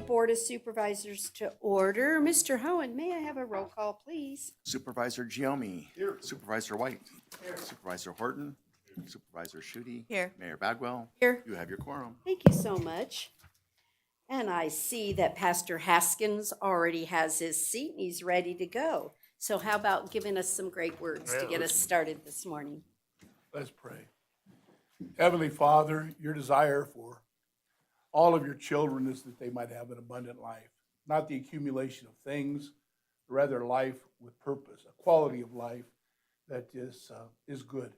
Board of Supervisors to order. Mr. Hohen, may I have a roll call, please? Supervisor Giomi. Here. Supervisor White. Here. Supervisor Horton. Here. Supervisor Schutte. Here. Mayor Bagwell. Here. You have your quorum. Thank you so much. And I see that Pastor Haskins already has his seat and he's ready to go. So how about giving us some great words to get us started this morning? Let's pray. Heavenly Father, your desire for all of your children is that they might have an abundant life, not the accumulation of things, rather life with purpose, a quality of life that is good.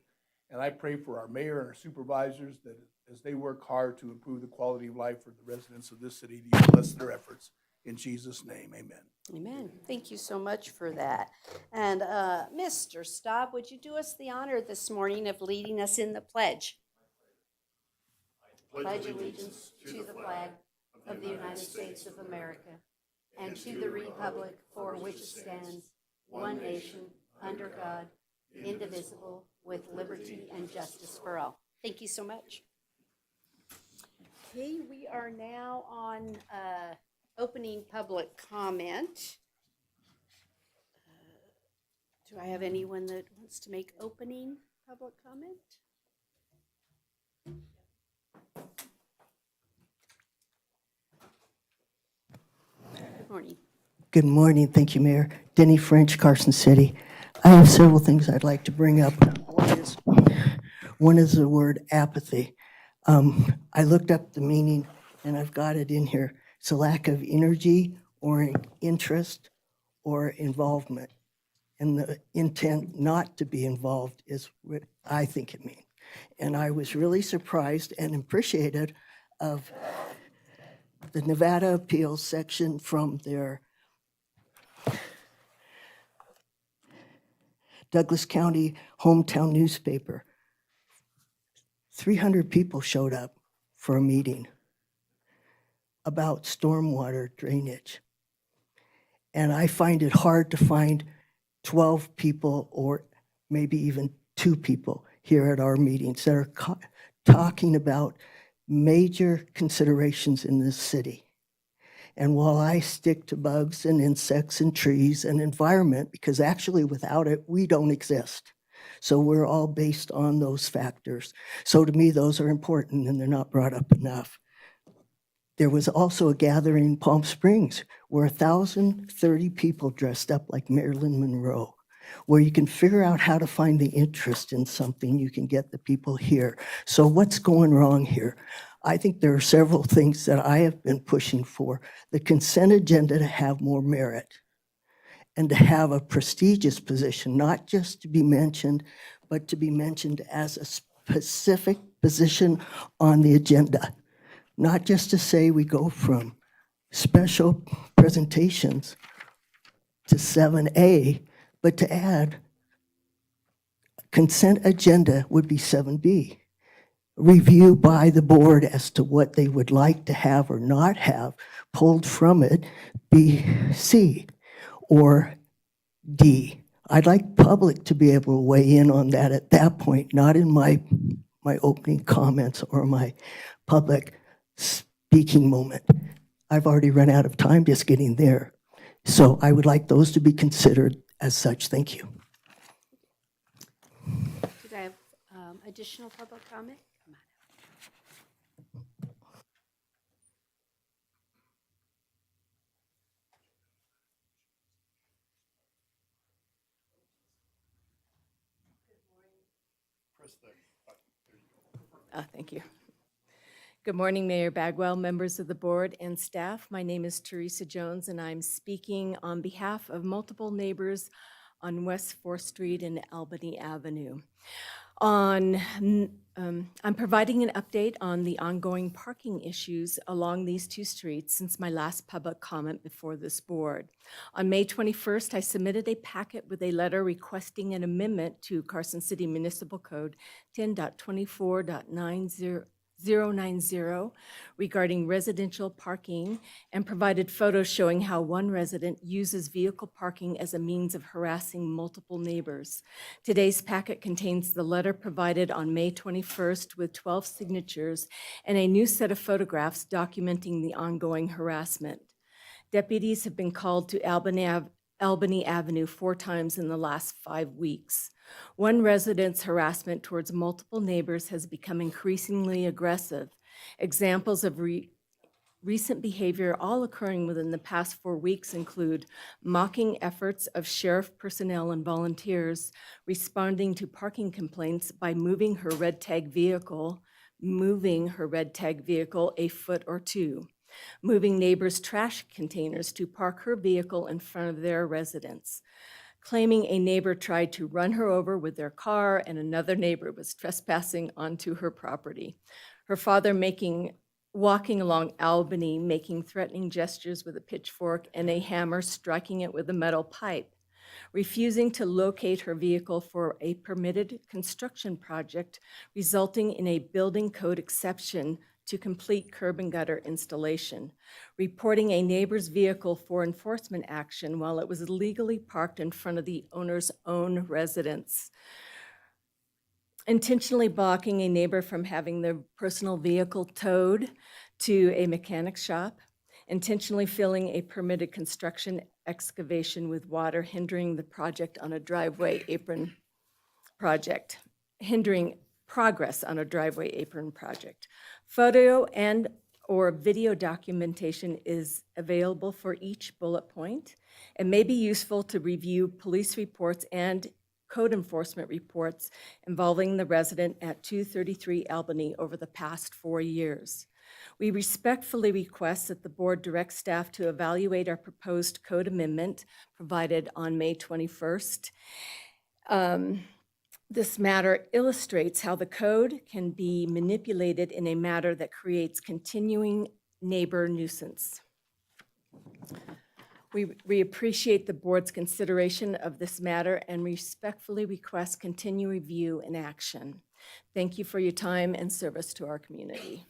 And I pray for our mayor and our supervisors that as they work hard to improve the quality of life for the residents of this city, you bless their efforts. In Jesus' name, amen. Amen. Thank you so much for that. And Mr. Staub, would you do us the honor this morning of leading us in the pledge? Pledge allegiance to the flag of the United States of America and to the republic for which it stands, one nation, under God, indivisible, with liberty and justice for all. Thank you so much. Okay, we are now on opening public comment. Do I have anyone that wants to make opening public comment? Good morning. Good morning. Thank you, Mayor. Denny French, Carson City. I have several things I'd like to bring up. One is the word apathy. I looked up the meaning, and I've got it in here. It's a lack of energy or interest or involvement. And the intent not to be involved is what I think it means. And I was really surprised and appreciated of the Nevada Appeals section from their Douglas County hometown newspaper. 300 people showed up for a meeting about stormwater drainage. And I find it hard to find 12 people or maybe even 2 people here at our meetings that are talking about major considerations in this city. And while I stick to bugs and insects and trees and environment, because actually without it, we don't exist. So we're all based on those factors. So to me, those are important and they're not brought up enough. There was also a gathering in Palm Springs where 1,030 people dressed up like Marilyn Monroe, where you can figure out how to find the interest in something, you can get the people here. So what's going wrong here? I think there are several things that I have been pushing for. The consent agenda to have more merit and to have a prestigious position, not just to be mentioned, but to be mentioned as a specific position on the agenda. Not just to say we go from special presentations to 7A, but to add consent agenda would be 7B. Review by the board as to what they would like to have or not have pulled from it, be C or D. I'd like public to be able to weigh in on that at that point, not in my opening comments or my public speaking moment. I've already run out of time just getting there. So I would like those to be considered as such. Thank you. Did I have additional public comment? Come on. Thank you. Good morning, Mayor Bagwell, members of the board and staff. My name is Teresa Jones, and I'm speaking on behalf of multiple neighbors on West 4th Street and Albany Avenue. I'm providing an update on the ongoing parking issues along these 2 streets since my last public comment before this board. On May 21st, I submitted a packet with a letter requesting an amendment to Carson City Municipal Code 10.24.90 090 regarding residential parking and provided photos showing how one resident uses vehicle parking as a means of harassing multiple neighbors. Today's packet contains the letter provided on May 21st with 12 signatures and a new set of photographs documenting the ongoing harassment. Deputies have been called to Albany Avenue 4 times in the last 5 weeks. One resident's harassment towards multiple neighbors has become increasingly aggressive. Examples of recent behavior, all occurring within the past 4 weeks, include mocking efforts of sheriff personnel and volunteers responding to parking complaints by moving her red tag vehicle a foot or two, moving neighbors' trash containers to park her vehicle in front of their residence, claiming a neighbor tried to run her over with their car and another neighbor was trespassing onto her property. Her father walking along Albany, making threatening gestures with a pitchfork and a hammer, striking it with a metal pipe. Refusing to locate her vehicle for a permitted construction project, resulting in a building code exception to complete curb and gutter installation, reporting a neighbor's vehicle for enforcement action while it was illegally parked in front of the owner's own residence, intentionally blocking a neighbor from having their personal vehicle towed to a mechanic shop, intentionally filling a permitted construction excavation with water, hindering the project on a driveway apron project, hindering progress on a driveway apron project. Photo and/or video documentation is available for each bullet point. It may be useful to review police reports and code enforcement reports involving the resident at 233 Albany over the past 4 years. We respectfully request that the board direct staff to evaluate our proposed code amendment provided on May 21st. This matter illustrates how the code can be manipulated in a manner that creates continuing neighbor nuisance. We appreciate the board's consideration of this matter and respectfully request continued review and action. Thank you for your time and service to our community.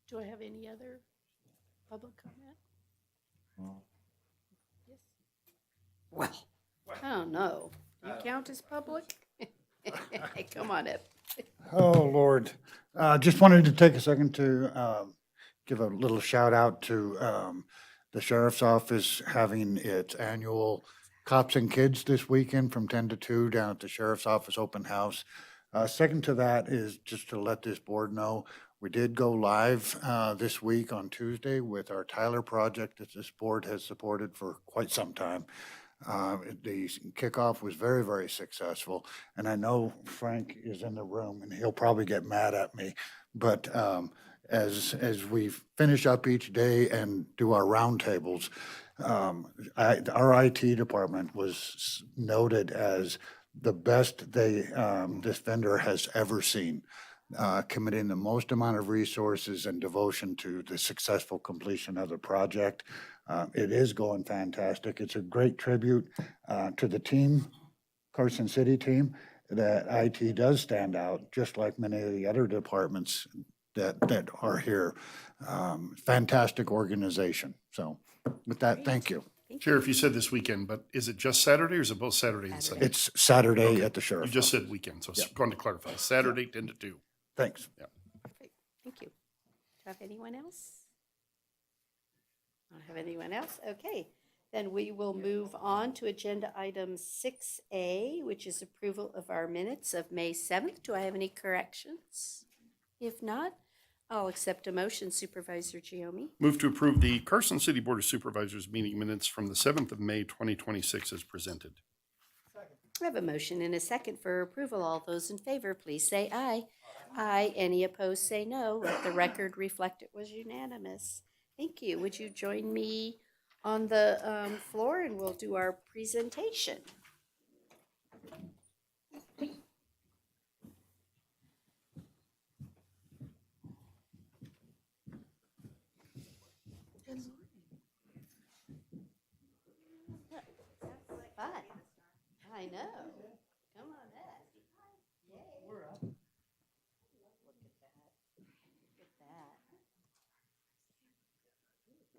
Do I have any other public comment? Yes. Well, I don't know. You count as public? Come on up. Oh, Lord. Just wanted to take a second to give a little shout out to the sheriff's office having its annual Cops and Kids this weekend from 10 to 2 down at the sheriff's office open house. Second to that is just to let this board know, we did go live this week on Tuesday with our Tyler project that this board has supported for quite some time. The kickoff was very, very successful, and I know Frank is in the room, and he'll probably get mad at me, but as we finish up each day and do our roundtables, our IT department was noted as the best this vendor has ever seen, committing the most amount of resources and devotion to the successful completion of the project. It is going fantastic. It's a great tribute to the team, Carson City team, that IT does stand out, just like many of the other departments that are here. Fantastic organization. So with that, thank you. Sheriff, you said this weekend, but is it just Saturday or is it both Saturday and Sunday? It's Saturday Okay. at the You sheriff's just office. said weekend, so Yep. going to clarify, Saturday 10 to 2. Thanks. Perfect. Thank you. Do I have anyone else? I don't have anyone else? Okay. Then we will move on to agenda item 6A, which is approval of our minutes of May 7th. Do I have any corrections? If not, I'll accept a motion, Supervisor Giomi. Move to approve the Carson City Board of Supervisors meeting minutes from the 7th of May, 2026 as presented. I have a motion and a second for approval. All those in favor, please say aye. Aye. Any opposed, say no. Let the record reflect it was unanimous. Thank you. Would you join me on the floor and we'll do our presentation? Fun. I know. Come on up. Yay. We're up. Look at that.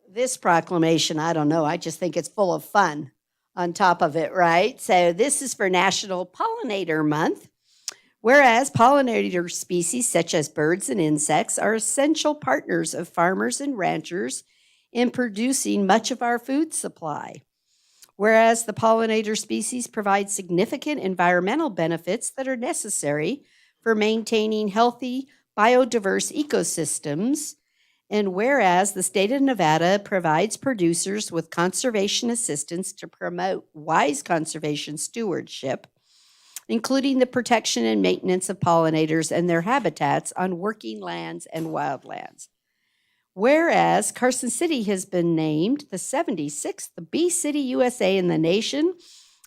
this proclamation, I don't know, I just think it's full of fun on top of it, right? So this is for National Pollinator Month. Whereas pollinator species such as birds and insects are essential partners of farmers and ranchers in producing much of our food supply. Whereas the pollinator species provide significant environmental benefits that are necessary for maintaining healthy, biodiverse ecosystems. And whereas the state of Nevada provides producers with conservation assistance to promote wise conservation stewardship, including the protection and maintenance of pollinators and their habitats on working lands and wildlands. Whereas Carson City has been named the 76th bee city USA in the nation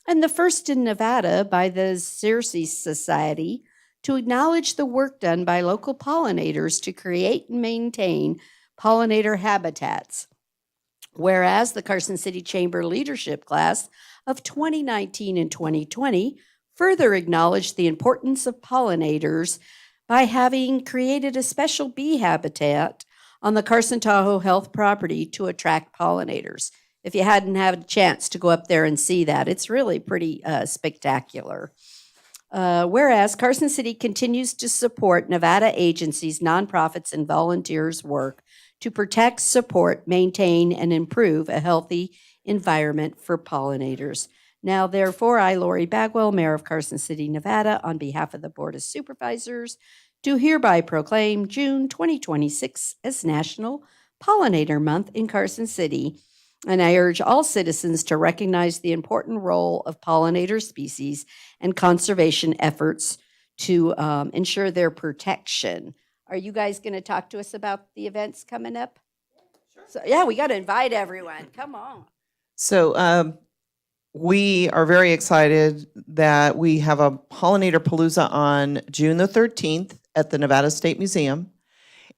and the first in Nevada by the Xerces Society to acknowledge the work done by local pollinators to create and maintain pollinator habitats. Whereas the Carson City Chamber Leadership Class of 2019 and 2020 further acknowledged the importance of pollinators by having created a special bee habitat on the Carson Tahoe Health property to attract pollinators. If you hadn't had a chance to go up there and see that, it's really pretty spectacular. Whereas Carson City continues to support Nevada agencies, nonprofits, and volunteers' work to protect, support, maintain, and improve a healthy environment for pollinators. Now, therefore, I, Lori Bagwell, Mayor of Carson City, Nevada, on behalf of the Board of Supervisors, do hereby proclaim June 2026 as National Pollinator Month in Carson City. And I urge all citizens to recognize the important role of pollinator species and conservation efforts to ensure their protection. Are you guys going to talk to us about the events coming up? Sure. So, yeah, we got to invite everyone. Come on. So we are very excited that we have a Pollinator Palooza on June the 13th at the Nevada State Museum.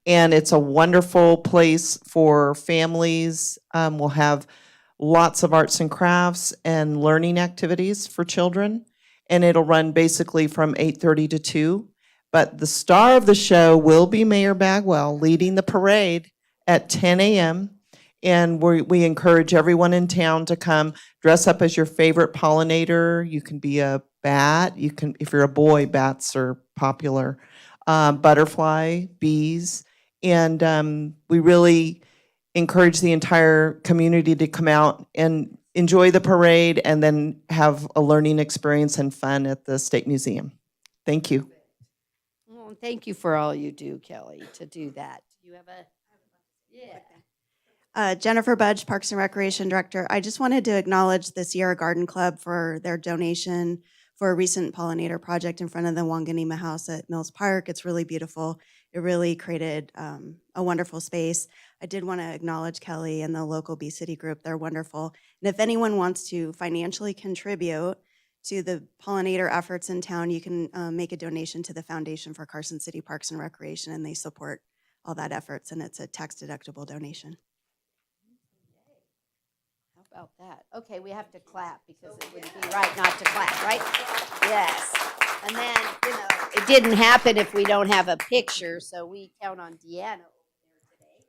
And it's a wonderful place for families. We'll have lots of arts and crafts and learning activities for children. And it'll run basically from 8:30 to 2. But the star of the show will be Mayor Bagwell leading the parade at 10 a.m. And we encourage everyone in town to come dress up as your favorite pollinator. You can be a bat. You can, if you're a boy, bats are popular. Butterfly, bees. And we really encourage the entire community to come out and enjoy the parade and then have a learning experience and fun at the State Museum. Thank you. Well, thank you for all you do, Kelly, to do that. You have a, yeah. Jennifer Budge, Parks and Recreation Director. I just wanted to acknowledge the Sierra Garden Club for their donation for a recent pollinator project in front of the Wanganima House at Mills Park. It's really beautiful. It really created a wonderful space. I did want to acknowledge Kelly and the local Bee City group. They're wonderful. And if anyone wants to financially contribute to the pollinator efforts in town, you can make a donation to the Foundation for Carson City Parks and Recreation, and they support all that efforts, and it's a tax-deductible donation. How about that? Okay, we have to clap because it wouldn't be right not to clap, right? Yes. And then, you know, it didn't happen if we don't have a picture, so we count on Deanna over there today.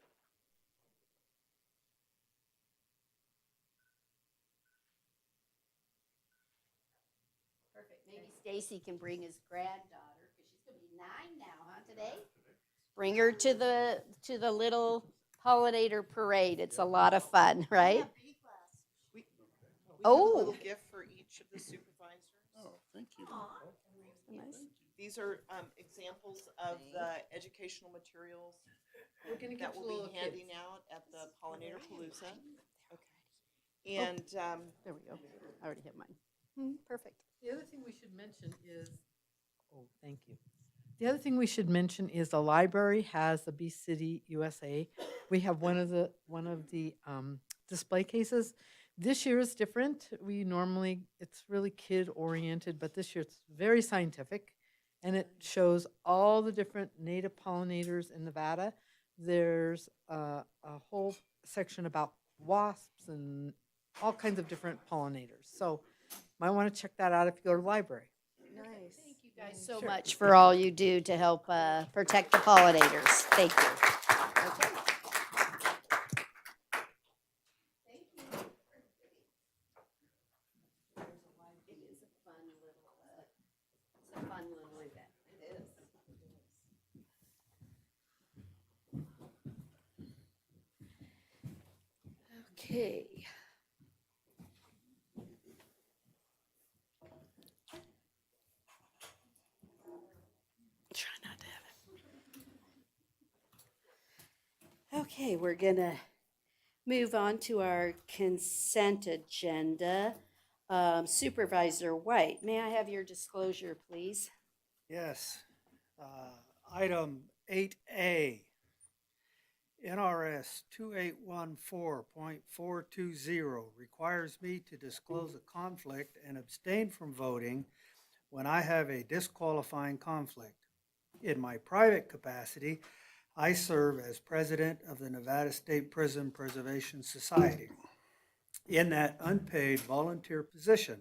Perfect. Maybe Stacy can bring his granddaughter because she's going to be 9 now, huh, today? Bring her to the little pollinator parade. It's a lot of fun, right? We have Oh. a little gift for each of the supervisors. Oh, thank you. These are examples of the educational materials that we'll be handing out at the Pollinator Palooza. Okay. And There we go. I already have mine. Perfect. The other thing we should mention is, oh, thank you. The other thing we should mention is the library has the Bee City USA. We have one of the display cases. This year is different. We normally, it's really kid oriented, but this year it's very scientific. And it shows all the different native pollinators in Nevada. There's a whole section about wasps and all kinds of different pollinators. So might want to check that out if you go to the library. Nice. Thank you guys so much for all you do to help protect the pollinators. Thank you. Okay. Okay. Try not to have it. Okay, we're gonna move on to our consent agenda. Supervisor White, may I have your disclosure, please? Yes. Item 8A, NRS 2814.420 requires me to disclose a conflict and abstain from voting when I have a disqualifying conflict. In my private capacity, I serve as president of the Nevada State Prison Preservation Society. In that unpaid volunteer position,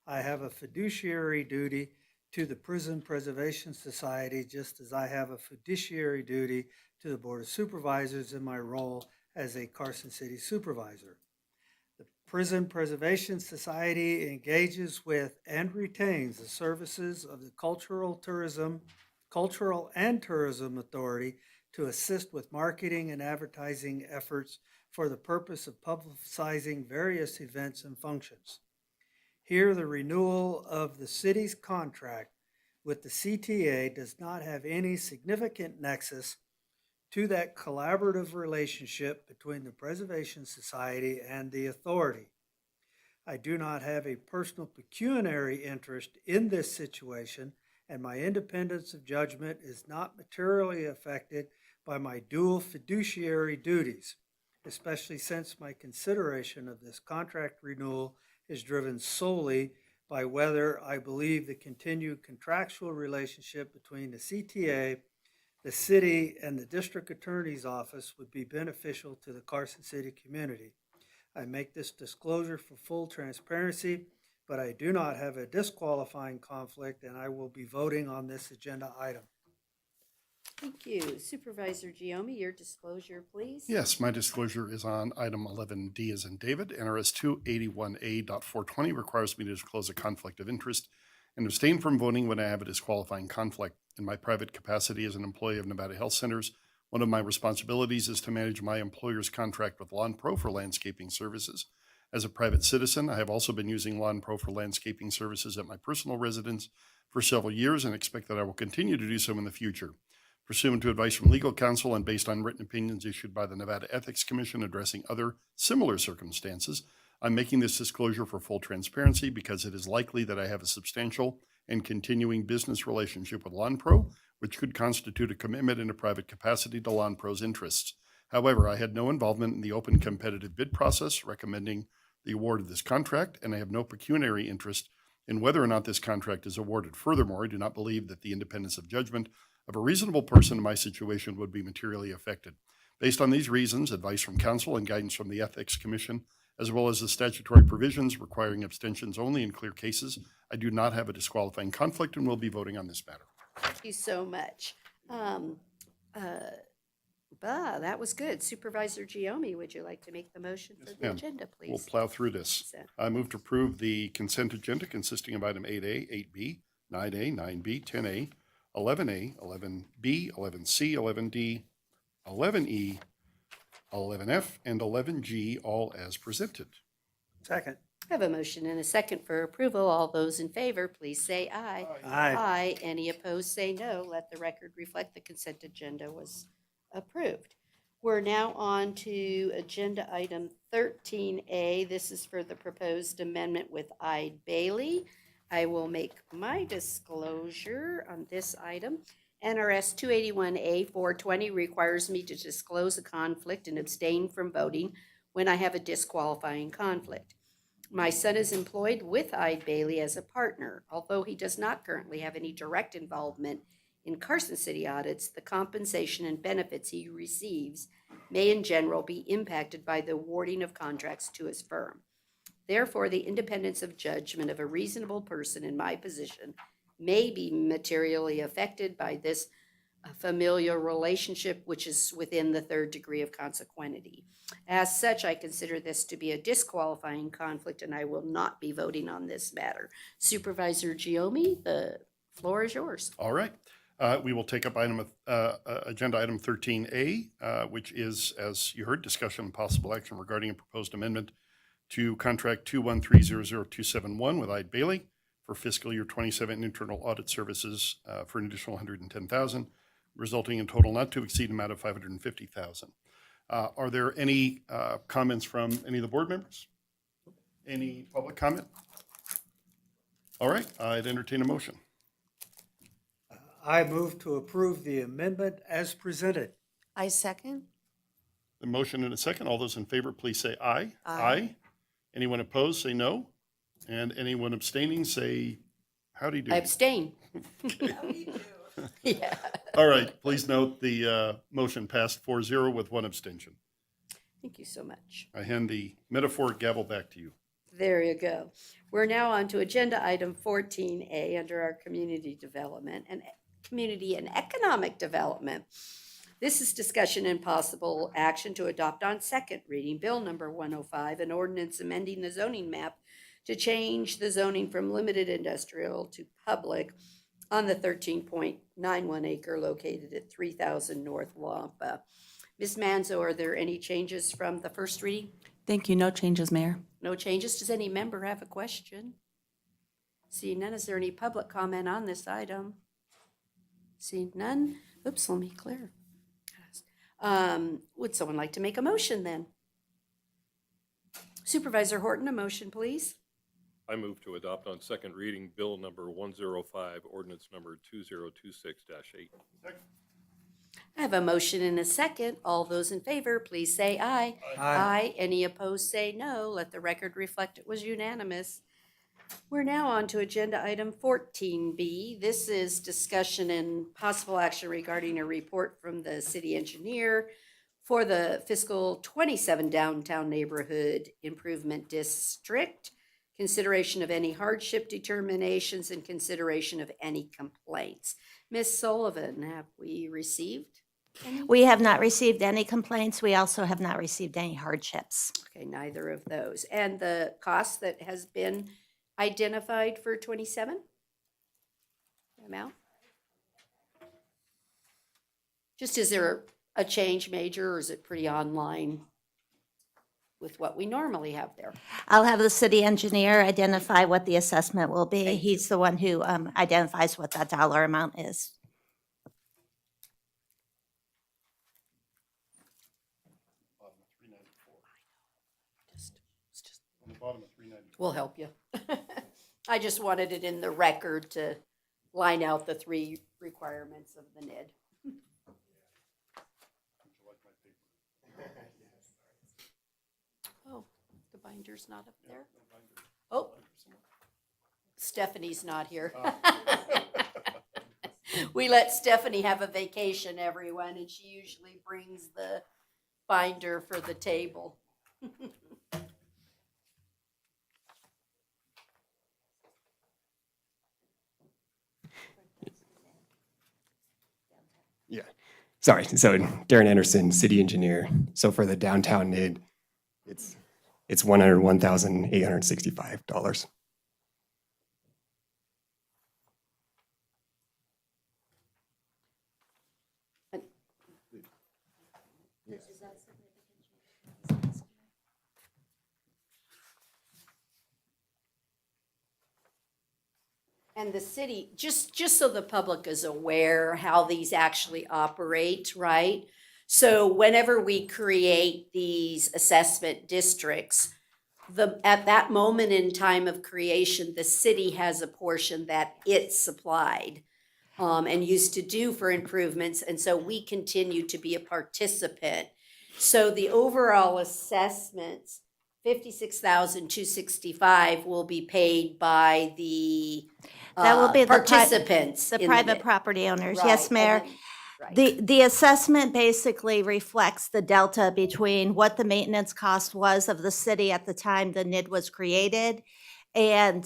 I have a fiduciary duty to the Prison Preservation Society, just as I have a fiduciary duty to the Board of Supervisors in my role as a Carson City Supervisor. The Prison Preservation Society engages with and retains the services of the Cultural and Tourism Authority to assist with marketing and advertising efforts for the purpose of publicizing various events and functions. Here, the renewal of the city's contract with the CTA does not have any significant nexus to that collaborative relationship between the Preservation Society and the authority. I do not have a personal pecuniary interest in this situation, and my independence of judgment is not materially affected by my dual fiduciary duties, especially since my consideration of this contract renewal is driven solely by whether I believe the continued contractual relationship between the CTA, the city, and the district attorney's office would be beneficial to the Carson City community. I make this disclosure for full transparency, but I do not have a disqualifying conflict, and I will be voting on this agenda item. Thank you. Supervisor Giomi, your disclosure, please. Yes, my disclosure is on item 11D as in David. NRS 281A.420 requires me to disclose a conflict of interest and abstain from voting when I have a disqualifying conflict. In my private capacity as an employee of Nevada Health Centers, one of my responsibilities is to manage my employer's contract with Lawn Pro for landscaping services. As a private citizen, I have also been using Lawn Pro for landscaping services at my personal residence for several years and expect that I will continue to do so in the future. Pursuant to advice from legal counsel and based on written opinions issued by the Nevada Ethics Commission addressing other similar circumstances, I'm making this disclosure for full transparency because it is likely that I have a substantial and continuing business relationship with Lawn Pro, which could constitute a commitment in a private capacity to Lawn Pro's interests. However, I had no involvement in the open competitive bid process recommending the award of this contract, and I have no pecuniary interest in whether or not this contract is awarded. Furthermore, I do not believe that the independence of judgment of a reasonable person in my situation would be materially affected. Based on these reasons, advice from counsel and guidance from the Ethics Commission, as well as the statutory provisions requiring abstentions only in clear cases, I do not have a disqualifying conflict and will be voting on this matter. Thank you so much. That was good. Supervisor Giomi, would you like to make the motion for the ma'am. agenda, please? We'll plow through this. Consent. I move to approve the consent agenda consisting of item 8A, 8B, 9A, 9B, 10A, 11A, 11B, 11C, 11D, 11E, 11F, and 11G, all as presented. Second. I have a motion and a second for approval. All those in favor, please say aye. Aye. Any opposed, say no. Let the record reflect the consent agenda was approved. We're now on to agenda item 13A. This is for the proposed amendment with Ide Bailey. I will make my disclosure on this item. NRS 281A.420 requires me to disclose a conflict and abstain from voting when I have a disqualifying conflict. My son is employed with Ide Bailey as a partner. Although he does not currently have any direct involvement in Carson City audits, the compensation and benefits he receives may in general be impacted by the awarding of contracts to his firm. Therefore, the independence of judgment of a reasonable person in my position may be materially affected by this familial relationship, which is within the third degree of consequentity. As such, I consider this to be a disqualifying conflict, and I will not be voting on this matter. Supervisor Giomi, the floor is yours. All right. We will take up agenda item 13A, which is, as you heard, discussion and possible action regarding a proposed amendment to contract 213-00271 with Eide Bailey for fiscal year 27 internal audit services for an additional $110,000, resulting in total not to exceed amount of $550,000. Are there any comments from any of the board members? Any public comment? All right, I'd entertain a motion. I move to approve the amendment as presented. I second. The motion and a second. All those in favor, please say aye. Aye. Anyone opposed, say no. And anyone abstaining, say, howdy do. I abstain. Yeah. All right, please note the motion passed 4-0 with one abstention. Thank you so much. I hand the metaphoric gavel back to you. There you go. We're now on to agenda item 14A under our community and economic development. This is discussion and possible action to adopt on second reading Bill number 105, an ordinance amending the zoning map to change the zoning from limited industrial to public on the 13.91 acre located at 3000 North Wampa. Ms. Manzo, are there any changes from the first reading? Thank you. No changes, Mayor. No changes. Does any member have a question? Seeing none, is there any public comment on this item? Seeing none, oops, let me clear. Would someone like to make a motion then? Supervisor Horton, a motion, please. I move to adopt on second reading Bill number 105, ordinance number 2026-8. I have a motion and a second. All those in favor, please say aye. Aye. Any opposed, say no. Let the record reflect it was unanimous. We're now on to agenda item 14B. This is discussion and possible action regarding a report from the city engineer for the fiscal 27 downtown neighborhood improvement district, consideration of any hardship determinations, and consideration of any complaints. Ms. Sullivan, have we received any? We have not received any complaints. We also have not received any hardships. Okay, neither of those. And the cost that has been identified for 27? Amount? Just, is there a change major, or is it pretty online with what we normally have there? I'll have the city engineer identify what the assessment will be. He's the one who identifies what that dollar amount is. On the bottom of 394. We'll help you. I just wanted it in the record to line out the three requirements of the NID. Oh, the binder's not up there? Oh, Stephanie's not here. We let Stephanie have a vacation, everyone, and she usually brings the binder for the table. Yeah. Sorry. So Darren Anderson, city engineer. So for the downtown NID, it's $101,865. And the city, just so the public is aware how these actually operate, right? So whenever we create these assessment districts, at that moment in time of creation, the city has a portion that it supplied and used to do for improvements, and so we continue to be a participant. So the overall assessments, $56,265, will be paid by the That will be participants. the in private NID. property owners. Right, Yes, and Mayor. then- right. The assessment basically reflects the delta between what the maintenance cost was of the city at the time the NID was created and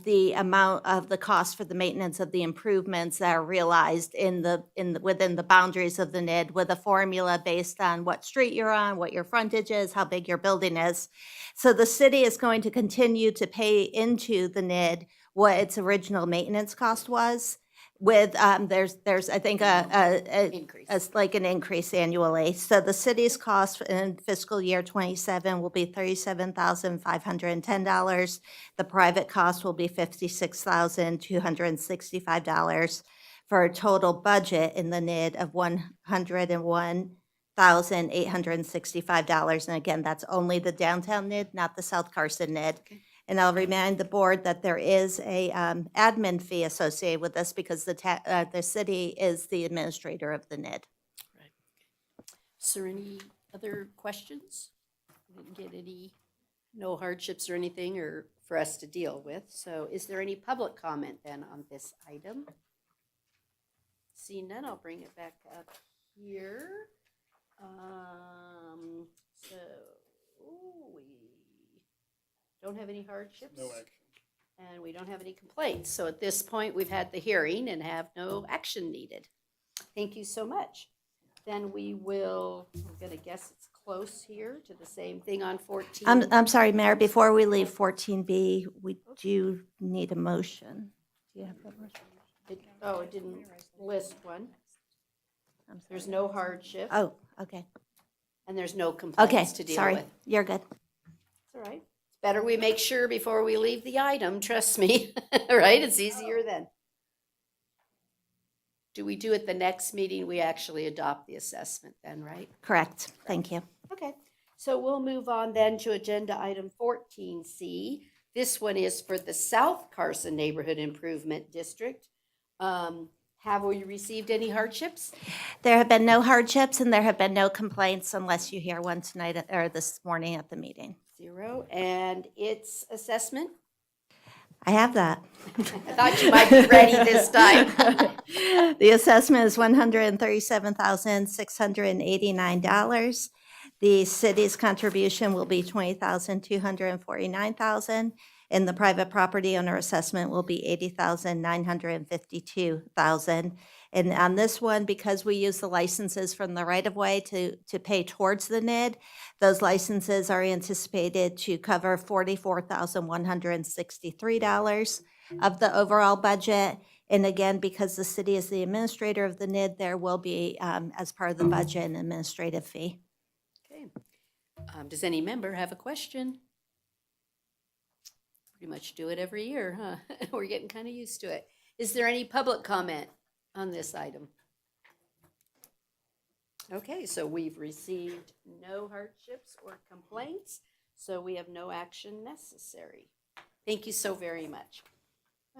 the amount of the cost for the maintenance of the improvements that are realized within the boundaries of the NID, with a formula based on what street you're on, what your frontage is, how big your building is. So the city is going to continue to pay into the NID what its original maintenance cost was. with, there's, I think, Increase. like an increase annually. So the city's cost in fiscal year '27 will be $37,510. The private cost will be $56,265 for a total budget in the NID of $101,865. And again, that's only the downtown NID, not the South Carson NID. And I'll remind the board that there is a admin fee associated with this because the city is the administrator of the NID. Is there any other questions? Didn't get any, no hardships or anything or for us to deal with. So is there any public comment then on this item? Seeing none, I'll bring it back up here. So we don't have any hardships. No action. And we don't have any complaints. So at this point, we've had the hearing and have no action needed. Thank you so much. Then we will, I'm gonna guess it's close here to the same thing on 14. I'm sorry, Mayor, before we leave 14B, we do need a motion. Do you have that motion? It didn't list one. There's no hardship Oh, okay. and there's no Okay, complaints to deal sorry. with. You're good. It's all right. It's better we make sure before we leave the item, trust me. Right? It's easier then. Do we do at the next meeting, we actually adopt the assessment then, right? Correct. Thank you. Okay, so we'll move on then to agenda item 14C. This one is for the South Carson Neighborhood Improvement District. Have we received any hardships? There have been no hardships and there have been no complaints unless you hear one tonight or this morning at the meeting. 0. And its assessment? I have that. I thought you might be ready this time. The assessment is $137,689. The city's contribution will be $20,249,000, and the private property owner assessment will be $80,952,000. And on this one, because we use the licenses from the right-of-way to pay towards the NID, those licenses are anticipated to cover $44,163 of the overall budget. And again, because the city is the administrator of the NID, there will be, as part of the budget, an administrative fee. Okay. Does any member have a question? Pretty much do it every year, huh? We're getting kind of used to it. Is there any public comment on this item? Okay, so we've received no hardships or complaints, so we have no action necessary. Thank you so very much.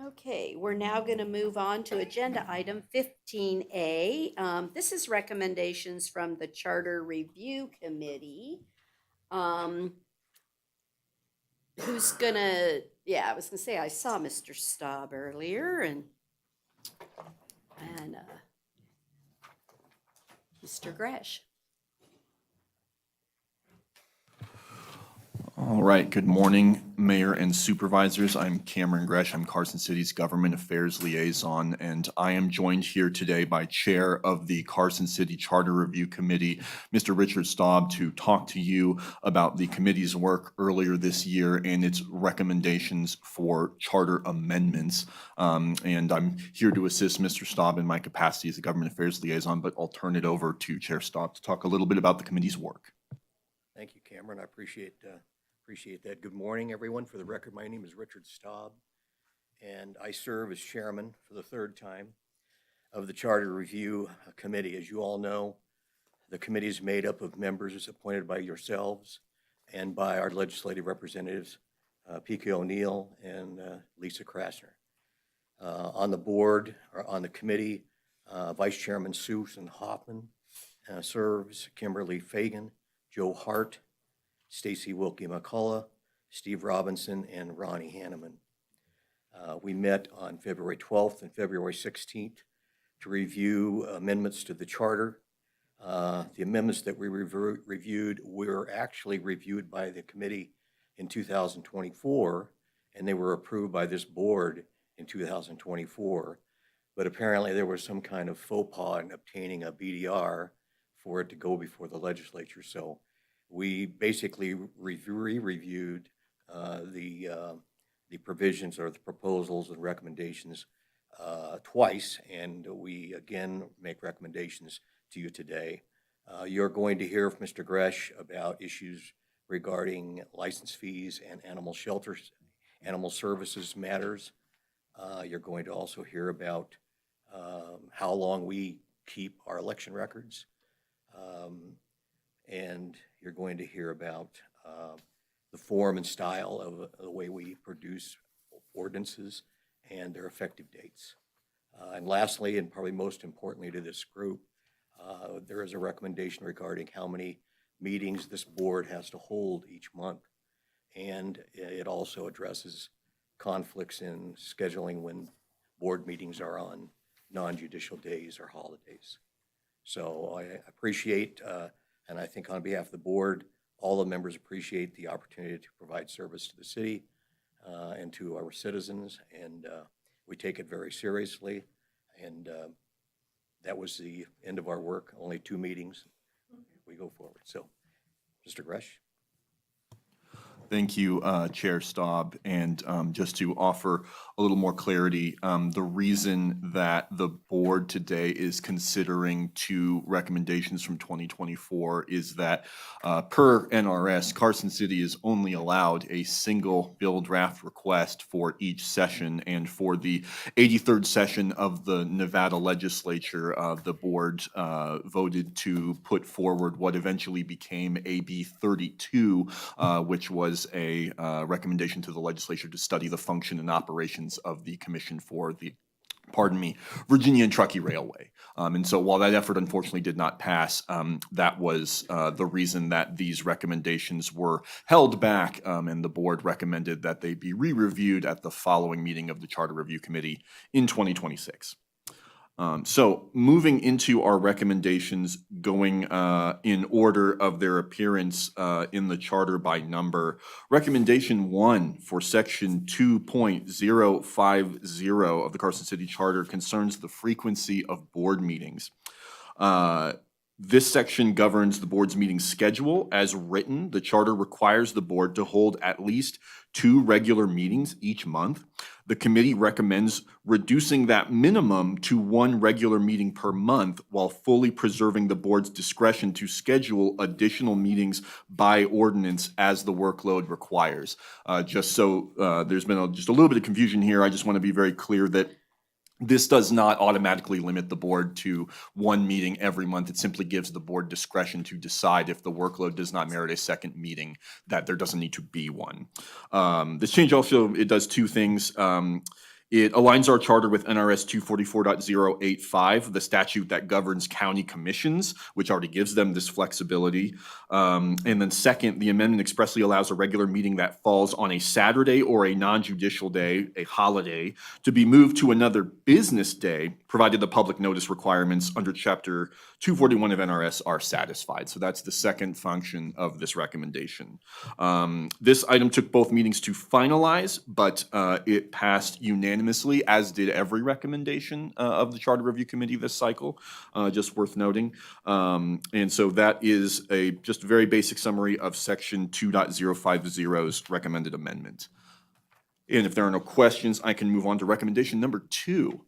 Okay, we're now going to move on to agenda item 15A. This is recommendations from the Charter Review Committee. Who's gonna, I was gonna say, I saw Mr. Staub earlier and Mr. Gresh. All right, good morning, Mayor and Supervisors. I'm Cameron Gresh. I'm Carson City's Government Affairs Liaison, and I am joined here today by Chair of the Carson City Charter Review Committee, Mr. Richard Staub, to talk to you about the committee's work earlier this year and its recommendations for charter amendments. And I'm here to assist Mr. Staub in my capacity as a Government Affairs Liaison, but I'll turn it over to Chair Staub to talk a little bit about the committee's work. Thank you, Cameron. I appreciate that. Good morning, everyone. For the record, my name is Richard Staub, and I serve as chairman for the third time of the Charter Review Committee. As you all know, the committee is made up of members appointed by yourselves and by our legislative representatives, P.K. O'Neill and Lisa Krasner. On the board, or on the committee, Vice Chairman Susan Hoffman serves, Kimberly Fagan, Joe Hart, Stacy Wilkie McCullough, Steve Robinson, and Ronnie Hanneman. We met on February 12th and February 16th to review amendments to the charter. The amendments that we reviewed were actually reviewed by the committee in 2024, and they were approved by this board in 2024. But apparently there was some kind of faux pas in obtaining a BDR for it to go before the legislature. So we basically re-reviewed the provisions or the proposals and recommendations twice, and we again make recommendations to you today. You're going to hear from Mr. Gresh about issues regarding license fees and animal shelters, animal services matters. You're going to also hear about how long we keep our election records. And you're going to hear about the form and style of the way we produce ordinances and their effective dates. And lastly, and probably most importantly to this group, there is a recommendation regarding how many meetings this board has to hold each month. And it also addresses conflicts in scheduling when board meetings are on non-judicial days or holidays. So I appreciate, and I think on behalf of the board, all the members appreciate the opportunity to provide service to the city and to our citizens, and we take it very seriously. And that was the end of our work, only 2 meetings. We go forward. So, Mr. Gresh. Thank you, Chair Staub. And just to offer a little more clarity, the reason that the board today is considering 2 recommendations from 2024 is that per NRS, Carson City is only allowed a single bill draft request for each session. And for the 83rd session of the Nevada legislature, the board voted to put forward what eventually became AB 32, which was a recommendation to the legislature to study the function and operations of the Commission for the, Virginia and Truckee Railway. And so while that effort unfortunately did not pass, that was the reason that these recommendations were held back, and the board recommended that they be re-reviewed at the following meeting of the Charter Review Committee in 2026. So moving into our recommendations, going in order of their appearance in the charter by number. Recommendation 1 for section 2.050 of the Carson City Charter concerns the frequency of board meetings. This section governs the board's meeting schedule. As written, the charter requires the board to hold at least 2 regular meetings each month. The committee recommends reducing that minimum to 1 regular meeting per month while fully preserving the board's discretion to schedule additional meetings by ordinance as the workload requires. Just so there's been just a little bit of confusion here, I just want to be very clear that this does not automatically limit the board to 1 meeting every month. It simply gives the board discretion to decide if the workload does not merit a second meeting, that there doesn't need to be one. This change also, it does 2 things. It aligns our charter with NRS 244.085, the statute that governs county commissions, which already gives them this flexibility. And then second, the amendment expressly allows a regular meeting that falls on a Saturday or a non-judicial day, a holiday, to be moved to another business day, provided the public notice requirements under Chapter 241 of NRS are satisfied. So that's the second function of this recommendation. This item took both meetings to finalize, but it passed unanimously, as did every recommendation of the Charter Review Committee this cycle, just worth noting. And so that is a just very basic summary of section 2.050's recommended amendment. And if there are no questions, I can move on to recommendation number 2.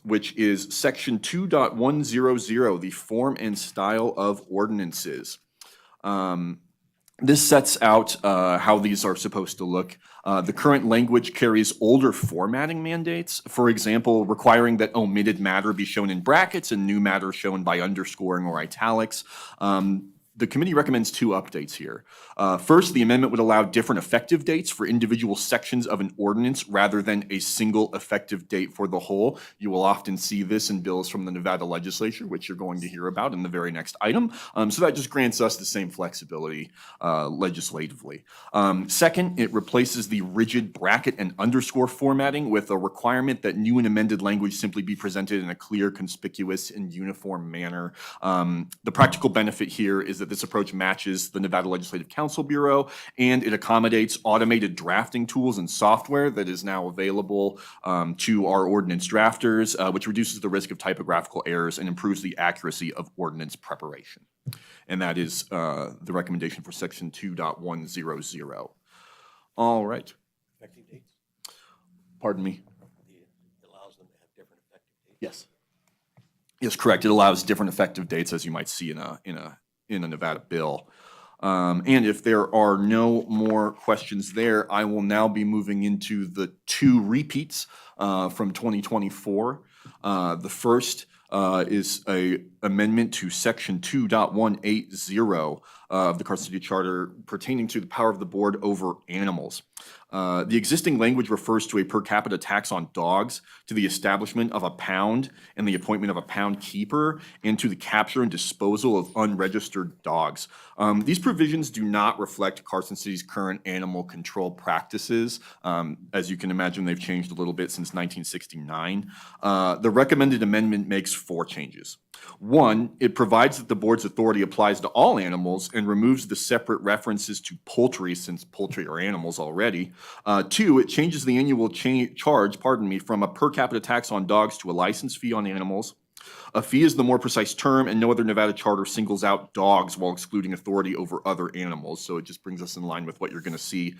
Which is section 2.100, the form and style of ordinances. This sets out how these are supposed to look. The current language carries older formatting mandates, for example, requiring that omitted matter be shown in brackets and new matter shown by underscoring or italics. The committee recommends 2 updates here. First, the amendment would allow different effective dates for individual sections of an ordinance rather than a single effective date for the whole. You will often see this in bills from the Nevada legislature, which you're going to hear about in the very next item. So that just grants us the same flexibility legislatively. Second, it replaces the rigid bracket and underscore formatting with a requirement that new and amended language simply be presented in a clear, conspicuous, and uniform manner. The practical benefit here is that this approach matches the Nevada Legislative Council Bureau, and it accommodates automated drafting tools and software that is now available to our ordinance drafters, which reduces the risk of typographical errors and improves the accuracy of ordinance preparation. And that is the recommendation for section 2.100. All right. Effective dates. Pardon me. It allows them Yes. Yes, correct. It allows different effective dates, as you might see in a Nevada bill. And if there are no more questions there, I will now be moving into the two repeats from 2024. The first is a amendment to section 2.180 of the Carson City Charter pertaining to the power of the board over animals. The existing language refers to a per capita tax on dogs, to the establishment of a pound and the appointment of a pound keeper, and to the capture and disposal of unregistered dogs. These provisions do not reflect Carson City's current animal control practices. As you can imagine, they've changed a little bit since 1969. The recommended amendment makes 4 changes. 1, it provides that the board's authority applies to all animals and removes the separate references to poultry, since poultry are animals already. 2, it changes the annual charge, from a per capita tax on dogs to a license fee on animals. A fee is the more precise term, and no other Nevada charter singles out dogs while excluding authority over other animals. So it just brings us in line with what you're going to see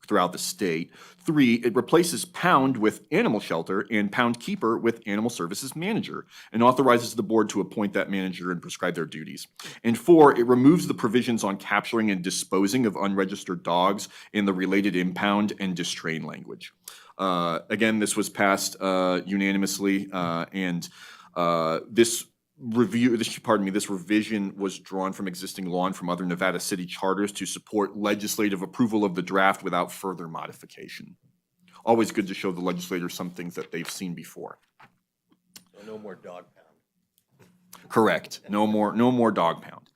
throughout the state. 3, it replaces pound with animal shelter and pound keeper with animal services manager, and authorizes the board to appoint that manager and prescribe their duties. And 4, it removes the provisions on capturing and disposing of unregistered dogs in the related impound and distrain language. Again, this was passed unanimously, and this revision was drawn from existing law and from other Nevada city charters to support legislative approval of the draft without further modification. Always good to show the legislators some things that they've seen before. So no more dog pound. Correct. No more dog pound.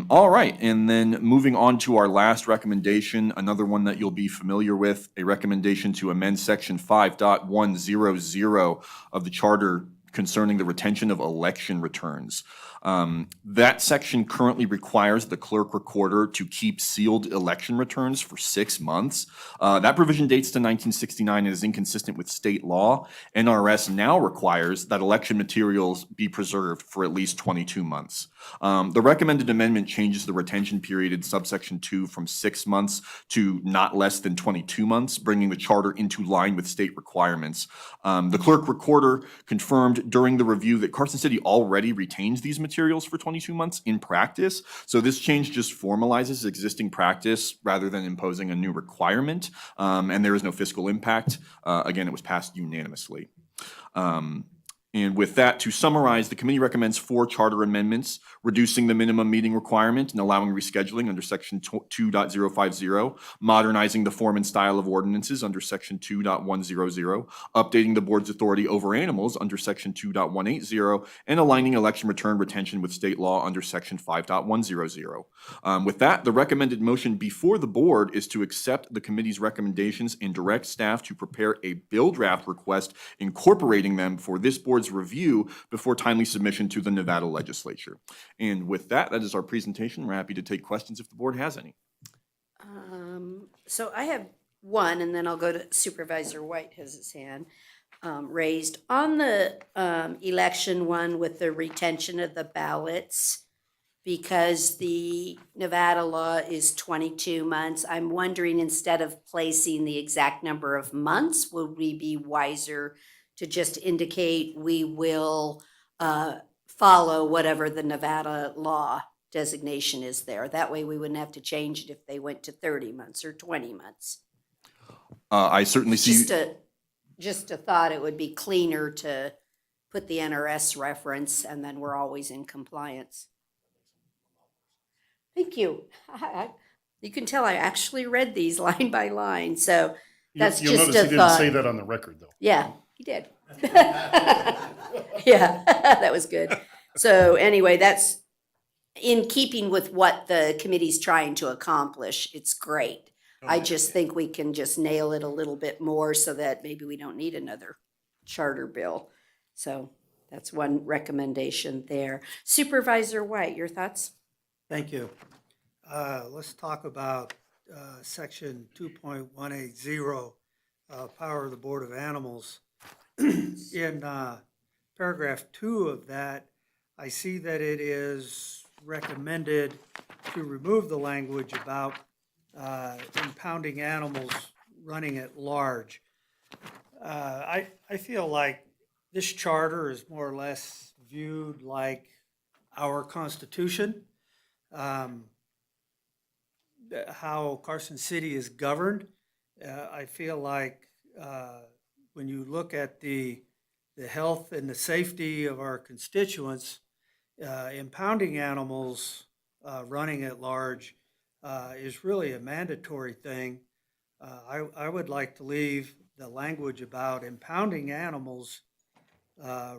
All right, and then moving on to our last recommendation, another one that you'll be familiar with, a recommendation to amend section 5.100 of the charter concerning the retention of election returns. That section currently requires the clerk recorder to keep sealed election returns for 6 months. That provision dates to 1969 and is inconsistent with state law. NRS now requires that election materials be preserved for at least 22 months. The recommended amendment changes the retention period in subsection 2 from 6 months to not less than 22 months, bringing the charter into line with state requirements. The clerk recorder confirmed during the review that Carson City already retains these materials for 22 months in practice. So this change just formalizes existing practice rather than imposing a new requirement. And there is no fiscal impact. Again, it was passed unanimously. And with that, to summarize, the committee recommends 4 charter amendments, reducing the minimum meeting requirement and allowing rescheduling under section 2.050, modernizing the form and style of ordinances under section 2.100, updating the board's authority over animals under section 2.180, and aligning election return retention with state law under section 5.100. With that, the recommended motion before the board is to accept the committee's recommendations and direct staff to prepare a bill draft request incorporating them for this board's review before timely submission to the Nevada legislature. And with that, that is our presentation. We're happy to take questions if the board has any. So I have one, and then I'll go to Supervisor White has his hand raised. On the election one with the retention of the ballots, because the Nevada law is 22 months, I'm wondering, instead of placing the exact number of months, would we be wiser to just indicate we will follow whatever the Nevada law designation is there? That way we wouldn't have to change it if they went to 30 months or 20 months. I certainly see. Just a thought, it would be cleaner to put the NRS reference, and then we're always in compliance. Thank you. You can tell I actually read these line by line, so that's You'll just notice a he didn't thought. say that on the record, though. Yeah, he did. Yeah, that was good. So anyway, that's in keeping with what the committee's trying to accomplish. It's great. I just think we can just nail it a little bit more so that maybe we don't need another charter bill. So that's one recommendation there. Supervisor White, your thoughts? Thank you. Let's talk about section 2.180, power of the Board of Animals. In paragraph 2 of that, I see that it is recommended to remove the language about impounding animals running at large. I feel like this charter is more or less viewed like our Constitution. How Carson City is governed, I feel like when you look at the health and the safety of our constituents, impounding animals running at large is really a mandatory thing. I would like to leave the language about impounding animals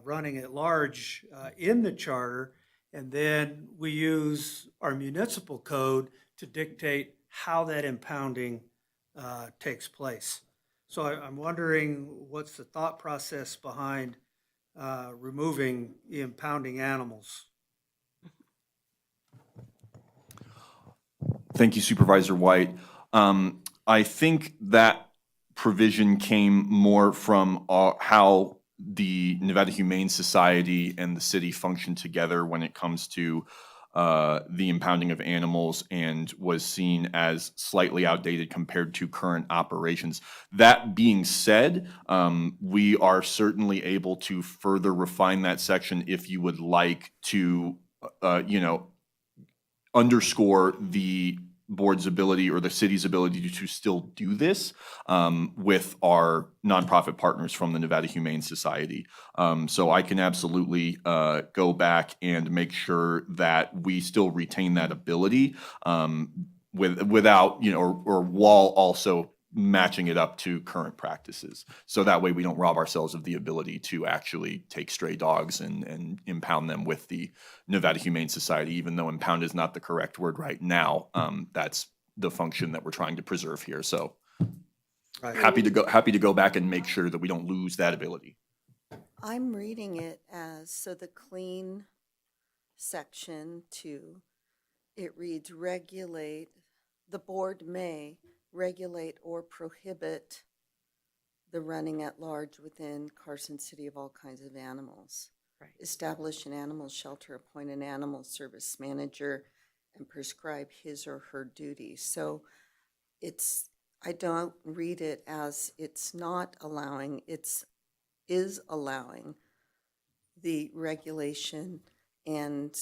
running at large in the charter, and then we use our municipal code to dictate how that impounding takes place. So I'm wondering what's the thought process behind removing the impounding animals? Thank you, Supervisor White. I think that provision came more from how the Nevada Humane Society and the city function together when it comes to the impounding of animals, and was seen as slightly outdated compared to current operations. That being said, we are certainly able to further refine that section if you would like to, underscore the board's ability or the city's ability to still do this with our nonprofit partners from the Nevada Humane Society. So I can absolutely go back and make sure that we still retain that ability without, or while also matching it up to current practices. So that way we don't rob ourselves of the ability to actually take stray dogs and impound them with the Nevada Humane Society, even though impound is not the correct word right now. That's the function that we're trying to preserve here. So happy to go back and make sure that we don't lose that ability. I'm reading it as, so the clean section 2, it reads the board may regulate or prohibit the running at large within Carson City of all kinds of animals. Right. Establish an animal shelter, appoint an animal service manager, and prescribe his or her duties. So I don't read it as it's not allowing, is allowing the regulation and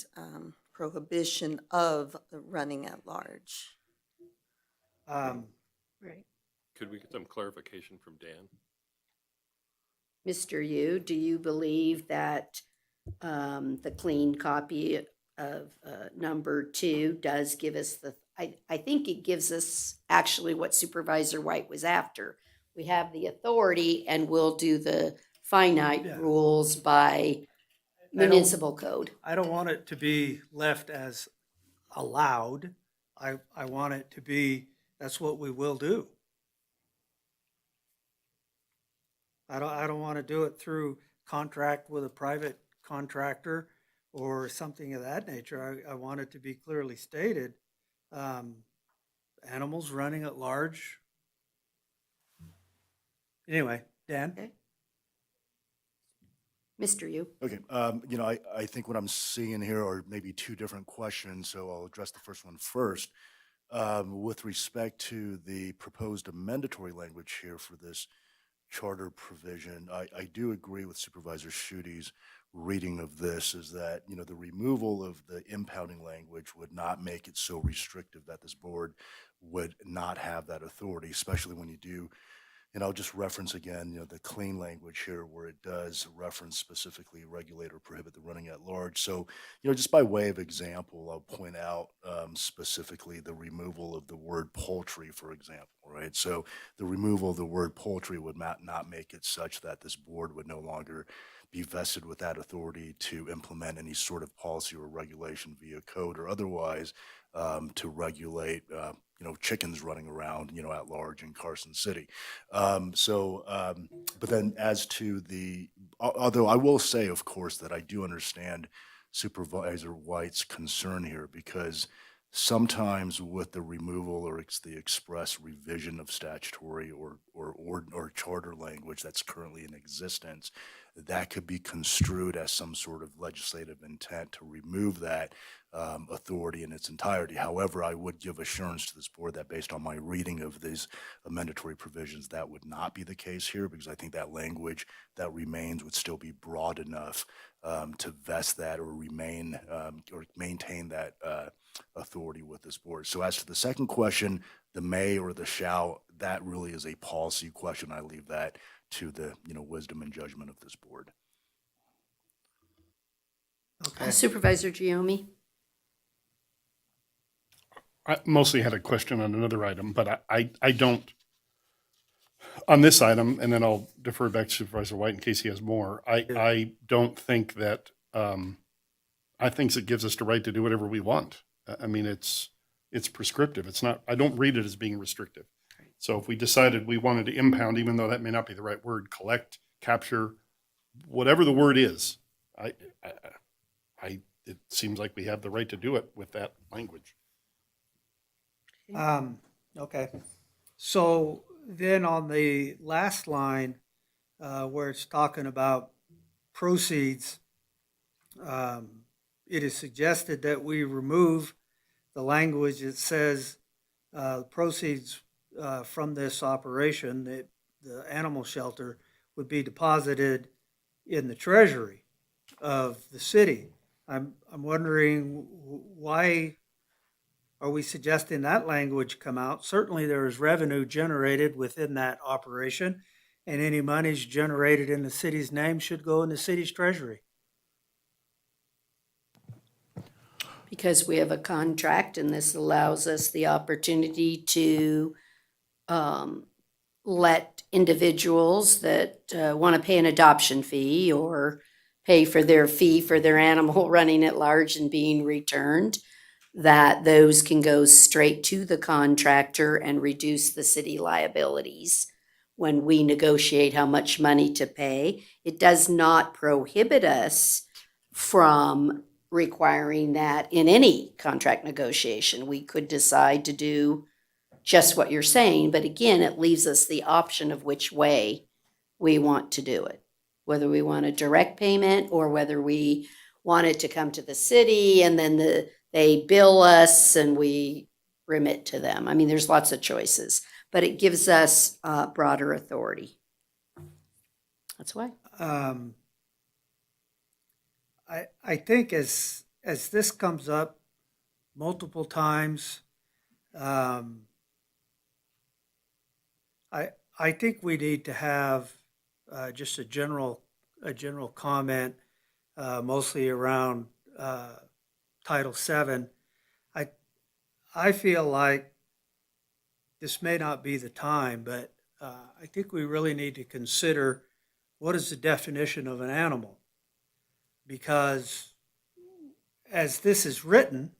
prohibition of the running at large. Right. Could we get some clarification from Dan? Mr. Yu, do you believe that the clean copy of number 2 does give us I think it gives us actually what Supervisor White was after. We have the authority and we'll do the finite rules by municipal code. I don't want it to be left as allowed. I want it to be, that's what we will do. I don't want to do it through contract with a private contractor or something of that nature. I want it to be clearly stated. Animals running at large. Anyway, Dan? Okay. Mr. Yu. Okay, I think what I'm seeing here are maybe two different questions, so I'll address the first one first. With respect to the proposed amendatory language here for this charter provision, I do agree with Supervisor Schuette's reading of this, is that, the removal of the impounding language would not make it so restrictive that this board would not have that authority, especially when you do. And I'll just reference again, the clean language here where it does reference specifically regulate or prohibit the running at large. So, just by way of example, I'll point out specifically the removal of the word poultry, for example, right? So the removal of the word poultry would not make it such that this board would no longer be vested with that authority to implement any sort of policy or regulation via code or otherwise to regulate, chickens running around, at large in Carson City. But then as to although I will say, of course, that I do understand Supervisor White's concern here, because sometimes with the removal or the express revision of statutory or charter language that's currently in existence, that could be construed as some sort of legislative intent to remove that authority in its entirety. However, I would give assurance to this board that based on my reading of these amendatory provisions, that would not be the case here, because I think that language that remains would still be broad enough to vest that or remain or maintain that authority with this board. So as to the second question, the may or the shall, that really is a policy question. I leave that to the wisdom and judgment of this board. Okay. Supervisor Giomi? I mostly had a question on another item, but I don't, on this item, and then I'll defer back to Supervisor White in case he has more. I don't think that, I think it gives us the right to do whatever we want. I mean, it's prescriptive. It's not, I don't read it as being restrictive. So if we decided we wanted to impound, even though that may not be the right word, collect, capture, whatever the word is, it seems like we have the right to do it with that language. Okay. So then on the last line, where it's talking about proceeds, it is suggested that we remove the language that says proceeds from this operation, that the animal shelter would be deposited in the treasury of the city. I'm wondering, why are we suggesting that language come out? Certainly there is revenue generated within that operation, and any monies generated in the city's name should go in the city's treasury. Because we have a contract, and this allows us the opportunity to let individuals that want to pay an adoption fee or pay for their fee for their animal running at large and being returned, that those can go straight to the contractor and reduce the city liabilities when we negotiate how much money to pay. It does not prohibit us from requiring that in any contract negotiation. We could decide to do just what you're saying, but again, it leaves us the option of which way we want to do it. Whether we want a direct payment or whether we want it to come to the city and then they bill us and we remit to them. I mean, there's lots of choices, but it gives us broader authority. That's why. I think as this comes up multiple times, I think we need to have just a general comment, mostly around Title VII. I feel like this may not be the time, but I think we really need to consider what is the definition of an animal. Because as this is written,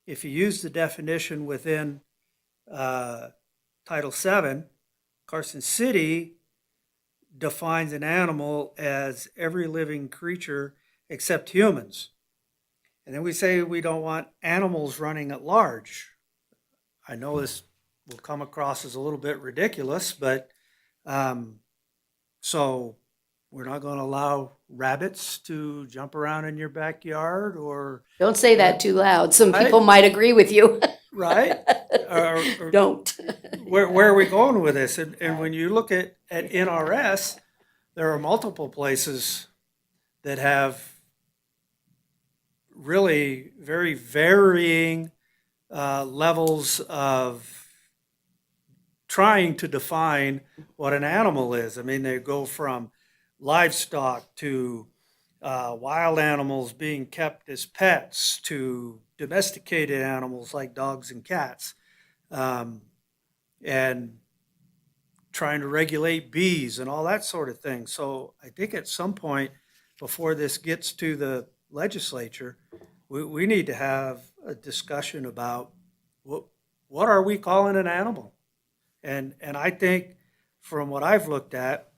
if you use the definition within Title VII, Carson City defines an animal as every living creature except humans. And then we say we don't want animals running at large. I know this will come across as a little bit ridiculous, but so we're not going to allow rabbits to jump around in your backyard, or Don't say that too loud. Some Right? people might agree with you. right? Or Don't. where are we going with this? And when you look at NRS, there are multiple places that have really very varying levels of trying to define what an animal is. I mean, they go from livestock to wild animals being kept as pets to domesticated animals like dogs and cats, and trying to regulate bees and all that sort of thing. So I think at some point before this gets to the legislature, we need to have a discussion about what are we calling an animal? And I think from what I've looked at,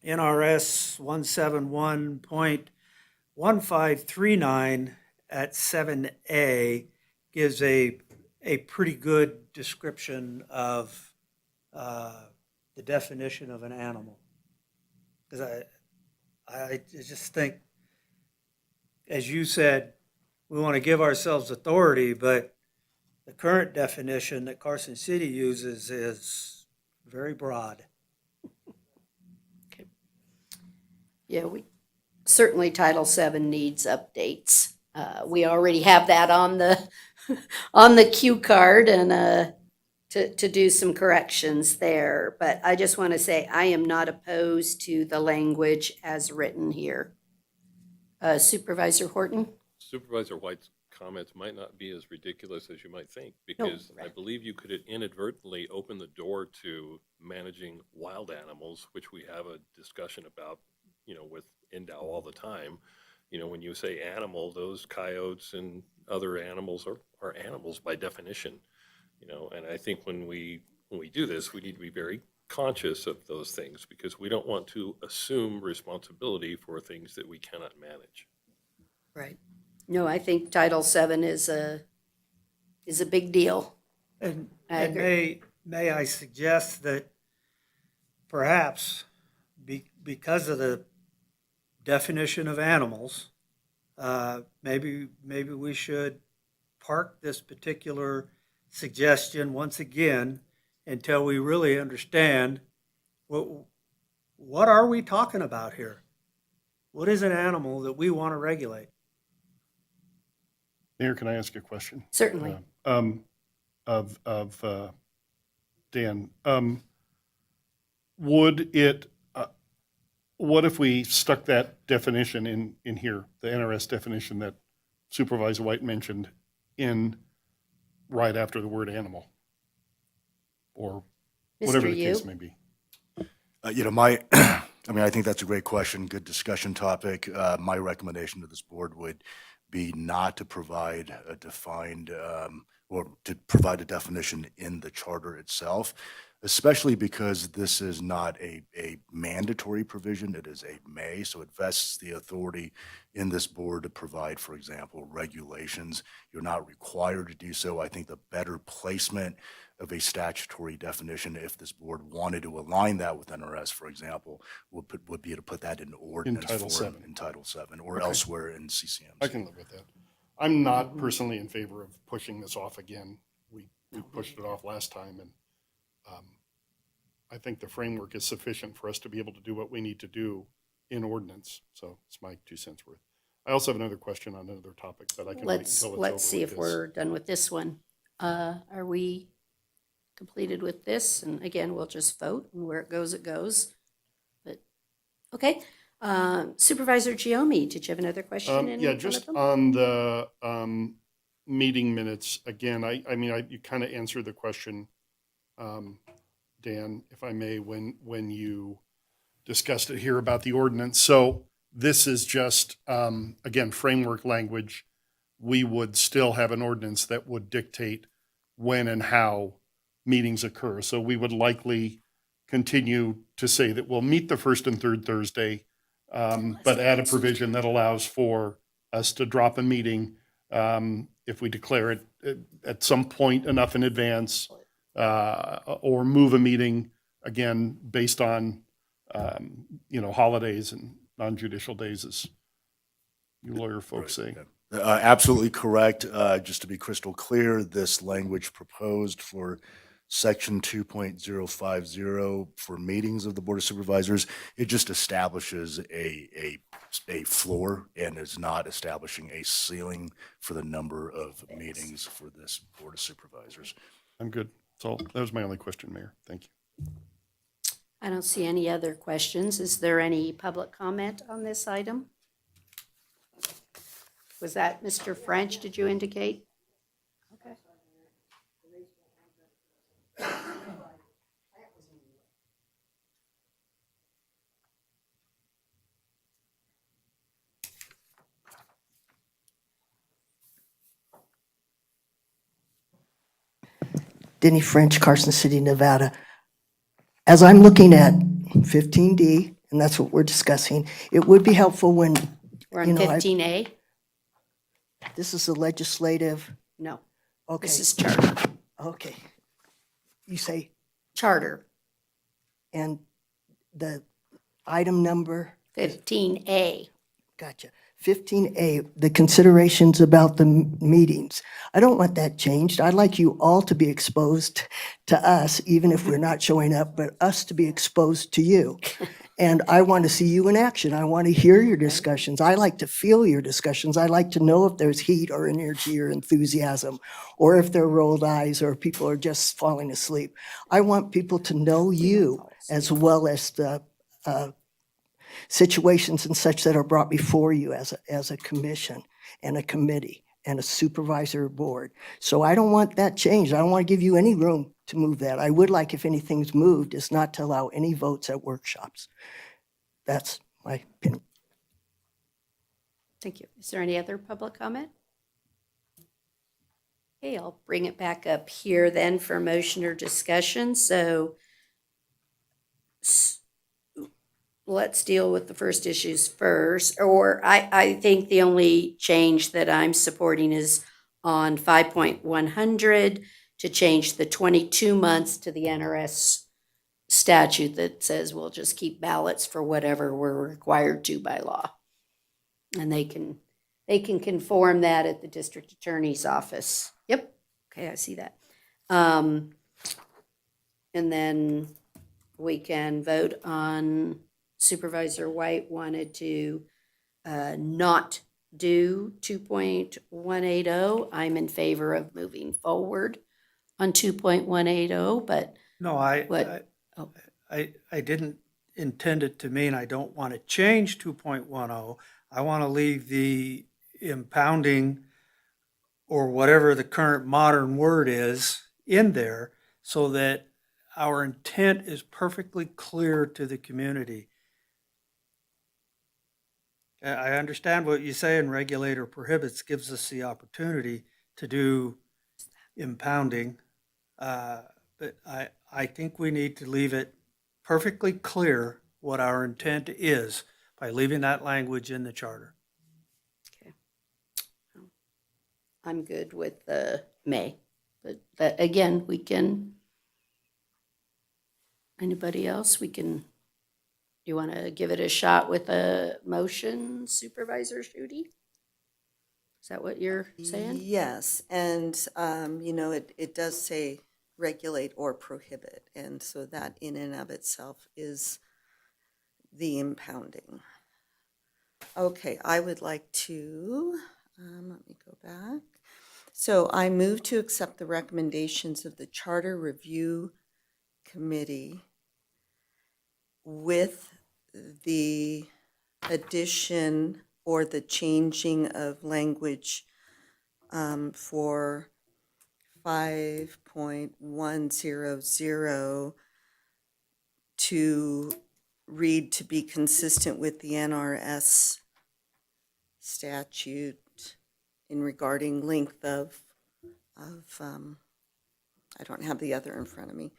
NRS 171.1539 at 7A gives a pretty good description of the definition of an animal. Because I just think, as you said, we want to give ourselves authority, but the current definition that Carson City uses is very broad. Yeah, certainly Title VII needs updates. We already have that on the, on the cue card and, to do some corrections there. But I just want to say, I am not opposed to the language as written here. Supervisor Horton? Supervisor White's comments might not be as ridiculous as you might think, because I believe you could inadvertently open the door to managing wild animals, which we have a discussion about, with NDOW all the time. When you say animal, those coyotes and other animals are animals by definition, and I think when we do this, we need to be very conscious of those things, because we don't want to assume responsibility for things that we cannot manage. Right. No, I think Title VII is a big deal. And, I agree. may I suggest that perhaps because of the definition of animals, maybe we should park this particular suggestion once again until we really understand what are we talking about here? What is an animal that we want to regulate? Mayor, can I ask a question? Certainly. Dan, what if we stuck that definition in here, the NRS definition that Supervisor White mentioned, in right after the word animal? Or whatever the case may be. I think that's a great question, good discussion topic. My recommendation to this board would be not to provide a defined, or to provide a definition in the charter itself, especially because this is not a mandatory provision, it is a may, so it vests the authority in this board to provide, for example, regulations. You're not required to do so. I think the better placement of a statutory definition, if this board wanted to align that with NRS, for example, would be to put that in ordinance Title form VII. in Title VII or Okay. elsewhere in CCMs. I can live with that. I'm not personally in favor of pushing this off again. We pushed it off last time, and I think the framework is sufficient for us to be able to do what we need to do in ordinance. So it's my 2 cents worth. I also have another question on another topic, but I can wait until it's over Let's see with if this. we're done with this one. Are we completed with this? And again, we'll just vote, and where it goes, it goes. But, okay. Supervisor Giomi, did you have another question? in Yeah, one of just them? on the meeting minutes, again, you kind of answered the question, Dan, if I may, when you discussed it here about the ordinance. So this is just, again, framework language. We would still have an ordinance that would dictate when and how meetings occur. So we would likely continue to say that we'll meet the first and third Thursday, but add a provision that allows for us to drop a meeting if we declare it at some point enough in advance, or move a meeting, again, based on, holidays and non-judicial days, as you lawyer folks say. Absolutely correct. Just to be crystal clear, this language proposed for Section 2.050 for meetings of the Board of Supervisors, it just establishes a floor and is not establishing a ceiling for the number of meetings for this Board of Supervisors. I'm good. That was my only question, Mayor. Thank you. I don't see any other questions. Is there any public comment on this item? Was that Mr. French, did you indicate? Okay. Denny French, Carson City, Nevada. As I'm looking at 15D, and that's what we're discussing, it would be helpful when, We're you on know, 15A? this is the legislative, No, okay, this is charter. okay. You say, Charter. and the item number, 15A. Gotcha. 15A, the considerations about the meetings. I don't want that changed. I'd like you all to be exposed to us, even if we're not showing up, but us to be exposed to you. And I want to see you in action. I want to hear your discussions. I like to feel your discussions. I like to know if there's heat or energy or enthusiasm, or if there are rolled eyes or people are just falling asleep. I want people to know you as well as the situations and such that are brought before you as a commission and a committee and a supervisor board. So I don't want that changed. I don't want to give you any room to move that. I would like, if anything's moved, is not to allow any votes at workshops. That's my opinion. Thank you. Is there any other public comment? Okay, I'll bring it back up here then for motion or discussion. So let's deal with the first issues first. Or I think the only change that I'm supporting is on 5.100 to change the 22 months to the NRS statute that says we'll just keep ballots for whatever we're required to by law. And they can conform that at the district attorney's office. Yep. Okay, I see that. And then we can vote on Supervisor White wanted to not do 2.180. I'm in favor of moving forward on 2.180, but No, what? I didn't intend it to mean I don't want to change 2.10. I want to leave the impounding or whatever the current modern word is in there so that our intent is perfectly clear to the community. I understand what you say, and regulate or prohibits gives us the opportunity to do impounding. But I think we need to leave it perfectly clear what our intent is by leaving that language in the charter. Okay. I'm good with the May, but that, again, we can, anybody else, we can, you want to give it a shot with a motion, Supervisor Schutte? Is that what you're saying? Yes, and, it does say regulate or prohibit, and so that in and of itself is the impounding. Okay, I would like to, let me go back. So I move to accept the recommendations of the Charter Review Committee with the addition or the changing of language for 5.100 to read to be consistent with the NRS statute in regarding length of I don't have the other in front of me.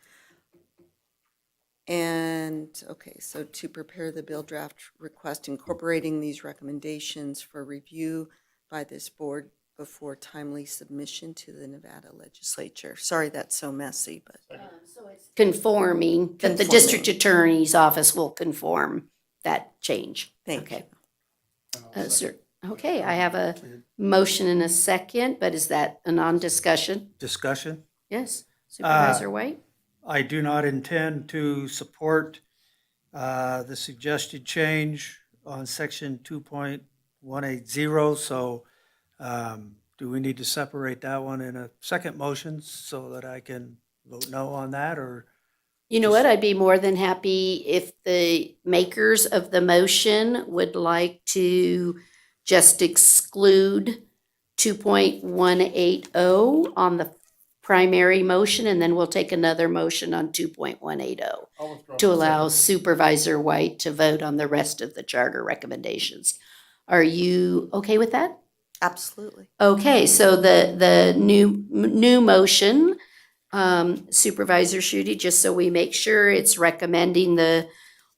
And, okay, so to prepare the bill draft request incorporating these recommendations for review by this board before timely submission to the Nevada legislature. Sorry that's so messy, but. So it's conforming, that the district attorney's office will conform that change. Thank you. Sir, okay, I have a motion and a second, but is that a non-discussion? Discussion? Yes, Supervisor White? I do not intend to support the suggested change on section 2.180, so do we need to separate that one in a second motion so that I can vote no on that, or? You know what, I'd be more than happy if the makers of the motion would like to just exclude 2.180 on the primary motion, and then we'll take another motion on 2.180 to allow Supervisor White to vote on the rest of the charter recommendations. Are you okay with that? Absolutely. Okay, so the new motion, Supervisor Schutte, just so we make sure, it's recommending the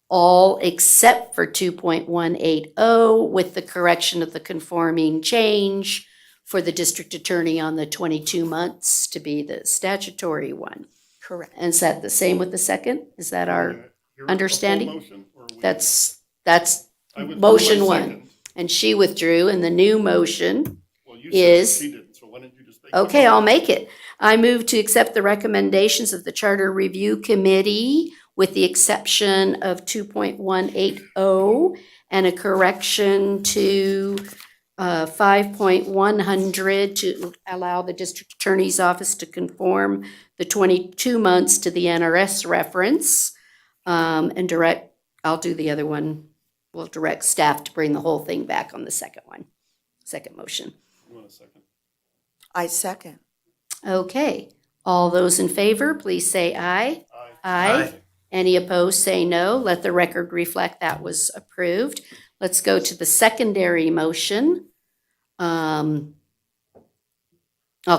all except for 2.180 with the correction of the conforming change for the district attorney on the 22 months to be the statutory one. Correct. And is that the same with the second? Is that our understanding? That's motion one. And she withdrew, and the new motion is. She didn't, so why don't you just make? Okay, I'll make it. I move to accept the recommendations of the Charter Review Committee with the exception of 2.180 and a correction to 5.100 to allow the district attorney's office to conform the 22 months to the NRS reference. And I'll do the other one. We'll direct staff to bring the whole thing back on the second motion. You want a second? I second. Okay, all those in favor, please say aye. Aye. Any opposed, say no. Let the record reflect that was approved. Let's go to the secondary motion. I'll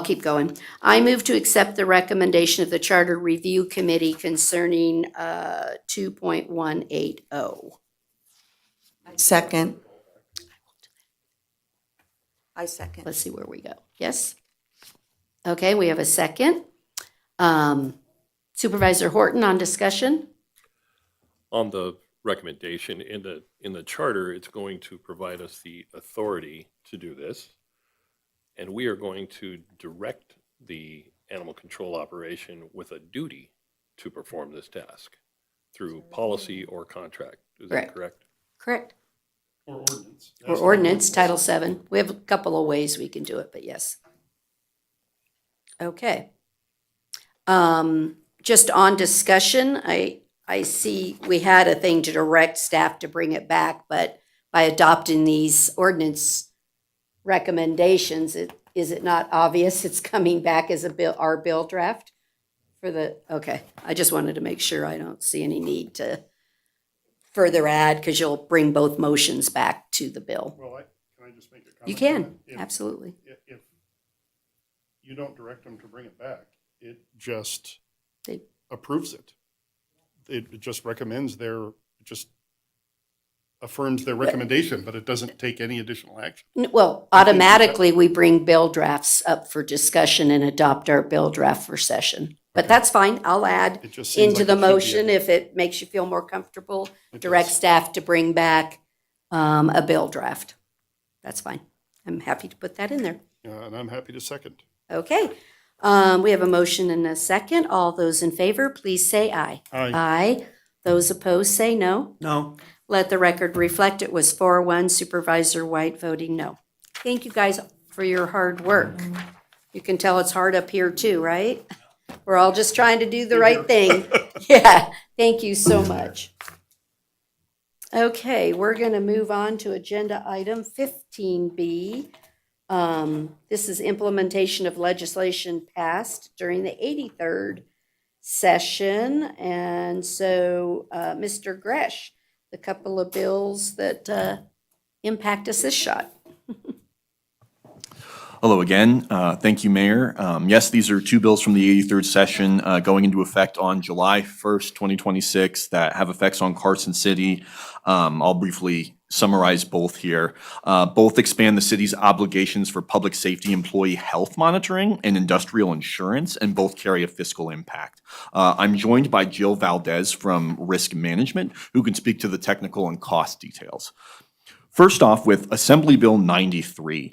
keep going. I move to accept the recommendation of the Charter Review Committee concerning 2.180. Second. I second. Let's see where we go. Yes? Okay, we have a second. Supervisor Horton on discussion. On the recommendation in the charter, it's going to provide us the authority to do this. And we are going to direct the animal control operation with a duty to perform this task through policy or contract. Is that correct? Correct. Or ordinance. Or ordinance, Title VII. We have a couple of ways we can do it, but yes. Okay. Just on discussion, I see we had a thing to direct staff to bring it back, but by adopting these ordinance recommendations, is it not obvious it's coming back as our bill draft for the, okay. I just wanted to make sure I don't see any need to further add, because you'll bring both motions back to the bill. Well, can I just make a comment? You on can, that? absolutely. If you don't direct them to bring it back, it just approves it. It just recommends it just affirms their recommendation, but it doesn't take any additional action. Well, automatically, we bring bill drafts up for discussion and adopt our bill draft for session. But that's fine. I'll add It just seems into like the it should be motion if it makes you feel more comfortable. Direct staff to bring back a bill draft. That's fine. I'm happy to put that in there. And I'm happy to second. Okay. We have a motion and a second. All those in favor, please say aye. Aye. Aye. Those opposed, say no. No. Let the record reflect it was 4-1, Supervisor White voting no. Thank you guys for your hard work. You can tell it's hard up here too, right? We're all just trying to do the right thing. Yeah, thank you so much. Okay, we're going to move on to agenda item 15B. This is implementation of legislation passed during the 83rd session. And so, Mr. Gresh, the couple of bills that impact us this shot. Hello again. Thank you, Mayor. Yes, these are two bills from the 83rd session going into effect on July 1st, 2026 that have effects on Carson City. I'll briefly summarize both here. Both expand the city's obligations for public safety employee health monitoring and industrial insurance, and both carry a fiscal impact. I'm joined by Jill Valdez from Risk Management, who can speak to the technical and cost details. First off, with Assembly Bill 93.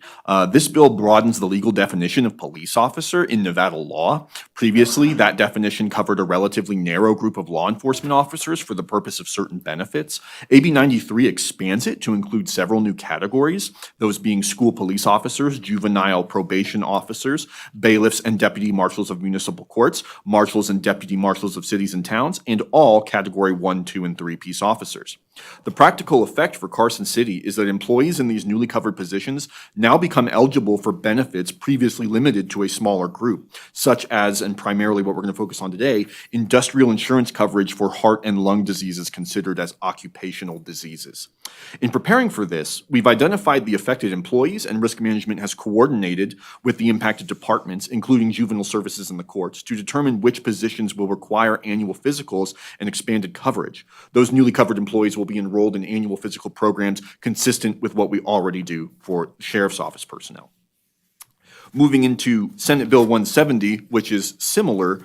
This bill broadens the legal definition of police officer in Nevada law. Previously, that definition covered a relatively narrow group of law enforcement officers for the purpose of certain benefits. AB 93 expands it to include several new categories, those being school police officers, juvenile probation officers, bailiffs and deputy marshals of municipal courts, marshals and deputy marshals of cities and towns, and all Category 1, 2, and 3 peace officers. The practical effect for Carson City is that employees in these newly covered positions now become eligible for benefits previously limited to a smaller group, such as, and primarily what we're going to focus on today, industrial insurance coverage for heart and lung diseases considered as occupational diseases. In preparing for this, we've identified the affected employees, and Risk Management has coordinated with the impacted departments, including juvenile services and the courts, to determine which positions will require annual physicals and expanded coverage. Those newly covered employees will be enrolled in annual physical programs consistent with what we already do for Sheriff's Office personnel. Moving into Senate Bill 170, which is similar,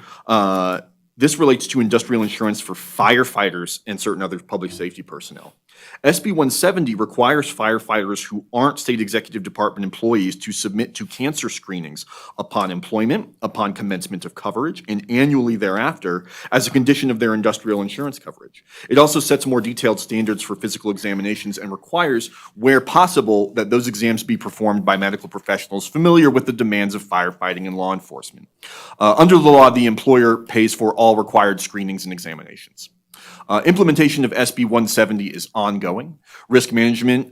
this relates to industrial insurance for firefighters and certain other public safety personnel. SB 170 requires firefighters who aren't state executive department employees to submit to cancer screenings upon employment, upon commencement of coverage, and annually thereafter as a condition of their industrial insurance coverage. It also sets more detailed standards for physical examinations and requires, where possible, that those exams be performed by medical professionals familiar with the demands of firefighting and law enforcement. Under the law, the employer pays for all required screenings and examinations. Implementation of SB 170 is ongoing. Risk management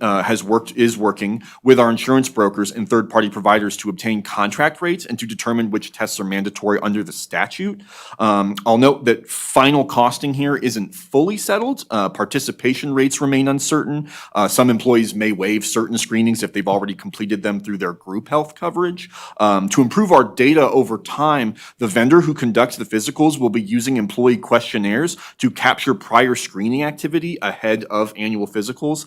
is working with our insurance brokers and third-party providers to obtain contract rates and to determine which tests are mandatory under the statute. I'll note that final costing here isn't fully settled. Participation rates remain uncertain. Some employees may waive certain screenings if they've already completed them through their group health coverage. To improve our data over time, the vendor who conducts the physicals will be using employee questionnaires to capture prior screening activity ahead of annual physicals.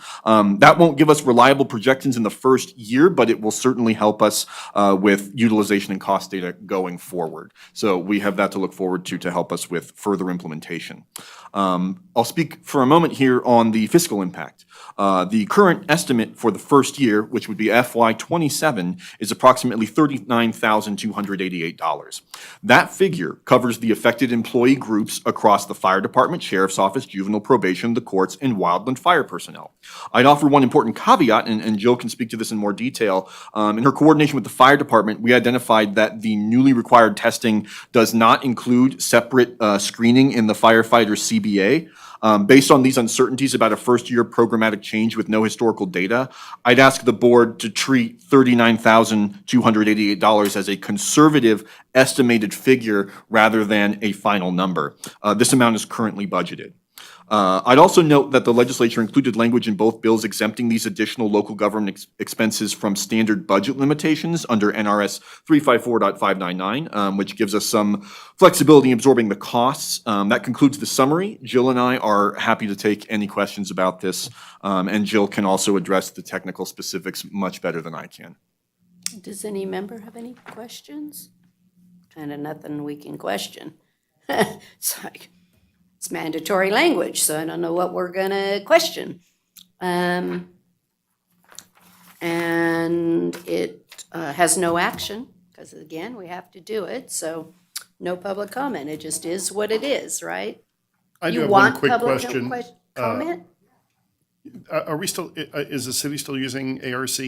That won't give us reliable projections in the first year, but it will certainly help us with utilization and cost data going forward. So we have that to look forward to help us with further implementation. I'll speak for a moment here on the fiscal impact. The current estimate for the first year, which would be FY27, is approximately $39,288. That figure covers the affected employee groups across the fire department, sheriff's office, juvenile probation, the courts, and wildland fire personnel. I'd offer one important caveat, and Jill can speak to this in more detail. In her coordination with the fire department, we identified that the newly required testing does not include separate screening in the firefighter's CBA. Based on these uncertainties about a first-year programmatic change with no historical data, I'd ask the board to treat $39,288 as a conservative estimated figure rather than a final number. This amount is currently budgeted. I'd also note that the legislature included language in both bills exempting these additional local government expenses from standard budget limitations under NRS 354.599, which gives us some flexibility in absorbing the costs. That concludes the summary. Jill and I are happy to take any questions about this, and Jill can also address the technical specifics much better than I can. Does any member have any questions? Kind of nothing we can question. It's mandatory language, so I don't know what we're going to question. And it has no action, because again, we have to do it, so no public comment. It just is what it is, right? I do You have one want quick public question. Comment? Are we still, is the city still using ARC?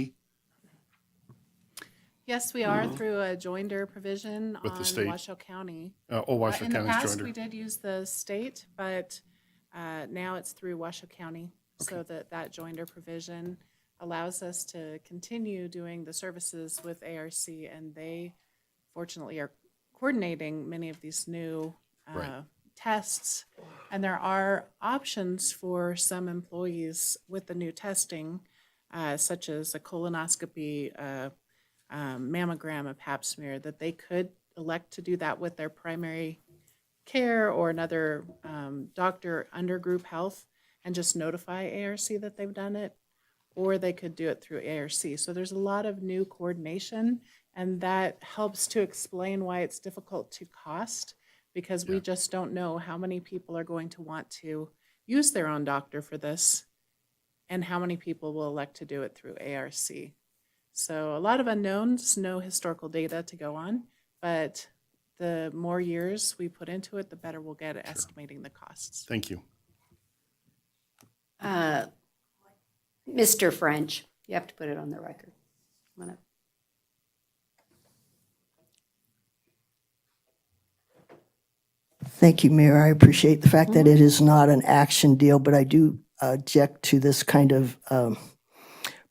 Yes, we are through a joinder provision With the on state. Washoe County. Washoe In the County's past, joinder. we did use the state, but now it's through Washoe County. So that joinder provision allows us to continue doing the services with ARC, and they fortunately are coordinating many of these new tests. And there are options for some employees with the new testing, such as a colonoscopy, mammogram, a pap smear, that they could elect to do that with their primary care or another doctor under group health and just notify ARC that they've done it, or they could do it through ARC. So there's a lot of new coordination, and that helps to explain why it's difficult to cost, because we just don't know how many people are going to want to use their own doctor for this and how many people will elect to do it through ARC. So a lot of unknowns, no historical data to go on, but the more years we put into it, the better we'll get at estimating the costs. Thank you. Mr. French, you have to put it on the record. Come on up. – Thank you, Mayor. I appreciate the fact that it is not an action deal, but I do object to this kind of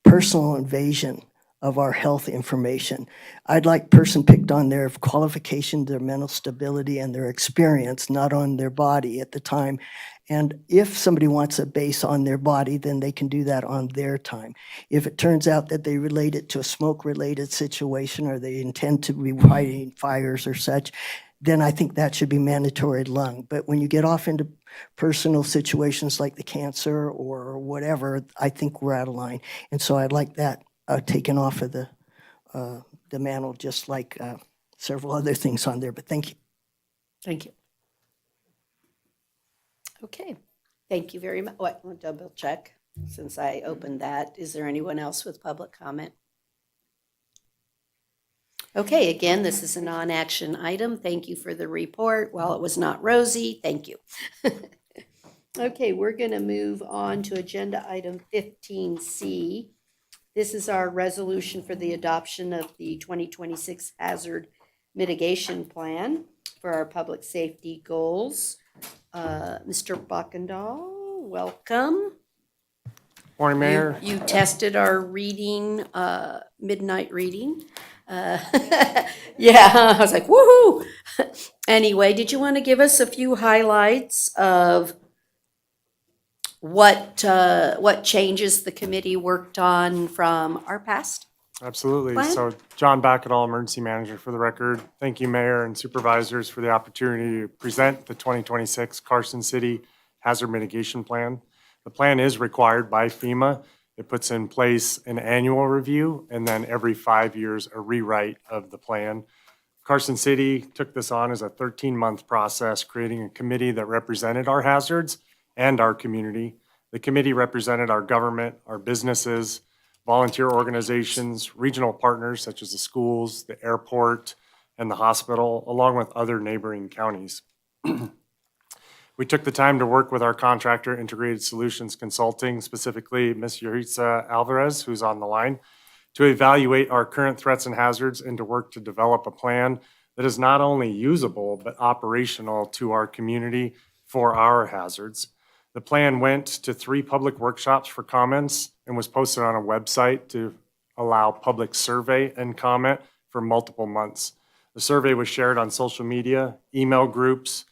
personal invasion of our health information. I'd like person picked on their qualification, their mental stability, and their experience, not on their body at the time. And if somebody wants a base on their body, then they can do that on their time. If it turns out that they relate it to a smoke-related situation or they intend to be fighting fires or such, then I think that should be mandatory lung. But when you get off into personal situations like the cancer or whatever, I think we're out of line. And so I'd like that taken off of the mantle, just like several other things on there. But thank you. Thank you. Okay, thank you very much. What, we'll double check. since I opened that. Is there anyone else with public comment? Okay, again, this is a non-action item. Thank you for the report. While it was not rosy, thank you. Okay, we're going to move on to agenda item 15C. This is our resolution for the adoption of the 2026 Hazard Mitigation Plan for our public safety goals. Mr. Buckendahl, welcome. Morning, Mayor. You tested our reading, midnight reading. Yeah, I was like, woohoo! Anyway, did you want to give us a few highlights of what changes the committee worked on from our past? Absolutely. Plan? So John Backetall, Emergency Manager for the record. Thank you, Mayor and Supervisors, for the opportunity to present the 2026 Carson City Hazard Mitigation Plan. The plan is required by FEMA. It puts in place an annual review and then every 5 years a rewrite of the plan. Carson City took this on as a 13-month process, creating a committee that represented our hazards and our community. The committee represented our government, our businesses, volunteer organizations, regional partners such as the schools, the airport, and the hospital, along with other neighboring counties. We took the time to work with our contractor, Integrated Solutions Consulting, specifically Ms. Yuritsa Alvarez, who's on the line, to evaluate our current threats and hazards and to work to develop a plan that is not only usable, but operational to our community for our hazards. The plan went to 3 public workshops for comments and was posted on a website to allow public survey and comment for multiple months. The survey was shared on social media, email groups,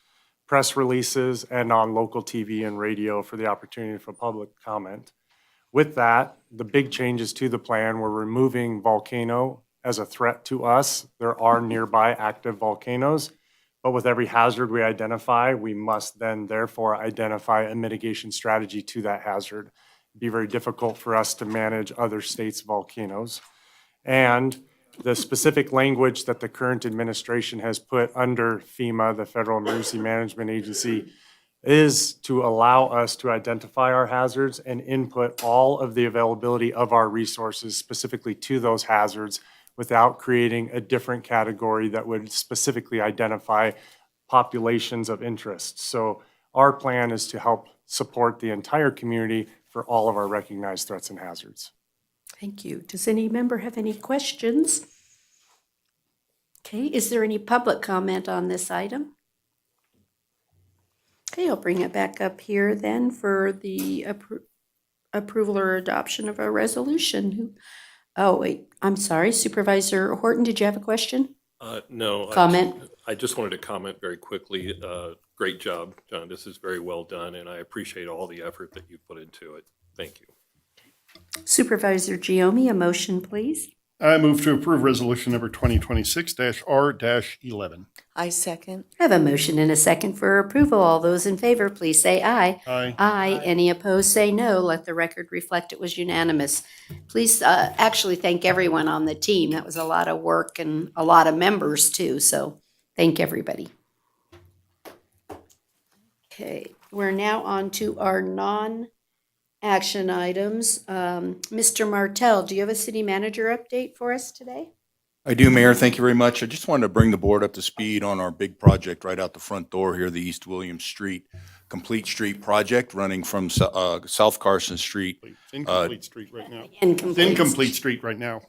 press releases, and on local TV and radio for the opportunity for public comment. With that, the big changes to the plan were removing volcano as a threat to us. There are nearby active volcanoes, but with every hazard we identify, we must then therefore identify a mitigation strategy to that hazard. It'd be very difficult for us to manage other states' volcanoes. And the specific language that the current administration has put under FEMA, the Federal Emergency Management Agency, is to allow us to identify our hazards and input all of the availability of our resources specifically to those hazards without creating a different category that would specifically identify populations of interest. So our plan is to help support the entire community for all of our recognized threats and hazards. Thank you. Does any member have any questions? Okay, is there any public comment on this item? Okay, I'll bring it back up here then for the approval or adoption of a resolution. Oh, wait, I'm sorry. Supervisor Horton, did you have a question? No. Comment? I just wanted to comment very quickly. Great job, John. This is very well done, and I appreciate all the effort that you put into it. Thank you. Supervisor Giomi, a motion, please. I move to approve resolution number 2026-R-11. I second. I have a motion and a second for approval. All those in favor, please say aye. Aye. Aye. Any opposed, say no. Let the record reflect it was unanimous. Please actually thank everyone on the team. That was a lot of work and a lot of members too, so thank everybody. Okay, we're now on to our non-action items. Mr. Martell, do you have a city manager update for us today? I do, Mayor. Thank you very much. I just wanted to bring the board up to speed on our big project right out the front door here, the East William Street Complete Street project running from South Carson Street. It's incomplete street right now. Incomplete. It's incomplete street right now.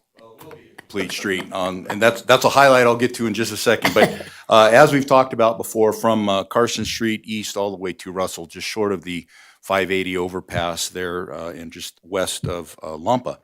Complete Street. And that's a highlight I'll get to in just a second. But as we've talked about before, from Carson Street east all the way to Russell, just short of the 580 overpass there and just west of Lampa.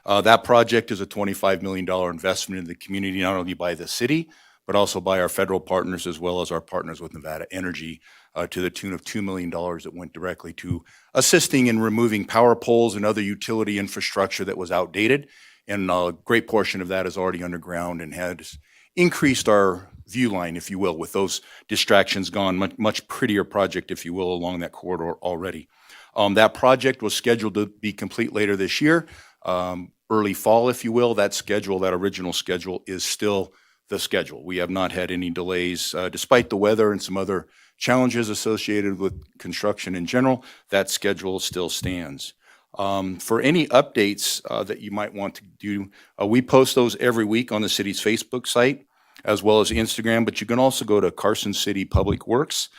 That project is a $25 million investment in the community, not only by the city, but also by our federal partners as well as our partners with Nevada Energy to the tune of $2 million that went directly to assisting in removing power poles and other utility infrastructure that was outdated. And a great portion of that is already underground and has increased our view line, if you will, with those distractions gone. Much prettier project, if you will, along that corridor already. That project was scheduled to be complete later this year, early fall, if you will. That original schedule is still the schedule. We have not had any delays, despite the weather and some other challenges associated with construction in general. That schedule still stands. For any updates that you might want to do, we post those every week on the city's Facebook site as well as Instagram, but you can also go to Carson City Public Works,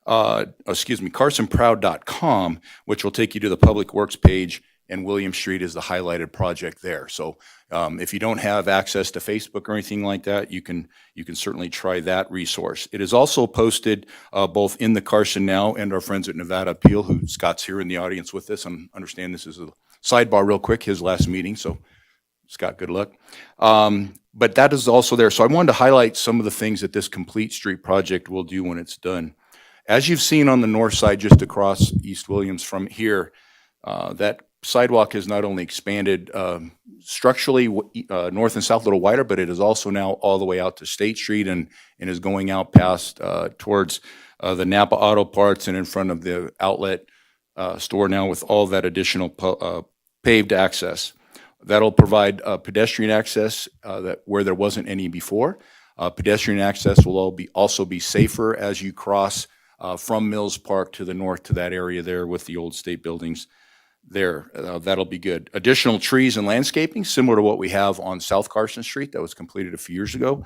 carsonproud.com, which will take you to the Public Works page, and William Street is the highlighted project there. So if you don't have access to Facebook or anything like that, you can certainly try that resource. It is also posted both in the Carson Now and our friends at Nevada Appeal, who Scott's here in the audience with us, and understand this is a sidebar real quick, his last meeting, so Scott, good luck. But that is also there. So I wanted to highlight some of the things that this Complete Street project will do when it's done. As you've seen on the north side, just across East Williams from here, that sidewalk has not only expanded structurally north and south a little wider, but it is also now all the way out to State Street and is going out past towards the Napa Auto Parts and in front of the outlet store now with all that additional paved access. That'll provide pedestrian access where there wasn't any before. Pedestrian access will also be safer as you cross from Mills Park to the north to that area there with the old state buildings there. That'll be good. Additional trees and landscaping, similar to what we have on South Carson Street that was completed a few years ago.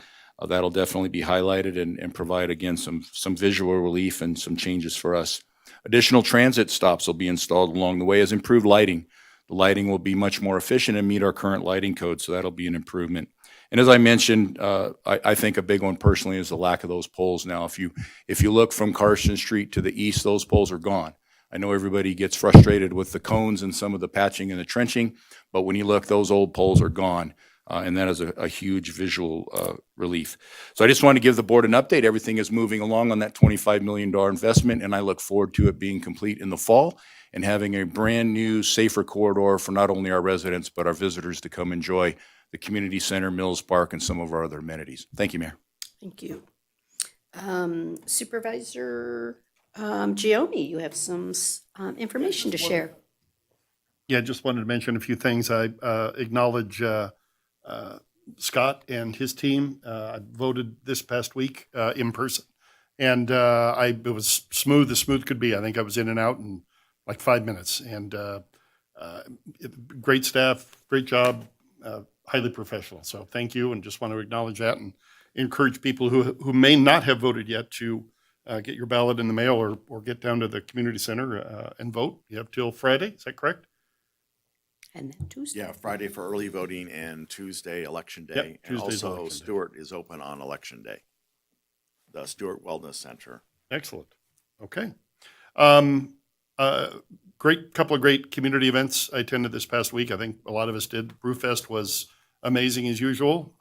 That'll definitely be highlighted and provide, again, some visual relief and some changes for us. Additional transit stops will be installed along the way as improved lighting. The lighting will be much more efficient and meet our current lighting code, so that'll be an improvement. And as I mentioned, I think a big one personally is the lack of those poles now. If you look from Carson Street to the east, those poles are gone. I know everybody gets frustrated with the cones and some of the patching and the trenching, but when you look, those old poles are gone, and that is a huge visual relief. So I just wanted to give the board an update. Everything is moving along on that $25 million investment, and I look forward to it being complete in the fall and having a brand-new, safer corridor for not only our residents, but our visitors to come enjoy the community center, Mills Park, and some of our other amenities. Thank you, Mayor. Thank you. Supervisor Gioni, you have some information to share. Yeah, just wanted to mention a few things. I acknowledge Scott and his team. I voted this past week in person, and it was smooth as smooth could be. I think I was in and out in like 5 minutes, and great staff, great job, highly professional. So thank you, and just want to acknowledge that and encourage people who may not have voted yet to get your ballot in the mail or get down to the community center and vote. You have till Friday, is that correct? And then Tuesday. Yeah, Friday for early voting and Tuesday election day. Yep, And Tuesday's also election day. Stewart is open on election day. The Stewart Wellness Center. Excellent. Okay. Couple of great community events I attended this past week. I think a lot of us did. Brewfest was amazing as usual.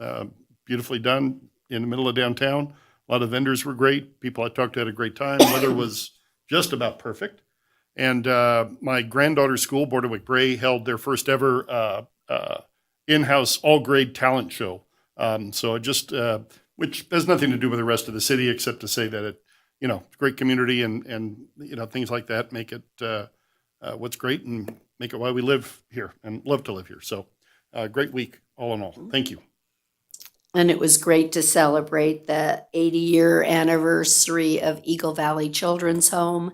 Beautifully done in the middle of downtown. A lot of vendors were great. People I talked to had a great time. Weather was just about perfect. And my granddaughter's school, Borderwick Bray, held their first ever in-house all-grade talent show. Which has nothing to do with the rest of the city, except to say that it's a great community and things like that make it what's great and make it why we live here and love to live here. So great week all in all. Thank you. And it was great to celebrate the 80-year anniversary of Eagle Valley Children's Home.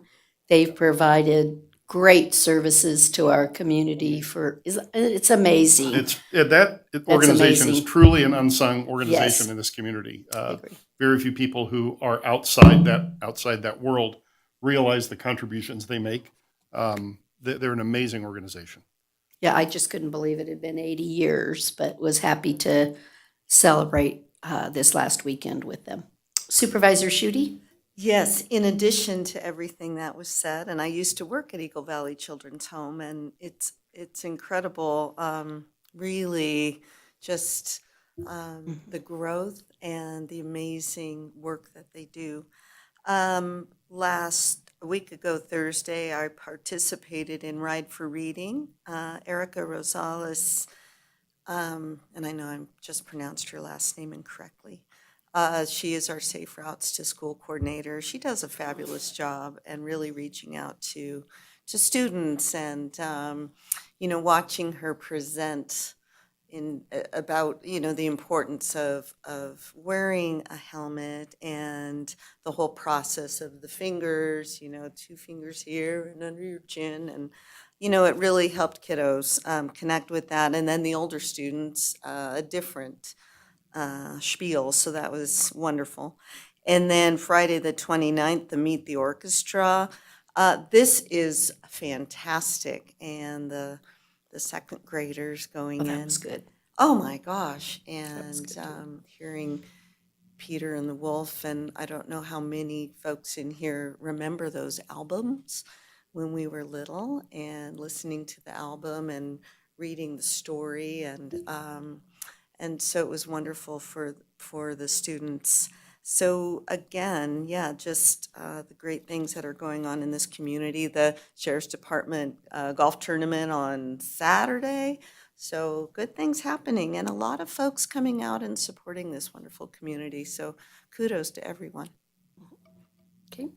They've provided great services to our community it's amazing. That organization is amazing. truly an unsung organization Yes. in this community. I agree. Very few people who are outside that world realize the contributions they make. They're an amazing organization. Yeah, I just couldn't believe it had been 80 years, but was happy to celebrate this last weekend with them. Supervisor Schutte? Yes, in addition to everything that was said, and I used to work at Eagle Valley Children's Home, and it's incredible, really just the growth and the amazing work that they do. A week ago Thursday, I participated in Ride for Reading. Erica Rosales, and I know I just pronounced her last name incorrectly. She is our Safe Routes to School coordinator. She does a fabulous job and really reaching out to students and, watching her present about the importance of wearing a helmet and the whole process of the fingers, 2 fingers here and under your chin, you know, it really helped kiddos connect with that. And then the older students, a different spiel, so that was wonderful. And then Friday the 29th, the Meet the Orchestra. This is fantastic, and the second graders going in. That was good. Oh my gosh! And was good, too. hearing Peter and the Wolf, and I don't know how many folks in here remember those albums when we were little, and listening to the album and reading the story, and so it was wonderful for the students. So again, yeah, just the great things that are going on in this community. The Sheriff's Department golf tournament on Saturday. So good things happening, and a lot of folks coming out and supporting this wonderful community. So kudos to everyone. Okay.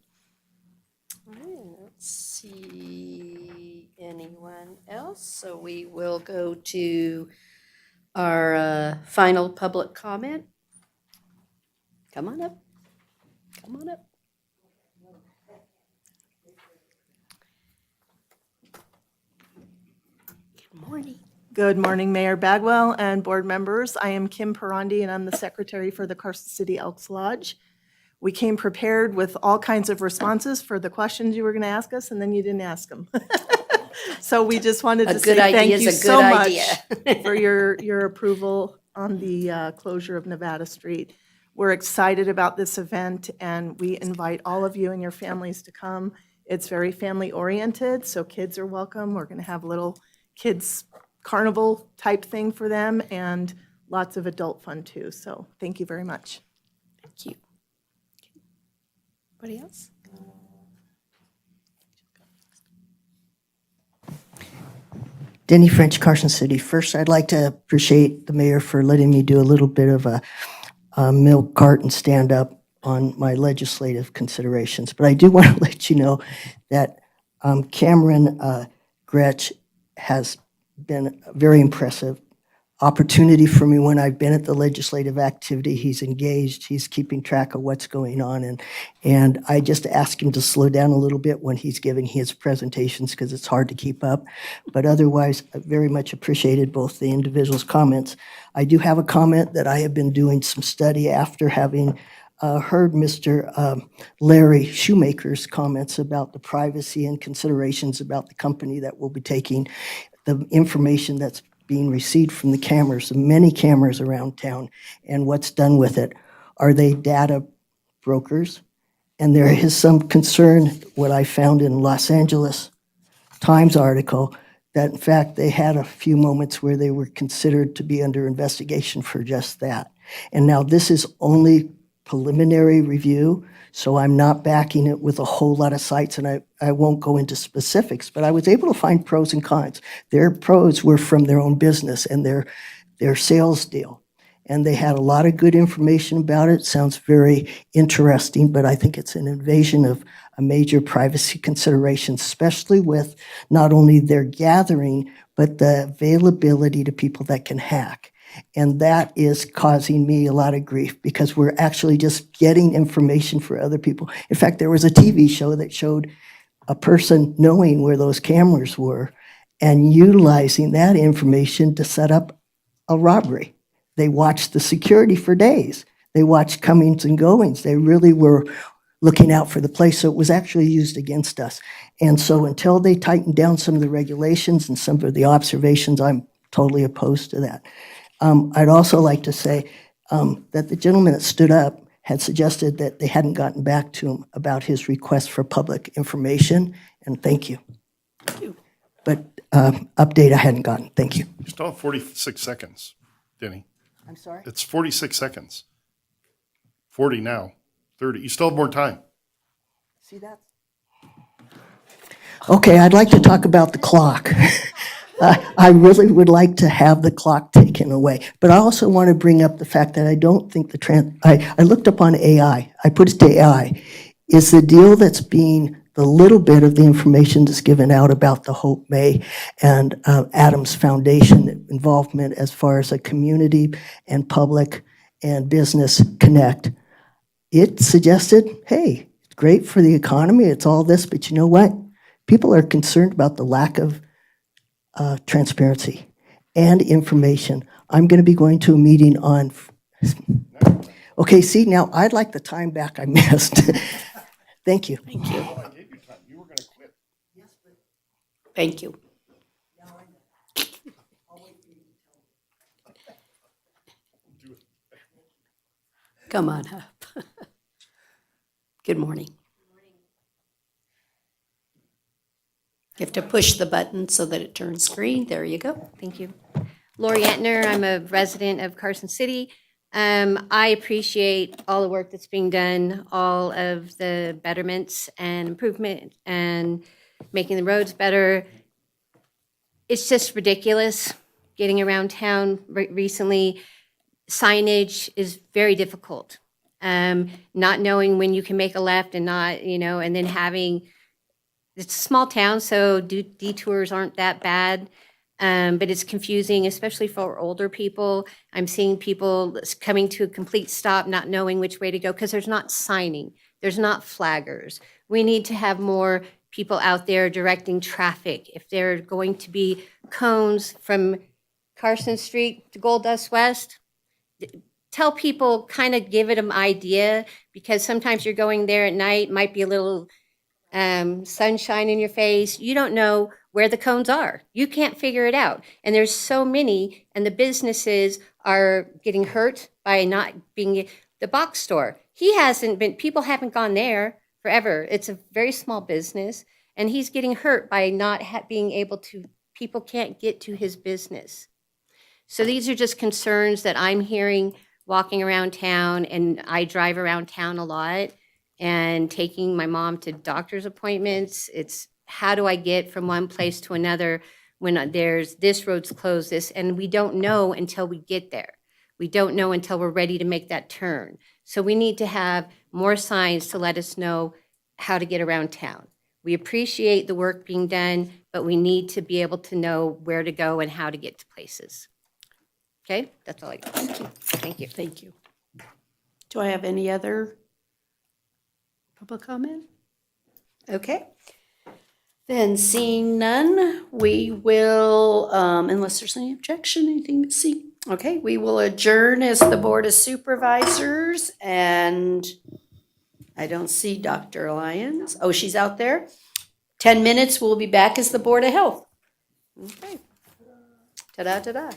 All right, let's see anyone else. So we will go to our final public comment. Come on up. Come on up. Good morning. Good morning, Mayor Bagwell and board members. I am Kim Parandi, and I'm the secretary for the Carson City Elks Lodge. We came prepared with all kinds of responses for the questions you were going to ask us, and then you didn't ask them. So we just wanted to say thank you so much for your approval on the closure of Nevada Street. We're excited about this event, and we invite all of you and your families to come. It's very family-oriented, so kids are welcome. We're going to have little kids' carnival type thing for them, and lots of adult fun too. So thank you very much. Thank you. Anybody else? Denny French, Carson City. First, I'd like to appreciate the mayor for letting me do a little bit of a milk carton stand-up on my legislative considerations. But I do want to let you know that Cameron Gretsch has been a very impressive opportunity for me when I've been at the legislative activity. He's engaged, he's keeping track of what's going on, and I just ask him to slow down a little bit when he's giving his presentations because it's hard to keep up. But otherwise, I very much appreciated both the individuals' comments. I do have a comment that I have been doing some study after having heard Mr. Larry Shoemaker's comments about the privacy and considerations about the company that will be taking the information that's being received from the cameras, the many cameras around town, and what's done with it. Are they data brokers? And there is some concern, what I found in Los Angeles Times article, that in fact they had a few moments where they were considered to be under investigation for just that. And now this is only preliminary review, so I'm not backing it with a whole lot of sites, and I won't go into specifics, but I was able to find pros and cons. Their pros were from their own business and their sales deal. And they had a lot of good information about it. Sounds very interesting, but I think it's an invasion of a major privacy consideration, especially with not only their gathering, but the availability to people that can hack. And that is causing me a lot of grief because we're actually just getting information for other people. In fact, there was a TV show that showed a person knowing where those cameras were and utilizing that information to set up a robbery. They watched the security for days. They watched comings and goings. They really were looking out for the place, so it was actually used against us. And so until they tighten down some of the regulations and some of the observations, I'm totally opposed to that. I'd also like to say that the gentleman that stood up had suggested that they hadn't gotten back to him about his request for public information, and thank you. Thank you. But update I hadn't gotten. Thank you. You still have 46 seconds, Denny. I'm sorry? It's 46 seconds. 40 now, 30. You still have more time. See that? Okay, I'd like to talk about the clock. I really would like to have the clock taken away. But I also want to bring up the fact that I don't think I looked up on AI. I put it to AI. Is the deal that's being, the little bit of the information that's given out about the Hope May and Adams Foundation involvement as far as a community and public and business connect, it suggested, hey, it's great for the economy, it's all this, but you know what? People are concerned about the lack of transparency and information. I'm going to be going to a meeting on, okay, see, now I'd like the time back I missed. Thank you. Thank you. Thank you. Come on up. Good morning. You have to push the button so that it turns green. There you go. Thank you. Lori Etner, I'm a resident of Carson City. I appreciate all the work that's being done, all of the betterments and improvement and making the roads better. It's just ridiculous getting around town recently. Signage is very difficult. Not knowing when you can make a left and not, and then having, it's a small town, so detours aren't that bad. But it's confusing, especially for older people. I'm seeing people coming to a complete stop, not knowing which way to go because there's not signing. There's not flaggers. We need to have more people out there directing traffic. If there are going to be cones from Carson Street to Gold Dust West, tell people, kind of give it an idea, because sometimes you're going there at night, might be a little sunshine in your face. You don't know where the cones are. You can't figure it out. And there's so many, and the businesses are getting hurt by not being, the box store. People haven't gone there forever. It's a very small business, and he's getting hurt by not being able to, people can't get to his business. So these are just concerns that I'm hearing walking around town, and I drive around town a lot and taking my mom to doctor's appointments. It's how do I get from one place to another when there's this road's closed, this, and we don't know until we get there. We don't know until we're ready to make that turn. So we need to have more signs to let us know how to get around town. We appreciate the work being done, but we need to be able to know where to go and how to get to places. Okay, that's all I got. Thank you. Thank you. Thank you. Do I have any other public comment? Okay. Then seeing none, we will, unless there's any objection, anything to see. Okay, we will adjourn as the Board of Supervisors, and I don't see Dr. Lyons. Oh, she's out there. 10 minutes, we'll be back as the Board of Health. Okay. Ta-da, ta-da.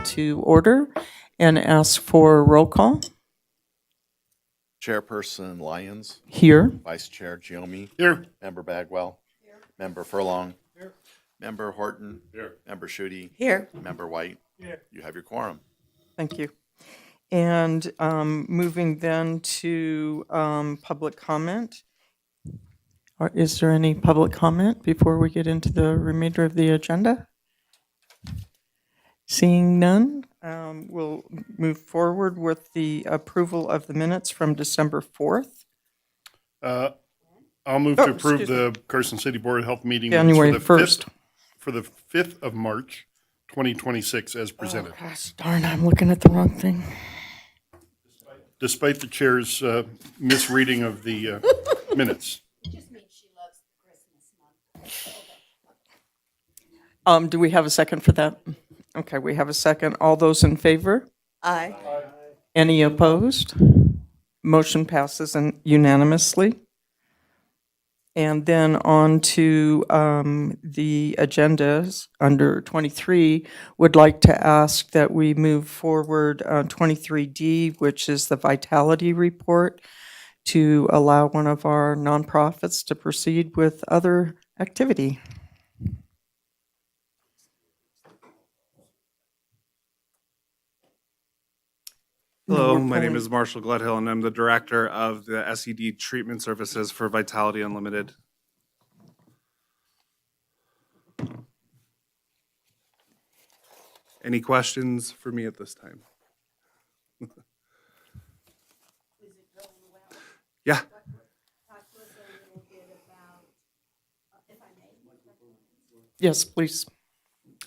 to order and ask for roll call. Chairperson Lyons. Here. Vice Chair Giomi. Here. Member Bagwell. Here. Member Furlong. Here. Member Horton. Here. Member Schutte. Here. Member White. Here. You have your quorum. Thank you. And moving then to public comment. Is there any public comment before we get into the remainder of the agenda? Seeing none, we'll move forward with the approval of the minutes from December 4th. I'll move Oh, to approve excuse me. the Carson City Board of Health meeting January minutes for the 1st. for the 5th of March, 2026 as presented. Oh, gosh, darn, I'm looking at the wrong thing. Despite the chair's misreading of the minutes. Do we have a second for that? Okay, we have a second. All those in favor? Aye. Any opposed? Motion passes unanimously. And then on to the agendas under 23, would like to ask that we move forward 23D, which is the vitality report, to allow one of our nonprofits to proceed with other activity. Hello, We're my name pulling- is Marshall Gledhill, and I'm the director of the SED Treatment Services for Vitality Unlimited. Any questions for me at this time? Yeah. Yes, please.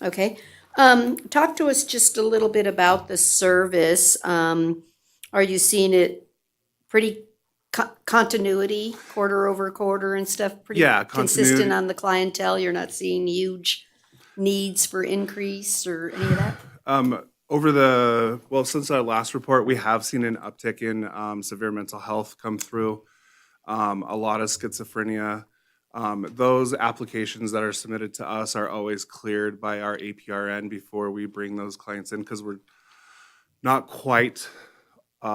Okay. Talk to us just a little bit about the service. Are you seeing it pretty continuity, quarter over quarter and stuff? Pretty Yeah, consistent continuity. on the clientele? You're not seeing huge needs for increase or any of that? Since our last report, we have seen an uptick in severe mental health come through, a lot of schizophrenia. Those applications that are submitted to us are always cleared by our APRN before we bring those clients in, because we're not quite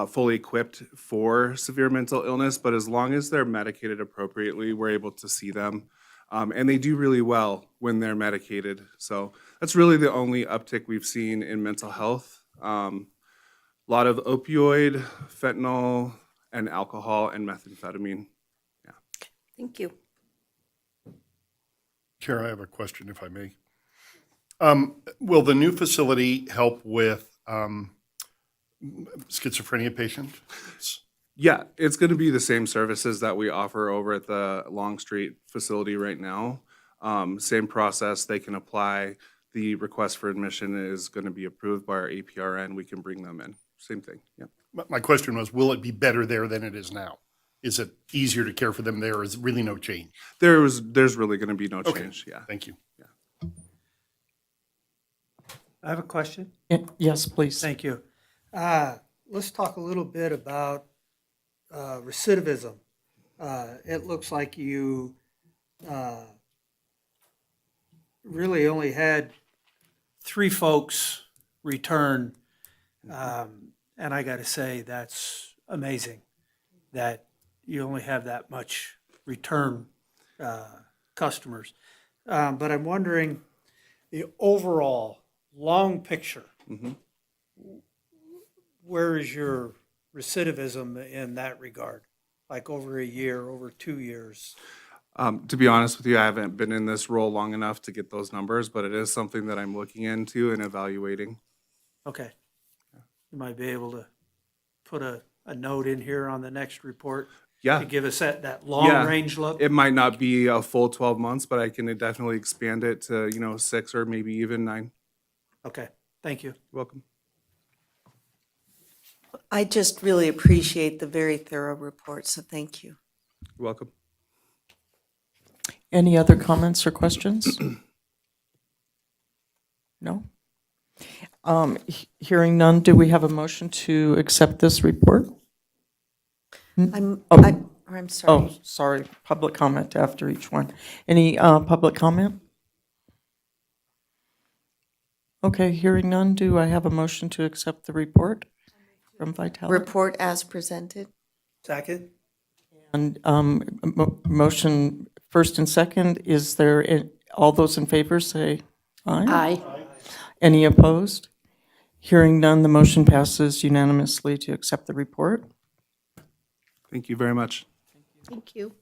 fully equipped for severe mental illness, but as long as they're medicated appropriately, we're able to see them. And they do really well when they're medicated. So that's really the only uptick we've seen in mental health. A lot of opioid, fentanyl, and alcohol and methamphetamine. Yeah. Thank you. Chair, I have a question, if I may. Will the new facility help with schizophrenia patients? Yeah, it's going to be the same services that we offer over at the Long Street facility right now. Same process, they can apply. The request for admission is going to be approved by our APRN. We can bring them in. Same thing, yeah. My question was, will it be better there than it is now? Is it easier to care for them there, or is really no change? There's really going to be no change, yeah. Thank you. I have a question. Yes, please. Thank you. Let's talk a little bit about recidivism. It looks like you really only had 3 folks return, and I got to say that's amazing that you only have that much return customers. But I'm wondering the overall long picture. Where is your recidivism in that regard? Like over a year, over 2 years? To be honest with you, I haven't been in this role long enough to get those numbers, but it is something that I'm looking into and evaluating. Okay. You might be able to put a note in here on the next report. Yeah. To give us that long-range look. It might not be a full 12 months, but I can definitely expand it to, 6 or maybe even 9. Okay, thank you. You're welcome. I just really appreciate the very thorough report, so thank you. You're welcome. Any other comments or questions? No? Hearing none, do we have a motion to accept this report? I'm sorry. Oh, sorry, public comment after each one. Any public comment? Okay, hearing none, do I have a motion to accept the report from Vitality? Report as presented. Second? And motion first and second, is there, all those in favor say aye? Aye. Any opposed? Hearing none, the motion passes unanimously to accept the report. Thank you very much. Thank you.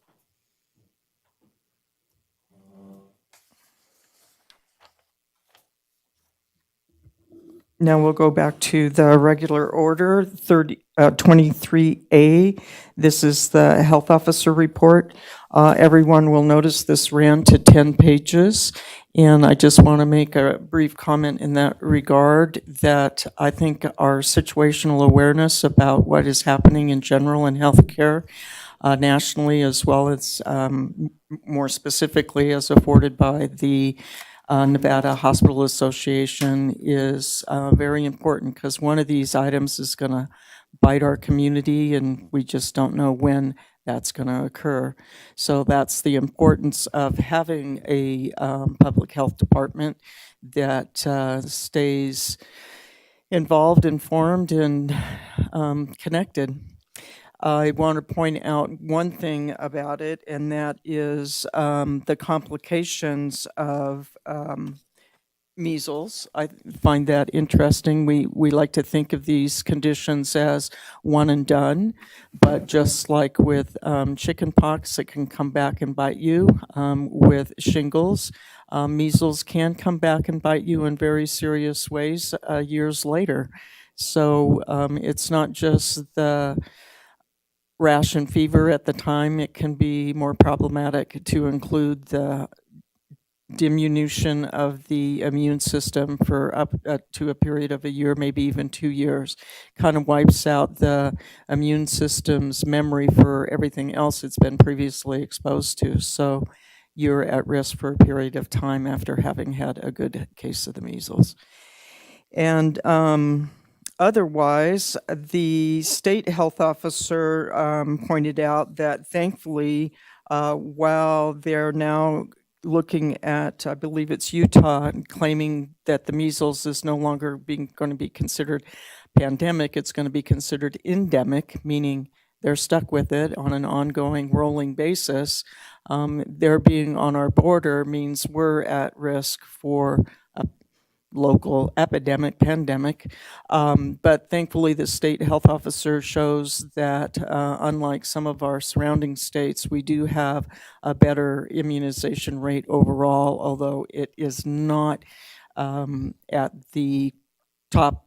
Now we'll go back to the regular order, 23A. This is the health officer report. Everyone will notice this ran to 10 pages, and I just want to make a brief comment in that regard that I think our situational awareness about what is happening in general in healthcare nationally, as well as more specifically as afforded by the Nevada Hospital Association, is very important, because one of these items is going to bite our community, and we just don't know when that's going to occur. So that's the importance of having a public health department that stays involved, informed, and connected. I want to point out one thing about it, and that is the complications of measles. I find that interesting. We like to think of these conditions as one and done, but just like with chickenpox, it can come back and bite you. With shingles, measles can come back and bite you in very serious ways years later. So it's not just the rash and fever at the time. It can be more problematic to include the diminution of the immune system for up to a period of a year, maybe even 2 years. Kind of wipes out the immune system's memory for everything else it's been previously exposed to. So you're at risk for a period of time after having had a good case of the measles. And otherwise, the state health officer pointed out that thankfully, while they're now looking at, I believe it's Utah, claiming that the measles is no longer going to be considered pandemic, it's going to be considered endemic, meaning they're stuck with it on an ongoing rolling basis. Their being on our border means we're at risk for a local epidemic, pandemic. But thankfully, the state health officer shows that unlike some of our surrounding states, we do have a better immunization rate overall, although it is not at the top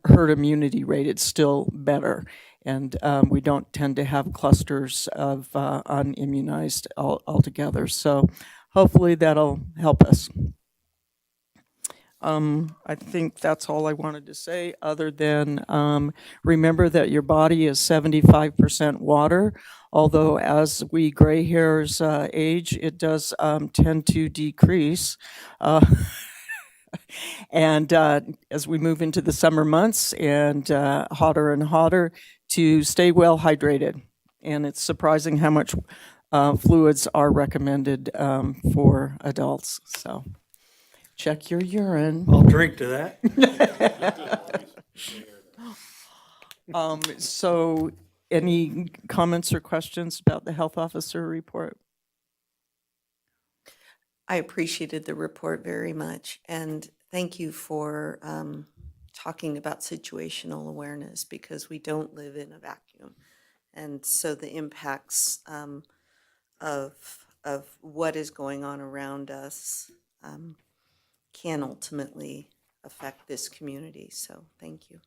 herd immunity rate. It's still better. And we don't tend to have clusters of unimmunized altogether. So hopefully that'll help us. I think that's all I wanted to say, other than remember that your body is 75% water, although as we gray hairs age, it does tend to decrease. And as we move into the summer months and hotter, to stay well hydrated. And it's surprising how much fluids are recommended for adults. So check your urine. I'll drink to that. So any comments or questions about the health officer report? I appreciated the report very much, and thank you for talking about situational awareness, because we don't live in a vacuum. And so the impacts of what is going on around us can ultimately affect this community. So thank you.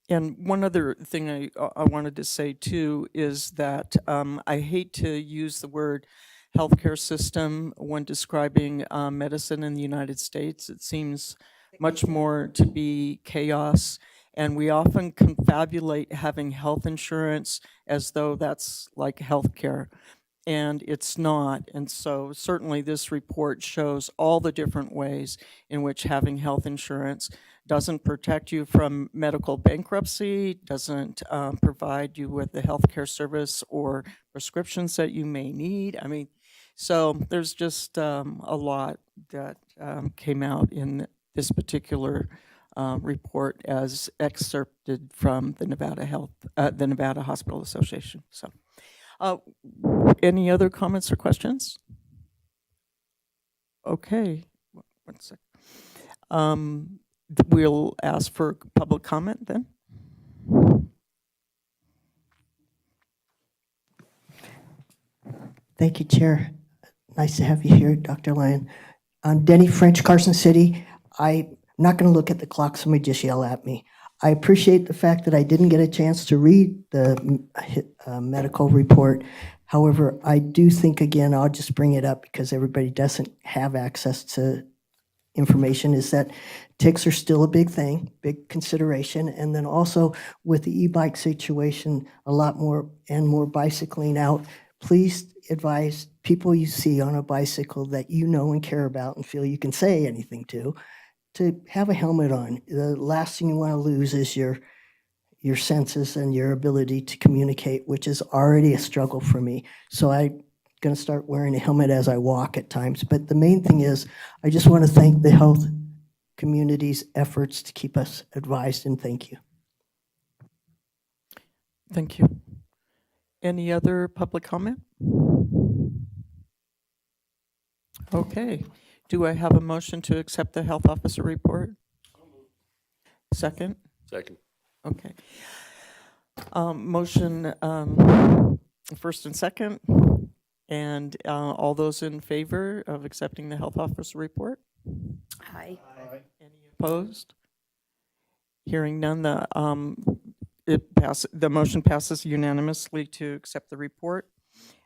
And one other thing I wanted to say too is that I hate to use the word healthcare system when describing medicine in the United States. It seems much more to be chaos, and we often confabulate having health insurance as though that's like healthcare. And it's not. And so certainly this report shows all the different ways in which having health insurance doesn't protect you from medical bankruptcy, doesn't provide you with the healthcare service or prescriptions that you may need. I mean, So there's just a lot that came out in this particular report as excerpted from the the Nevada Hospital Association. So, any other comments or questions? Okay, one sec. We'll ask for public comment then. Thank you, Chair. Nice to have you here, Dr. Lyon. Denny French, Carson City. I'm not going to look at the clock. Somebody just yell at me. I appreciate the fact that I didn't get a chance to read the medical report. However, I do think, again, I'll just bring it up because everybody doesn't have access to information, is that ticks are still a big thing, big consideration. And then also with the e-bike situation, a lot more and more bicycling out. Please advise people you see on a bicycle that you know and care about and feel you can say anything to have a helmet on. The last thing you want to lose is your senses and your ability to communicate, which is already a struggle for me. So I'm going to start wearing a helmet as I walk at times. But the main thing is, I just want to thank the health community's efforts to keep us advised, and thank you. Thank you. Any other public comment? Okay. Do I have a motion to accept the health officer report? Second? Second. Okay. Motion first and second. And all those in favor of accepting the health officer report? Aye. Any opposed? Hearing none, the motion passes unanimously to accept the report.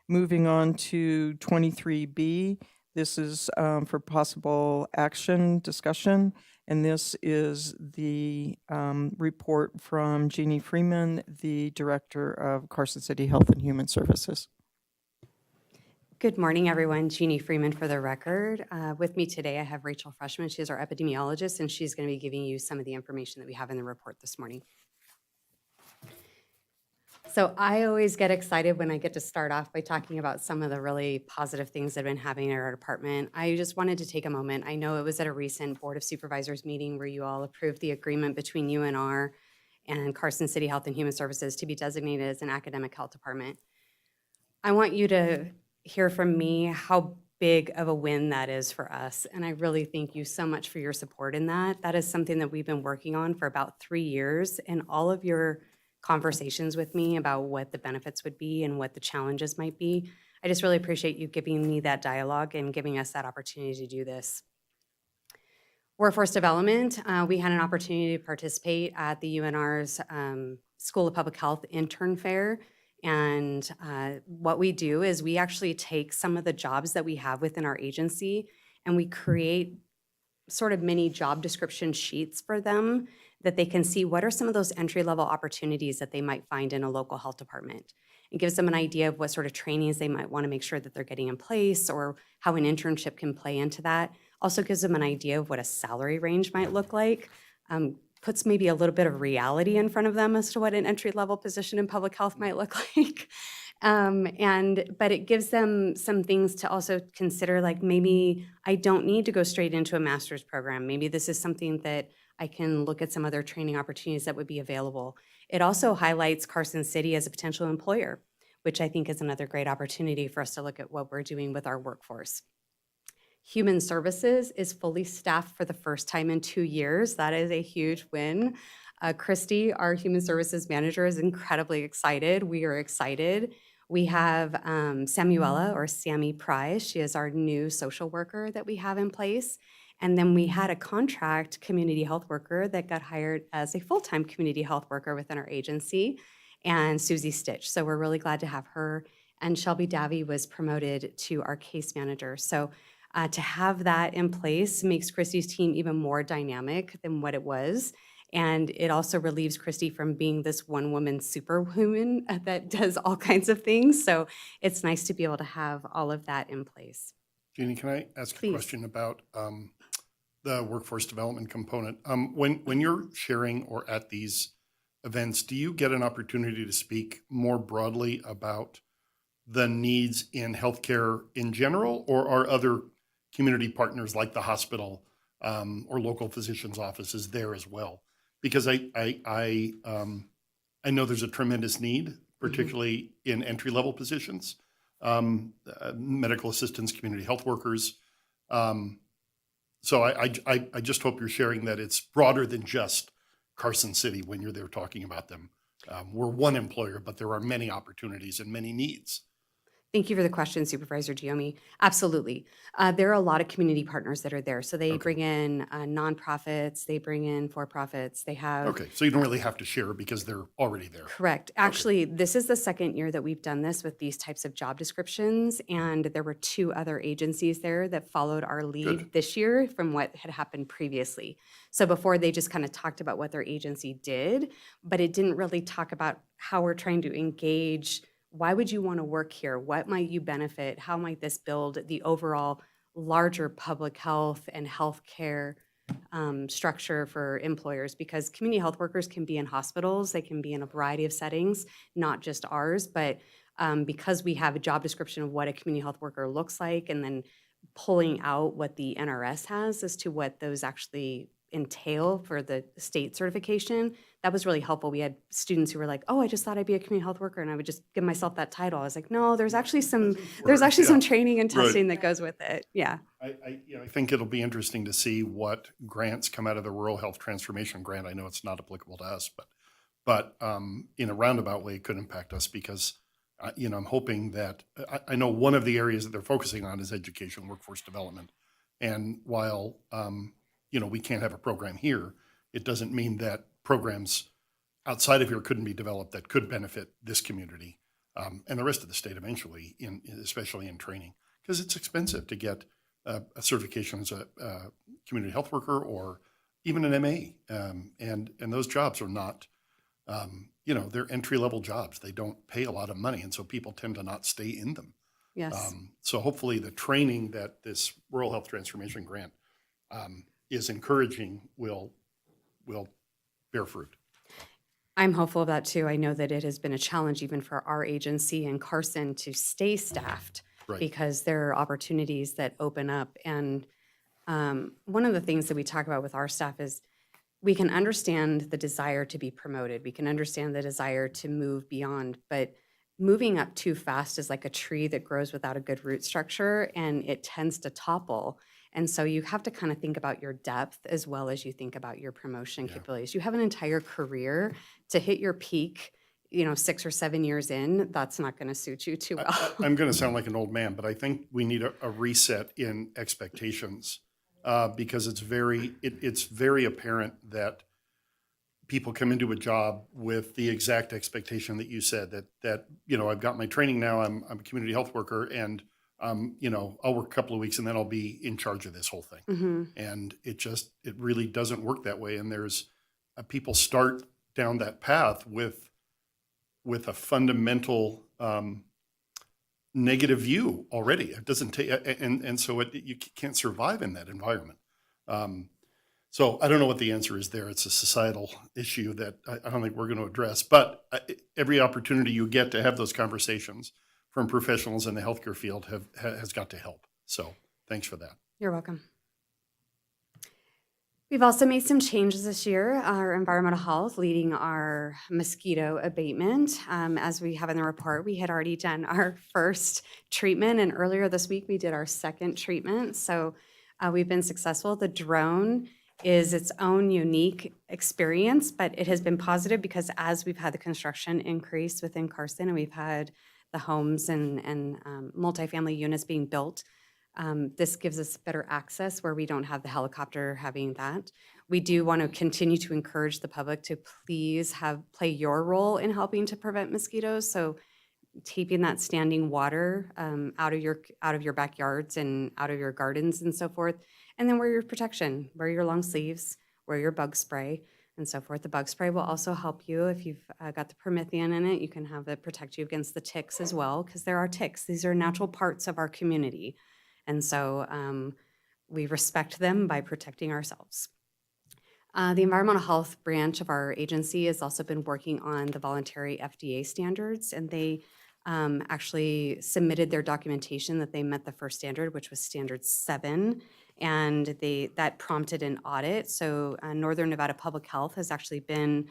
Moving on to 23B. This is for possible action discussion, and this is the report from Jeannie Freeman, the Director of Carson City Health and Human Services. Good morning, everyone. Jeannie Freeman for the record. With me today, I have Rachel Freshman. She is our epidemiologist, and she's going to be giving you some of the information that we have in the report this morning. So I always get excited when I get to start off by talking about some of the really positive things that have been happening in our department. I just wanted to take a moment. I know it was at a recent Board of Supervisors meeting where you all approved the agreement between UNR and Carson City Health and Human Services to be designated as an academic health department. I want you to hear from me how big of a win that is for us. And I really thank you so much for your support in that. That is something that we've been working on for about 3 years, and all of your conversations with me about what the benefits would be and what the challenges might be. I just really appreciate you giving me that dialogue and giving us that opportunity to do this. Workforce development, we had an opportunity to participate at the UNR's School of Public Health Intern Fair. And what we do is we actually take some of the jobs that we have within our agency and we create sort of mini job description sheets for them that they can see what are some of those entry-level opportunities that they might find in a local health department. It gives them an idea of what sort of trainings they might want to make sure that they're getting in place or how an internship can play into that. Also gives them an idea of what a salary range might look like. Puts maybe a little bit of reality in front of them as to what an entry-level position in public health might look like. But it gives them some things to also consider, like maybe I don't need to go straight into a master's program. Maybe this is something that I can look at some other training opportunities that would be available. It also highlights Carson City as a potential employer, which I think is another great opportunity for us to look at what we're doing with our workforce. Human Services is fully staffed for the first time in 2 years. That is a huge win. Christy, our Human Services Manager, is incredibly excited. We are excited. We have Samuela, or Sammy Price. She is our new social worker that we have in place. And then we had a contract community health worker that got hired as a full-time community health worker within our agency, and Susie Stitch. So we're really glad to have her. And Shelby Davy was promoted to our case manager. So to have that in place makes Christy's team even more dynamic than what it was. And it also relieves Christy from being this one-woman superwoman that does all kinds of things. So it's nice to be able to have all of that in place. Jeannie, can I ask Please. a question about the workforce development component? When you're sharing or at these events, do you get an opportunity to speak more broadly about the needs in healthcare in general, or are other community partners like the hospital or local physicians' offices there as well? Because I know there's a tremendous need, particularly in entry-level positions, medical assistants, community health workers. So I just hope you're sharing that it's broader than just Carson City when you're there talking about them. We're one employer, but there are many opportunities and many needs. Thank you for the question, Supervisor Giomi. Absolutely. There are a lot of community partners that are there. So they bring in nonprofits, they bring in for-profits, they have. Okay, so you don't really have to share because they're already there. Correct. Actually, this is the second year that we've done this with these types of job descriptions, and there were 2 other agencies there that followed our lead this year from what had happened previously. So before, they just kind of talked about what their agency did, but it didn't really talk about how we're trying to engage. Why would you want to work here? What might you benefit? How might this build the overall larger public health and healthcare structure for employers? Because community health workers can be in hospitals, they can be in a variety of settings, not just ours, but because we have a job description of what a community health worker looks like, and then pulling out what the NRS has as to what those actually entail for the state certification, that was really helpful. We had students who were like, "Oh, I just thought I'd be a community health worker," and I would just give myself that title. I was like, "No, there's actually some training and testing that goes with it." Yeah. I think it'll be interesting to see what grants come out of the Rural Health Transformation Grant. I know it's not applicable to us, but in a roundabout way, it could impact us because, I'm hoping that, I know one of the areas that they're focusing on is education, workforce development. And while, we can't have a program here, it doesn't mean that programs outside of here couldn't be developed that could benefit this community and the rest of the state eventually, especially in training, because it's expensive to get a certification as a community health worker or even an MA. And those jobs are not, they're entry-level jobs. They don't pay a lot of money, and so people tend to not stay in them. Yes. So hopefully the training that this Rural Health Transformation Grant is encouraging will bear fruit. I'm hopeful of that too. I know that it has been a challenge even for our agency in Carson to stay staffed because there are opportunities that open up. And one of the things that we talk about with our staff is we can understand the desire to be promoted. We can understand the desire to move beyond, but moving up too fast is like a tree that grows without a good root structure, and it tends to topple. And so you have to kind of think about your depth as well as you think about your promotion capabilities. You have an entire career to hit your peak, 6 or 7 years in, that's not going to suit you too well. I'm going to sound like an old man, but I think we need a reset in expectations because it's very apparent that people come into a job with the exact expectation that you said that I've got my training now, I'm a community health worker, and I'll work a couple of weeks and then I'll be in charge of this whole thing. Mm-hmm. And it really doesn't work that way. And there's people start down that path with a fundamental negative view already. It doesn't take, and so you can't survive in that environment. So I don't know what the answer is there. It's a societal issue that I don't think we're going to address, but every opportunity you get to have those conversations from professionals in the healthcare field has got to help. So thanks for that. You're welcome. We've also made some changes this year. Our environmental health leading our mosquito abatement. As we have in the report, we had already done our first treatment, and earlier this week we did our second treatment. So we've been successful. The drone is its own unique experience, but it has been positive because as we've had the construction increase within Carson and we've had the homes and multifamily units being built, this gives us better access where we don't have the helicopter having that. We do want to continue to encourage the public to please play your role in helping to prevent mosquitoes. So keeping that standing water out of your backyards and out of your gardens and so forth. And then wear your protection, wear your long sleeves, wear your bug spray and so forth. The bug spray will also help you if you've got the permethrin in it. You can have it protect you against the ticks as well, because there are ticks. These are natural parts of our community. And so we respect them by protecting ourselves. The environmental health branch of our agency has also been working on the voluntary FDA standards, and they actually submitted their documentation that they met the first standard, which was standard 7, and that prompted an audit. So Northern Nevada Public Health has actually been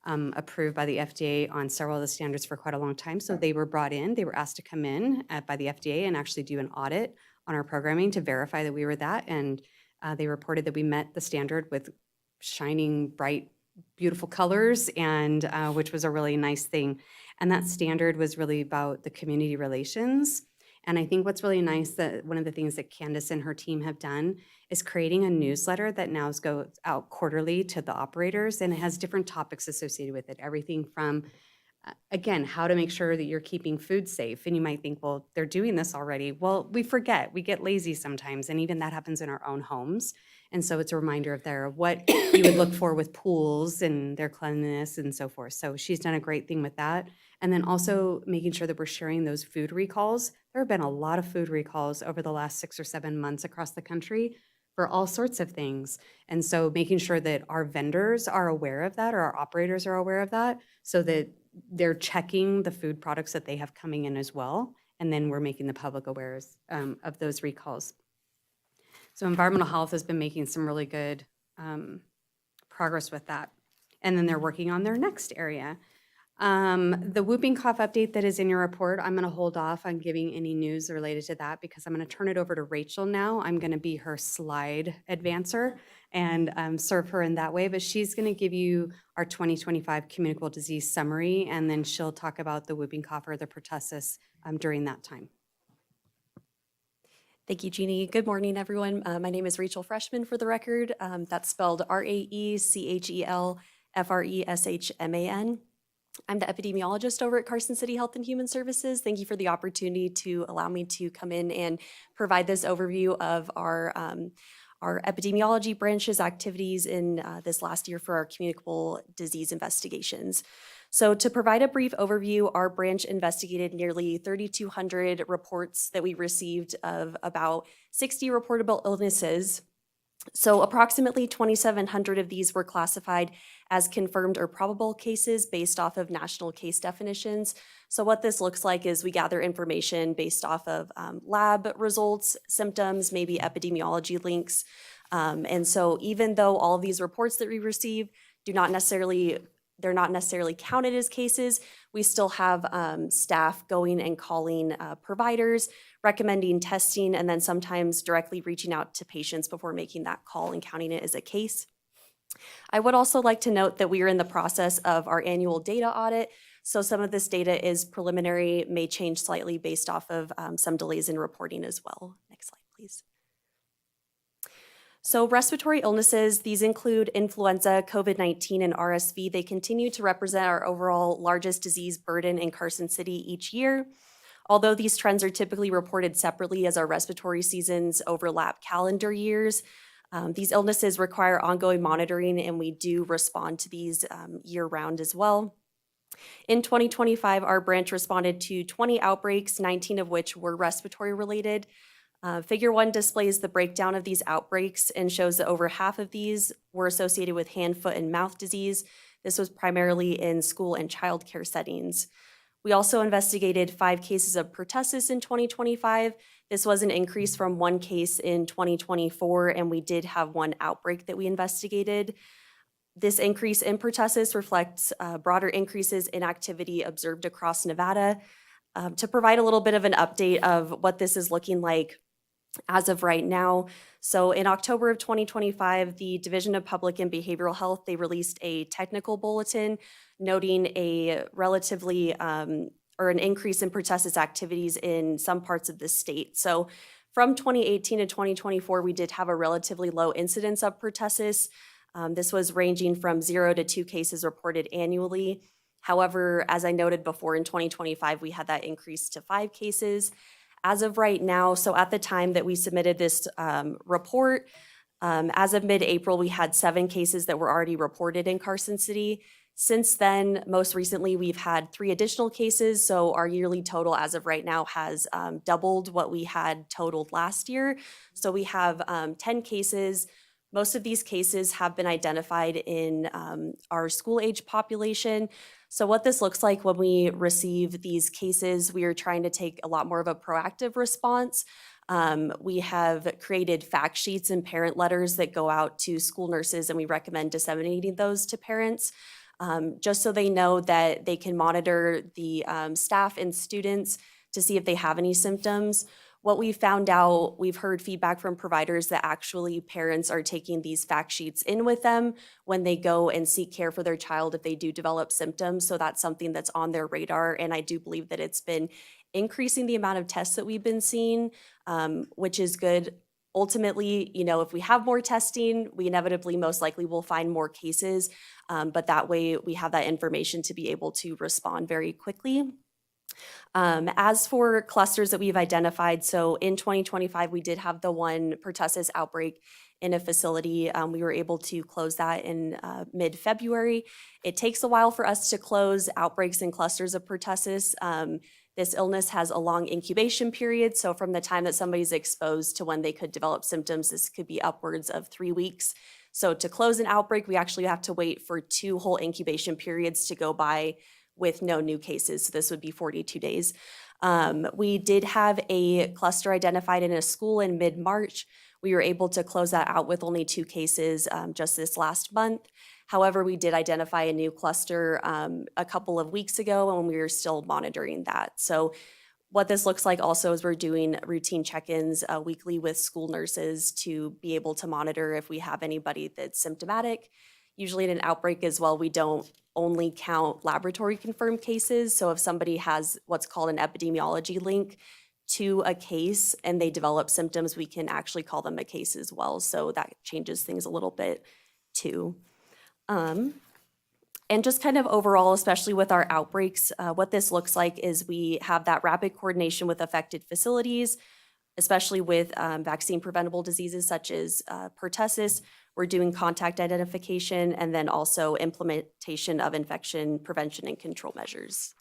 approved by the FDA on several of the standards for quite a long time. So they were brought in, they were asked to come in by the FDA and actually do an audit on our programming to verify that we were that. And they reported that we met the standard with shining, bright, beautiful colors, and which was a really nice thing. And that standard was really about the community relations. And I think what's really nice, that one of the things that Candace and her team have done is creating a newsletter that now goes out quarterly to the operators, and it has different topics associated with it. Everything from, again, how to make sure that you're keeping food safe. And you might think, well, they're doing this already. Well, we forget, we get lazy sometimes, and even that happens in our own homes. And so it's a reminder of what you would look for with pools and their cleanliness and so forth. So she's done a great thing with that. And then also making sure that we're sharing those food recalls. There have been a lot of food recalls over the last 6 or 7 months across the country for all sorts of things. And so making sure that our vendors are aware of that, or our operators are aware of that, so that they're checking the food products that they have coming in as well. And then we're making the public aware of those recalls. So environmental health has been making some really good progress with that. And then they're working on their next area. The whooping cough update that is in your report, I'm going to hold off on giving any news related to that because I'm going to turn it over to Rachel now. I'm going to be her slide advancer and serve her in that way. But she's going to give you our 2025 communicable disease summary, and then she'll talk about the whooping cough or the pertussis during that time. Thank you, Jeannie. Good morning, everyone. My name is Rachel Freshman, for the record. That's spelled RaeChelFreshman. I'm the epidemiologist over at Carson City Health and Human Services. Thank you for the opportunity to allow me to come in and provide this overview of our epidemiology branch's activities in this last year for our communicable disease investigations. So to provide a brief overview, our branch investigated nearly 3,200 reports that we received of about 60 reportable illnesses. So approximately 2,700 of these were classified as confirmed or probable cases based off of national case definitions. So what this looks like is we gather information based off of lab results, symptoms, maybe epidemiology links. And so even though all of these reports that we receive they're not necessarily counted as cases, we still have staff going and calling providers, recommending testing, and then sometimes directly reaching out to patients before making that call and counting it as a case. I would also like to note that we are in the process of our annual data audit. So some of this data is preliminary, may change slightly based off of some delays in reporting as well. Next slide, please. So respiratory illnesses, these include influenza, COVID-19, and RSV. They continue to represent our overall largest disease burden in Carson City each year. Although these trends are typically reported separately as our respiratory seasons overlap calendar years, these illnesses require ongoing monitoring, and we do respond to these year-round as well. In 2025, our branch responded to 20 outbreaks, 19 of which were respiratory related. Figure 1 displays the breakdown of these outbreaks and shows that over half of these were associated with hand, foot, and mouth disease. This was primarily in school and childcare settings. We also investigated 5 cases of pertussis in 2025. This was an increase from 1 case in 2024, and we did have 1 outbreak that we investigated. This increase in pertussis reflects broader increases in activity observed across Nevada. To provide a little bit of an update of what this is looking like as of right now. So in October of 2025, the Division of Public and Behavioral Health, they released a technical bulletin noting a relatively or an increase in pertussis activities in some parts of the state. So from 2018 to 2024, we did have a relatively low incidence of pertussis. This was ranging from 0 to 2 cases reported annually. However, as I noted before, in 2025, we had that increase to 5 cases. As of right now, so at the time that we submitted this report, as of mid-April, we had 7 cases that were already reported in Carson City. Since then, most recently, we've had 3 additional cases, so our yearly total as of right now has doubled what we had totaled last year. So we have 10 cases Most of these cases have been identified in our school-age population. So what this looks like when we receive these cases, we are trying to take a lot more of a proactive response. We have created fact sheets and parent letters that go out to school nurses, and we recommend disseminating those to parents, just so they know that they can monitor the staff and students to see if they have any symptoms. What we found out, we've heard feedback from providers that actually parents are taking these fact sheets in with them when they go and seek care for their child if they do develop symptoms. So that's something that's on their radar. And I do believe that it's been increasing the amount of tests that we've been seeing, which is good. Ultimately, if we have more testing, we inevitably most likely will find more cases. But that way we have that information to be able to respond very quickly. As for clusters that we've identified, so in 2025, we did have the one pertussis outbreak in a facility. We were able to close that in mid-February. It takes a while for us to close outbreaks and clusters of pertussis. This illness has a long incubation period, so from the time that somebody's exposed to when they could develop symptoms, this could be upwards of 3 weeks. So to close an outbreak, we actually have to wait for 2 whole incubation periods to go by with no new cases. So this would be 42 days. We did have a cluster identified in a school in mid-March. We were able to close that out with only 2 cases just this last month. However, we did identify a new cluster a couple of weeks ago, and we are still monitoring that. So what this looks like also is we're doing routine check-ins weekly with school nurses to be able to monitor if we have anybody that's symptomatic. Usually in an outbreak as well, we don't only count laboratory confirmed cases. So if somebody has what's called an epidemiology link to a case and they develop symptoms, we can actually call them a case as well. So that changes things a little bit too. And just kind of overall, especially with our outbreaks, what this looks like is we have that rapid coordination with affected facilities, especially with vaccine preventable diseases such as pertussis. We're doing contact identification and then also implementation of infection prevention and control measures.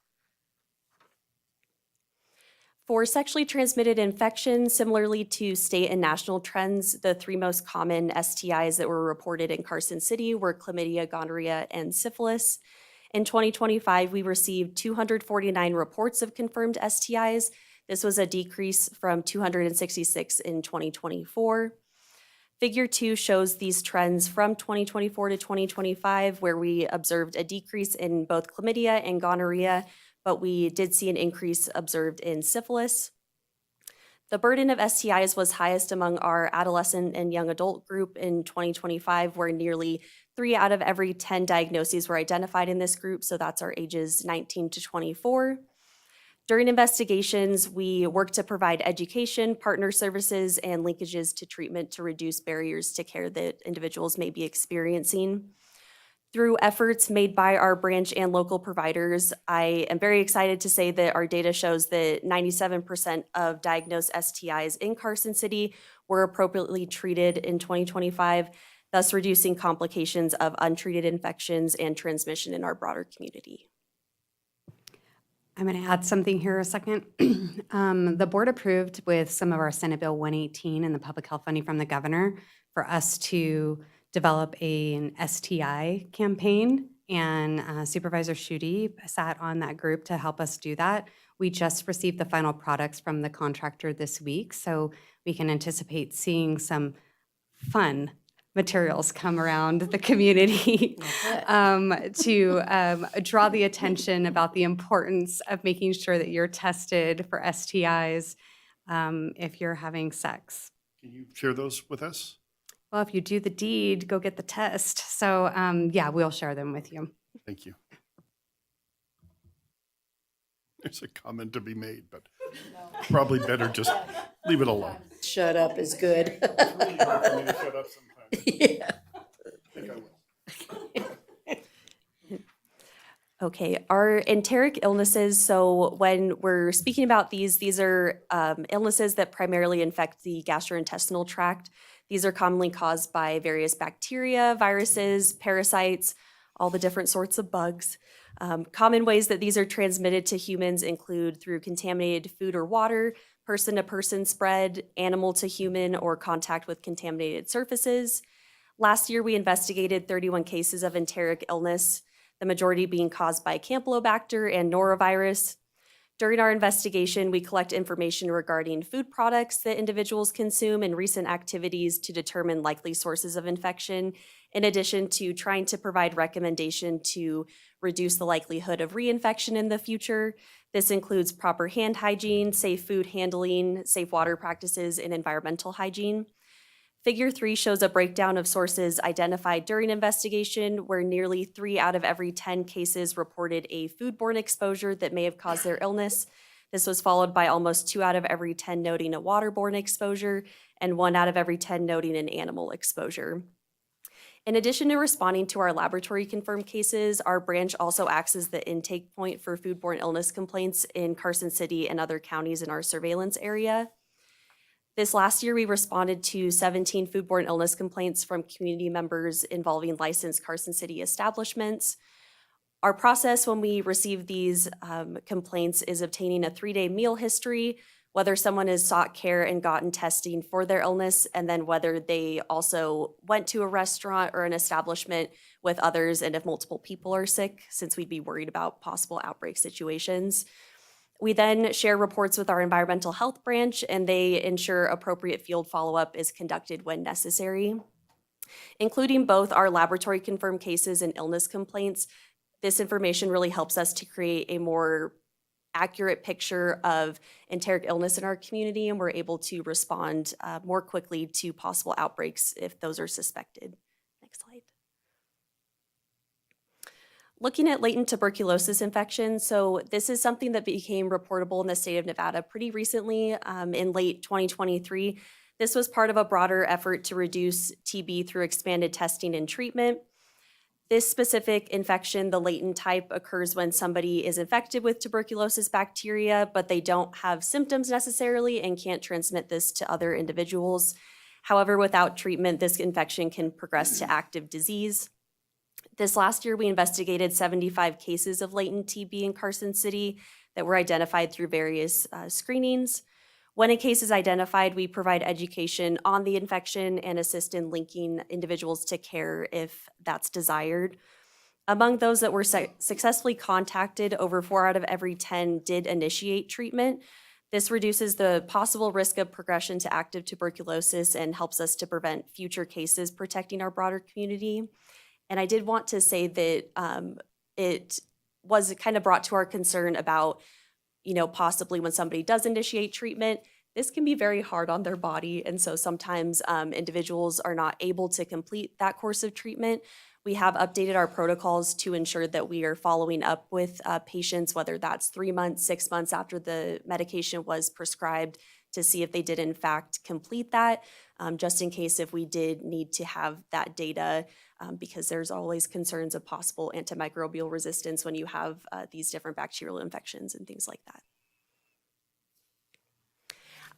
For sexually transmitted infections, similarly to state and national trends, the 3 most common STIs that were reported in Carson City were chlamydia, gonorrhea, and syphilis. In 2025, we received 249 reports of confirmed STIs. This was a decrease from 266 in 2024. Figure 2 shows these trends from 2024 to 2025, where we observed a decrease in both chlamydia and gonorrhea, but we did see an increase observed in syphilis. The burden of STIs was highest among our adolescent and young adult group in 2025, where nearly 3 out of every 10 diagnoses were identified in this group, so that's our ages 19 to 24. During investigations, we work to provide education, partner services, and linkages to treatment to reduce barriers to care that individuals may be experiencing. Through efforts made by our branch and local providers, I am very excited to say that our data shows that 97% of diagnosed STIs in Carson City were appropriately treated in 2025, thus reducing complications of untreated infections and transmission in our broader community. I'm going to add something here a second. The board approved with some of our Senate Bill 118 and the public health funding from the governor for us to develop an STI campaign, and Supervisor Schutte sat on that group to help us do that. We just received the final products from the contractor this week, so we can anticipate seeing some fun materials come around the community to draw the attention about the importance of making sure that you're tested for STIs if you're having sex. Can you share those with us? Well, if you do the deed, go get the test. So yeah, we'll share them with you. Thank you. There's a comment to be made, but probably better just leave it alone. Shut up is good. It's really hard for me to shut up sometimes. Yeah. I think I will. Okay, our enteric illnesses, so when we're speaking about these are illnesses that primarily infect the gastrointestinal tract. These are commonly caused by various bacteria, viruses, parasites, all the different sorts of bugs. Common ways that these are transmitted to humans include through contaminated food or water, person-to-person spread, animal to human, or contact with contaminated surfaces. Last year, we investigated 31 cases of enteric illness, the majority being caused by Campylobacter and norovirus. During our investigation, we collect information regarding food products that individuals consume and recent activities to determine likely sources of infection, in addition to trying to provide recommendation to reduce the likelihood of reinfection in the future. This includes proper hand hygiene, safe food handling, safe water practices, and environmental hygiene. Figure 3 shows a breakdown of sources identified during investigation, where nearly 3 out of every 10 cases reported a foodborne exposure that may have caused their illness. This was followed by almost 2 out of every 10 noting a waterborne exposure, and 1 out of every 10 noting an animal exposure. In addition to responding to our laboratory-confirmed cases, our branch also acts as the intake point for foodborne illness complaints in Carson City and other counties in our surveillance area. This last year, we responded to 17 foodborne illness complaints from community members involving licensed Carson City establishments. Our process when we receive these complaints is obtaining a 3-day meal history, whether someone has sought care and gotten testing for their illness, and then whether they also went to a restaurant or an establishment with others, and if multiple people are sick, since we'd be worried about possible outbreak situations. We then share reports with our environmental health branch, and they ensure appropriate field follow-up is conducted when necessary. Including both our laboratory-confirmed cases and illness complaints, this information really helps us to create a more accurate picture of enteric illness in our community, and we're able to respond more quickly to possible outbreaks if those are suspected. Next slide. Looking at latent tuberculosis infection, so this is something that became reportable in the state of Nevada pretty recently in late 2023. This was part of a broader effort to reduce TB through expanded testing and treatment. This specific infection, the latent type, occurs when somebody is infected with tuberculosis bacteria, but they don't have symptoms necessarily and can't transmit this to other individuals. However, without treatment, this infection can progress to active disease. This last year, we investigated 75 cases of latent TB in Carson City that were identified through various screenings. When a case is identified, we provide education on the infection and assist in linking individuals to care if that's desired. Among those that were successfully contacted, over 4 out of every 10 did initiate treatment. This reduces the possible risk of progression to active tuberculosis and helps us to prevent future cases, protecting our broader community. And I did want to say that it was kind of brought to our concern about, possibly when somebody does initiate treatment, this can be very hard on their body. And so sometimes individuals are not able to complete that course of treatment. We have updated our protocols to ensure that we are following up with patients, whether that's 3 months, 6 months after the medication was prescribed, to see if they did in fact complete that, just in case if we did need to have that data, because there's always concerns of possible antimicrobial resistance when you have these different bacterial infections and things like that.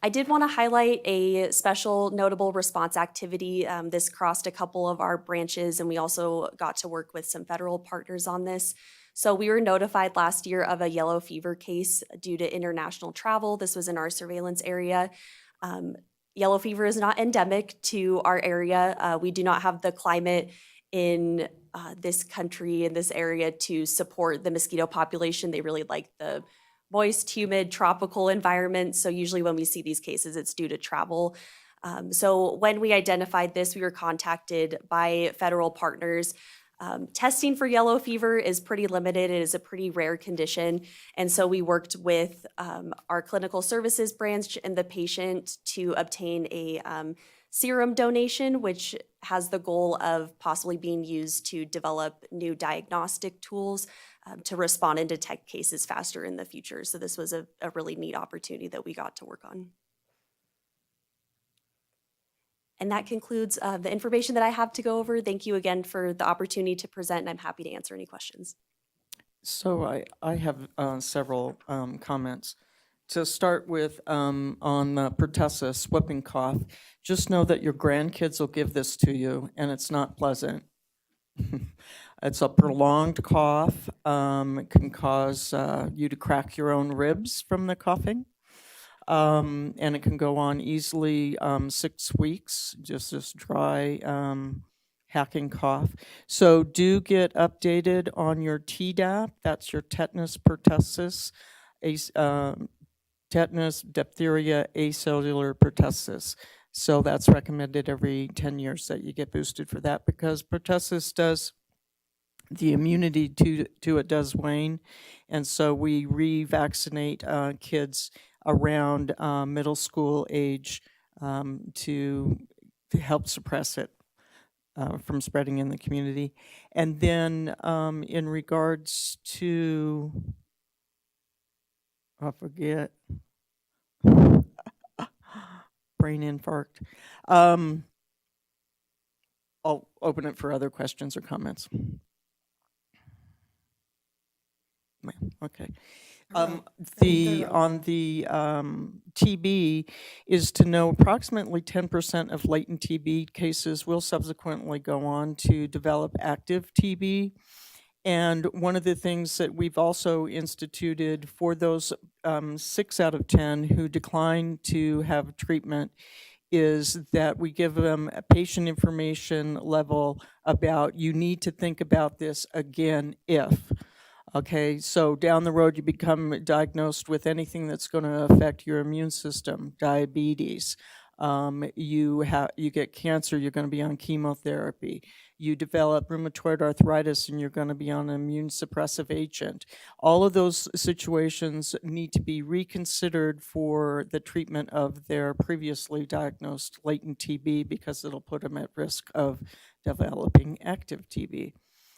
I did want to highlight a special notable response activity. This crossed a couple of our branches, and we also got to work with some federal partners on this. So we were notified last year of a yellow fever case due to international travel. This was in our surveillance area. Yellow fever is not endemic to our area. We do not have the climate in this country, in this area, to support the mosquito population. They really like the moist, humid, tropical environment. So usually when we see these cases, it's due to travel. So when we identified this, we were contacted by federal partners. Testing for yellow fever is pretty limited. It is a pretty rare condition. And so we worked with our clinical services branch and the patient to obtain a serum donation, which has the goal of possibly being used to develop new diagnostic tools to respond and detect cases faster in the future. So this was a really neat opportunity that we got to work on. And that concludes the information that I have to go over. Thank you again for the opportunity to present, and I'm happy to answer any questions. So I have several comments. To start with, on pertussis, whooping cough, just know that your grandkids will give this to you, and it's not pleasant. It's a prolonged cough. It can cause you to crack your own ribs from the coughing. And it can go on easily 6 weeks, just this dry hacking cough. So do get updated on your Tdap. That's your tetanus, pertussis, tetanus, diphtheria, acellular pertussis. So that's recommended every 10 years that you get boosted for that, because pertussis does, the immunity to it does wane. And so we revaccinate kids around middle school age to help suppress it from spreading in the community. And then in regards to, I forget, brain infarct. I'll open it for other questions or comments. Okay. On the TB is to know approximately 10% of latent TB cases will subsequently go on to develop active TB. And one of the things that we've also instituted for those 6 out of 10 who decline to have treatment is that we give them a patient information level about, you need to think about this again if. Okay, so down the road you become diagnosed with anything that's going to affect your immune system, diabetes. You get cancer, you're going to be on chemotherapy. You develop rheumatoid arthritis and you're going to be on an immune suppressive agent. All of those situations need to be reconsidered for the treatment of their previously diagnosed latent TB, because it'll put them at risk of developing active TB.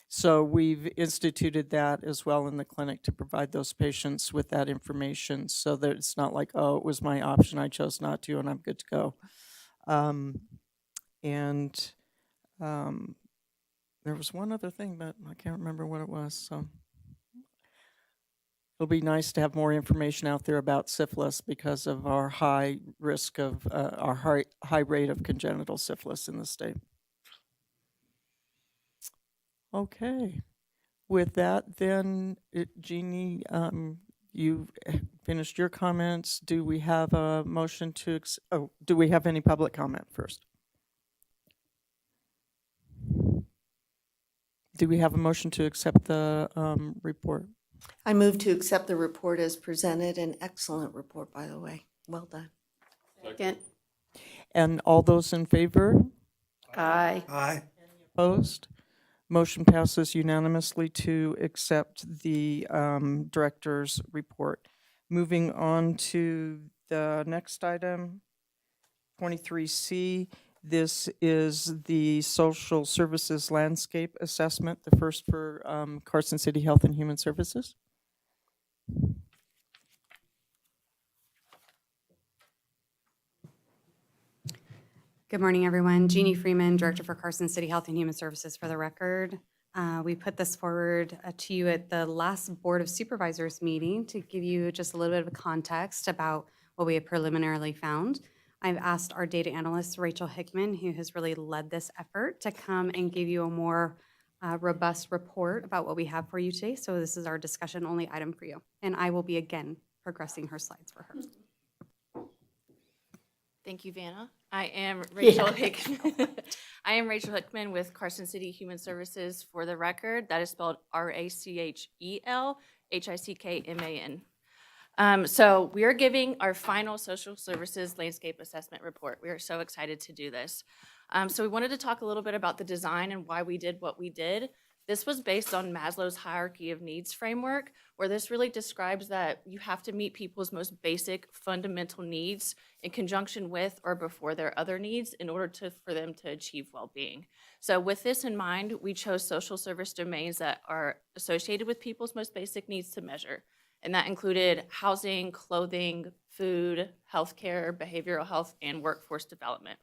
So we've instituted that as well in the clinic to provide those patients with that information, so that it's not like, oh, it was my option, I chose not to, and I'm good to go. There was one other thing, but I can't remember what it was. So it'll be nice to have more information out there about syphilis because of our high risk of our high rate of congenital syphilis in the state. Okay. With that, then, Jeannie, you've finished your comments. Do we have a motion to, do we have any public comment first? Do we have a motion to accept the report? I move to accept the report as presented. An excellent report, by the way. Well done. Second. And all those in favor? Aye. Aye. Opposed? Motion passes unanimously to accept the director's report. Moving on to the next item, 23C. This is the Social Services Landscape Assessment, the first for Carson City Health and Human Services. Good morning, everyone. Jeannie Freeman, Director for Carson City Health and Human Services for the record. We put this forward to you at the last Board of Supervisors meeting to give you just a little bit of context about what we have preliminarily found. I've asked our data analyst, Rachel Hickman, who has really led this effort, to come and give you a more robust report about what we have for you today. So this is our discussion-only item for you. And I will be, again, progressing her slides for her. Thank you, Vanna. I am Rachel Hickman. I am Rachel Hickman with Carson City Human Services for the record. That is spelled RACHEL, So we are giving our final social services landscape assessment report. We are so excited to do this. So we wanted to talk a little bit about the design and why we did what we did. This was based on Maslow's hierarchy of needs framework, where this really describes that you have to meet people's most basic fundamental needs in conjunction with or before their other needs in order for them to achieve well-being. So with this in mind, we chose social service domains that are associated with people's most basic needs to measure. And that included housing, clothing, food, healthcare, behavioral health, and workforce development.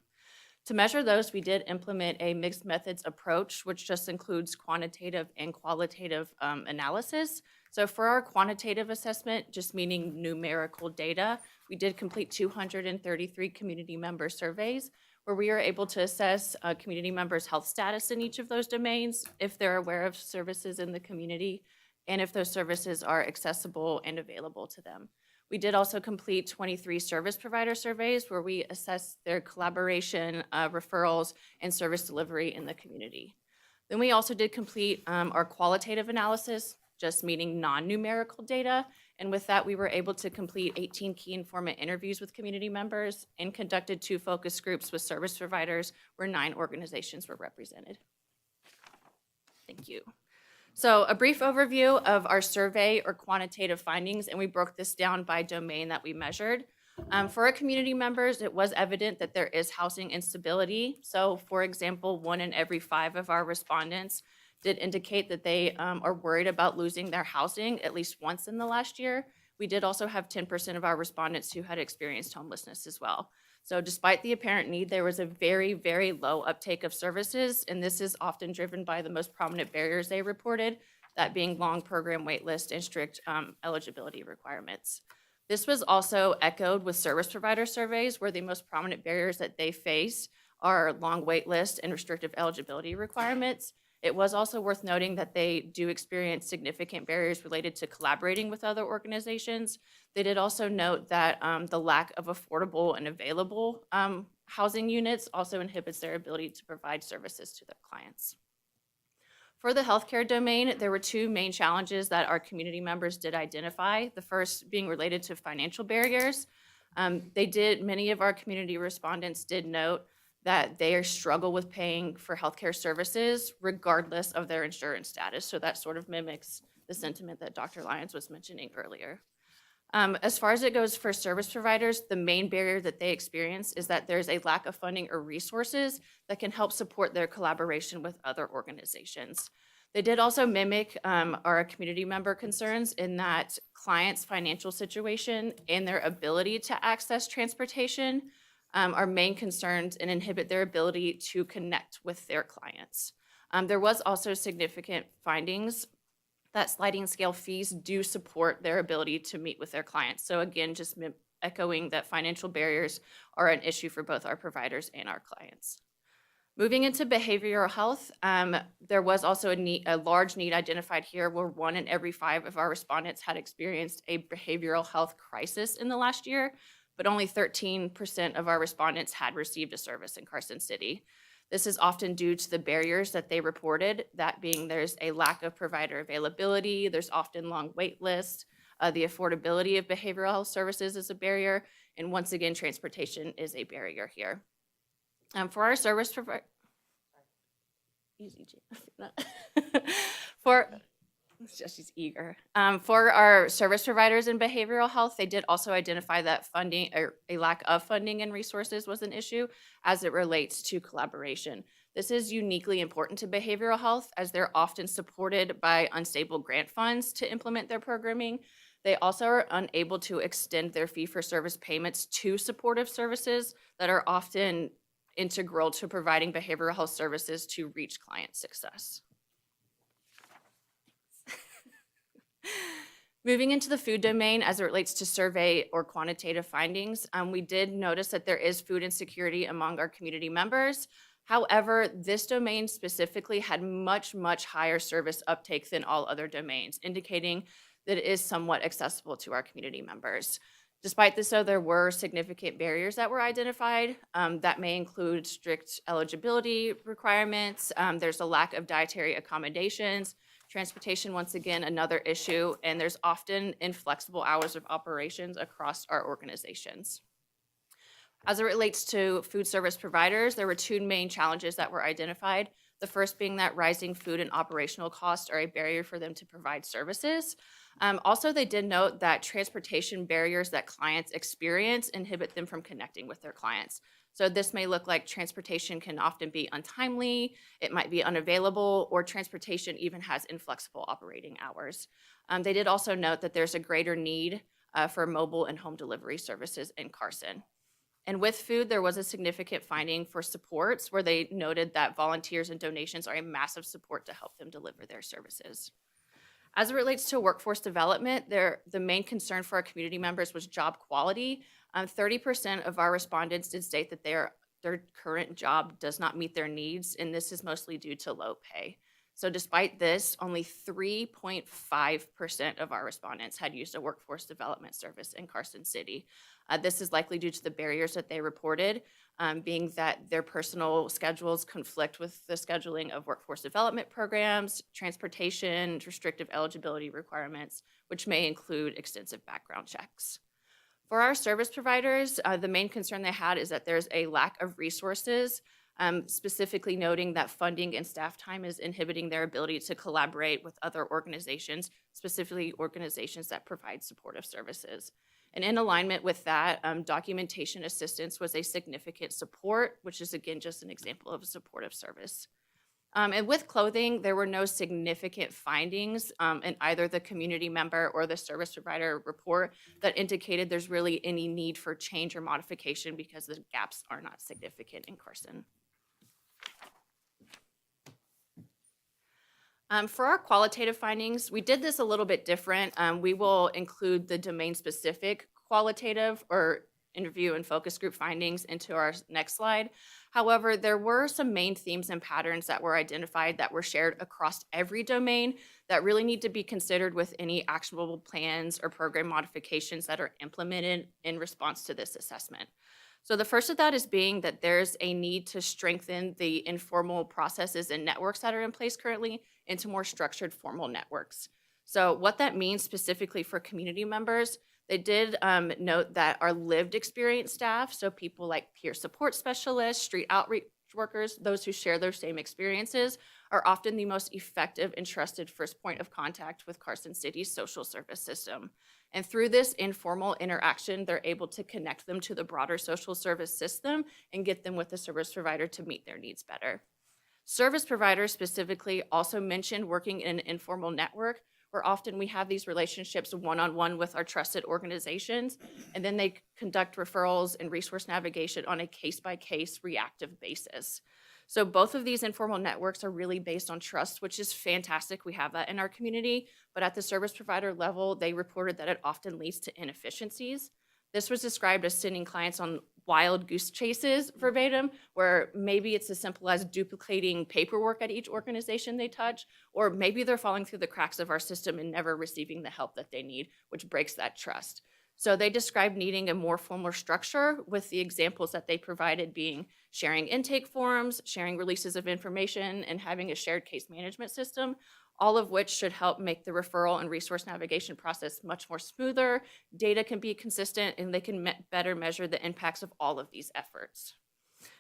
To measure those, we did implement a mixed methods approach, which just includes quantitative and qualitative analysis. So for our quantitative assessment, just meaning numerical data, we did complete 233 community member surveys where we are able to assess community members' health status in each of those domains, if they're aware of services in the community, and if those services are accessible and available to them. We did also complete 23 service provider surveys where we assessed their collaboration, referrals, and service delivery in the community. Then we also did complete our qualitative analysis, just meaning non-numerical data. And with that, we were able to complete 18 key informant interviews with community members and conducted 2 focus groups with service providers where 9 organizations were represented. Thank you. So a brief overview of our survey or quantitative findings, and we broke this down by domain that we measured. For our community members, it was evident that there is housing instability. So for example, 1 in every 5 of our respondents did indicate that they are worried about losing their housing at least once in the last year. We did also have 10% of our respondents who had experienced homelessness as well. So despite the apparent need, there was a very, very low uptake of services, and this is often driven by the most prominent barriers they reported, that being long program wait list and strict eligibility requirements. This was also echoed with service provider surveys where the most prominent barriers that they face are long wait list and restrictive eligibility requirements. It was also worth noting that they do experience significant barriers related to collaborating with other organizations. They did also note that the lack of affordable and available housing units also inhibits their ability to provide services to their clients. For the healthcare domain, there were 2 main challenges that our community members did identify. The first being related to financial barriers. Many of our community respondents did note that they struggle with paying for healthcare services regardless of their insurance status. So that sort of mimics the sentiment that Dr. Lyons was mentioning earlier. As far as it goes for service providers, the main barrier that they experience is that there's a lack of funding or resources that can help support their collaboration with other organizations. They did also mimic our community member concerns in that clients' financial situation and their ability to access transportation are main concerns and inhibit their ability to connect with their clients. There was also significant findings that sliding scale fees do support their ability to meet with their clients. So again, just echoing that financial barriers are an issue for both our providers and our clients. Moving into behavioral health, there was also a large need identified here where 1 in every 5 of our respondents had experienced a behavioral health crisis in the last year, but only 13% of our respondents had received a service in Carson City. This is often due to the barriers that they reported, that being there's a lack of provider availability, there's often long wait lists, the affordability of behavioral health services is a barrier, and once again, transportation is a barrier here. For our service provider, she's eager. For our service providers in behavioral health, they did also identify that funding or a lack of funding and resources was an issue as it relates to collaboration. This is uniquely important to behavioral health as they're often supported by unstable grant funds to implement their programming. They also are unable to extend their fee-for-service payments to supportive services that are often integral to providing behavioral health services to reach client success. Moving into the food domain as it relates to survey or quantitative findings, we did notice that there is food insecurity among our community members. However, this domain specifically had much, much higher service uptake than all other domains, indicating that it is somewhat accessible to our community members. Despite this, though, there were significant barriers that were identified that may include strict eligibility requirements. There's a lack of dietary accommodations. Transportation, once again, another issue, and there's often inflexible hours of operations across our organizations. As it relates to food service providers, there were 2 main challenges that were identified. The first being that rising food and operational costs are a barrier for them to provide services. Also, they did note that transportation barriers that clients experience inhibit them from connecting with their clients. So this may look like transportation can often be untimely, it might be unavailable, or transportation even has inflexible operating hours. They did also note that there's a greater need for mobile and home delivery services in Carson. And with food, there was a significant finding for supports where they noted that volunteers and donations are a massive support to help them deliver their services. As it relates to workforce development, the main concern for our community members was job quality. 30% of our respondents did state that their current job does not meet their needs, and this is mostly due to low pay. So despite this, only 3.5% of our respondents had used a workforce development service in Carson City. This is likely due to the barriers that they reported, being that their personal schedules conflict with the scheduling of workforce development programs, transportation, restrictive eligibility requirements, which may include extensive background checks. For our service providers, the main concern they had is that there's a lack of resources, specifically noting that funding and staff time is inhibiting their ability to collaborate with other organizations, specifically organizations that provide supportive services. And in alignment with that, documentation assistance was a significant support, which is again just an example of a supportive service. And with clothing, there were no significant findings in either the community member or the service provider report that indicated there's really any need for change or modification because the gaps are not significant in Carson. For our qualitative findings, we did this a little bit different. We will include the domain-specific qualitative or interview and focus group findings into our next slide. However, there were some main themes and patterns that were identified that were shared across every domain that really need to be considered with any actionable plans or program modifications that are implemented in response to this assessment. So the first of that is being that there's a need to strengthen the informal processes and networks that are in place currently into more structured formal networks. So what that means specifically for community members, they did note that our lived experience staff, so people like peer support specialists, street outreach workers, those who share their same experiences, are often the most effective and trusted first point of contact with Carson City's social service system. And through this informal interaction, they're able to connect them to the broader social service system and get them with the service provider to meet their needs better. Service providers specifically also mentioned working in an informal network where often we have these relationships one-on-one with our trusted organizations, and then they conduct referrals and resource navigation on a case-by-case reactive basis. So both of these informal networks are really based on trust, which is fantastic. We have that in our community, but at the service provider level, they reported that it often leads to inefficiencies. This was described as sending clients on wild goose chases verbatim, where maybe it's as simple as duplicating paperwork at each organization they touch, or maybe they're falling through the cracks of our system and never receiving the help that they need, which breaks that trust. So they described needing a more formal structure, with the examples that they provided being sharing intake forms, sharing releases of information, and having a shared case management system, all of which should help make the referral and resource navigation process much more smoother. Data can be consistent, and they can better measure the impacts of all of these efforts.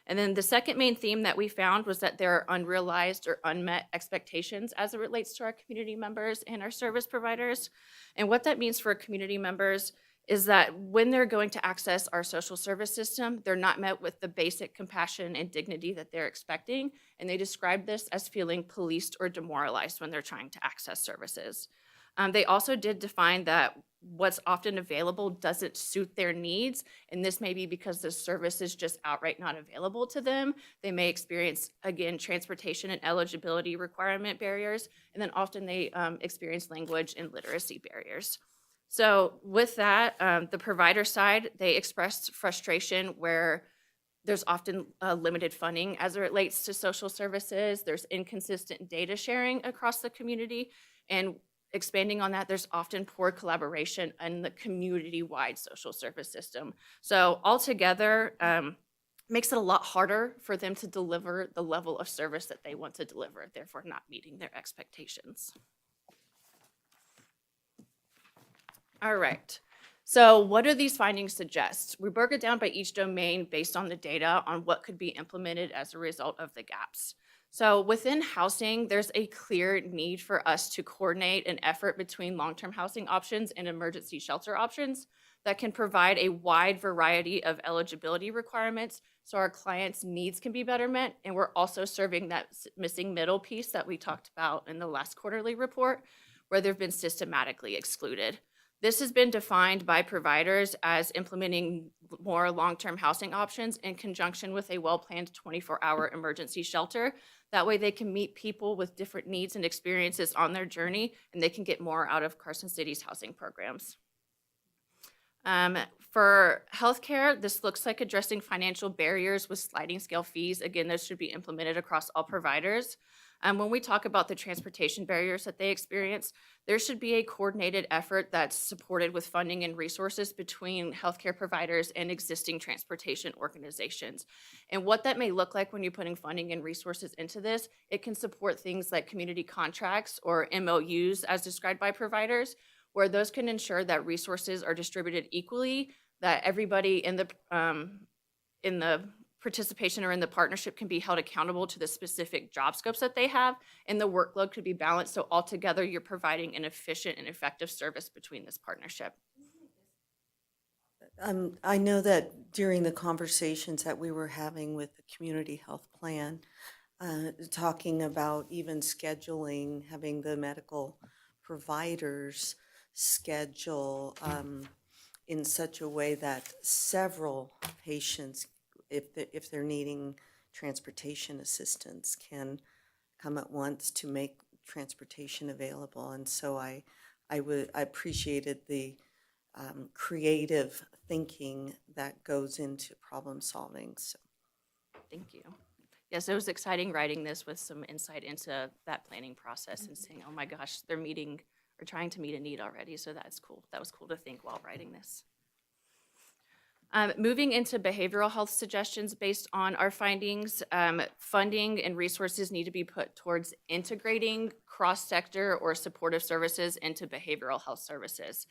And then the second main theme that we found was that there are unrealized or unmet expectations as it relates to our community members and our service providers. And what that means for community members is that when they're going to access our social service system, they're not met with the basic compassion and dignity that they're expecting, and they describe this as feeling policed or demoralized when they're trying to access services. They also did define that what's often available doesn't suit their needs, and this may be because the service is just outright not available to them. They may experience, again, transportation and eligibility requirement barriers, and then often they experience language and literacy barriers. So with that, the provider side, they expressed frustration where there's often limited funding as it relates to social services. There's inconsistent data sharing across the community. And expanding on that, there's often poor collaboration in the community-wide social service system. So altogether, makes it a lot harder for them to deliver the level of service that they want to deliver, therefore not meeting their expectations. All right, so what do these findings suggest? We broke it down by each domain based on the data on what could be implemented as a result of the gaps. So within housing, there's a clear need for us to coordinate an effort between long-term housing options and emergency shelter options that can provide a wide variety of eligibility requirements so our clients' needs can be better met, and we're also serving that missing middle piece that we talked about in the last quarterly report, where they've been systematically excluded. This has been defined by providers as implementing more long-term housing options in conjunction with a well-planned 24-hour emergency shelter. That way they can meet people with different needs and experiences on their journey, and they can get more out of Carson City's housing programs. For healthcare, this looks like addressing financial barriers with sliding scale fees. Again, those should be implemented across all providers. When we talk about the transportation barriers that they experience, there should be a coordinated effort that's supported with funding and resources between healthcare providers and existing transportation organizations. And what that may look like when you're putting funding and resources into this, it can support things like community contracts or MOUs as described by providers, where those can ensure that resources are distributed equally, that everybody in the participation or in the partnership can be held accountable to the specific job scopes that they have, and the workload could be balanced. So altogether, you're providing an efficient and effective service between this partnership. I know that during the conversations that we were having with the community health plan, talking about even scheduling, having the medical providers schedule in such a way that several patients, if they're needing transportation assistance, can come at once to make transportation available. And so I appreciated the creative thinking that goes into problem solving. So Thank you. Yes, it was exciting writing this with some insight into that planning process and seeing, oh my gosh, they're meeting or trying to meet a need already. So that's cool. That was cool to think while writing this. Moving into behavioral health suggestions based on our findings, funding and resources need to be put towards integrating cross-sector or supportive services into behavioral health services.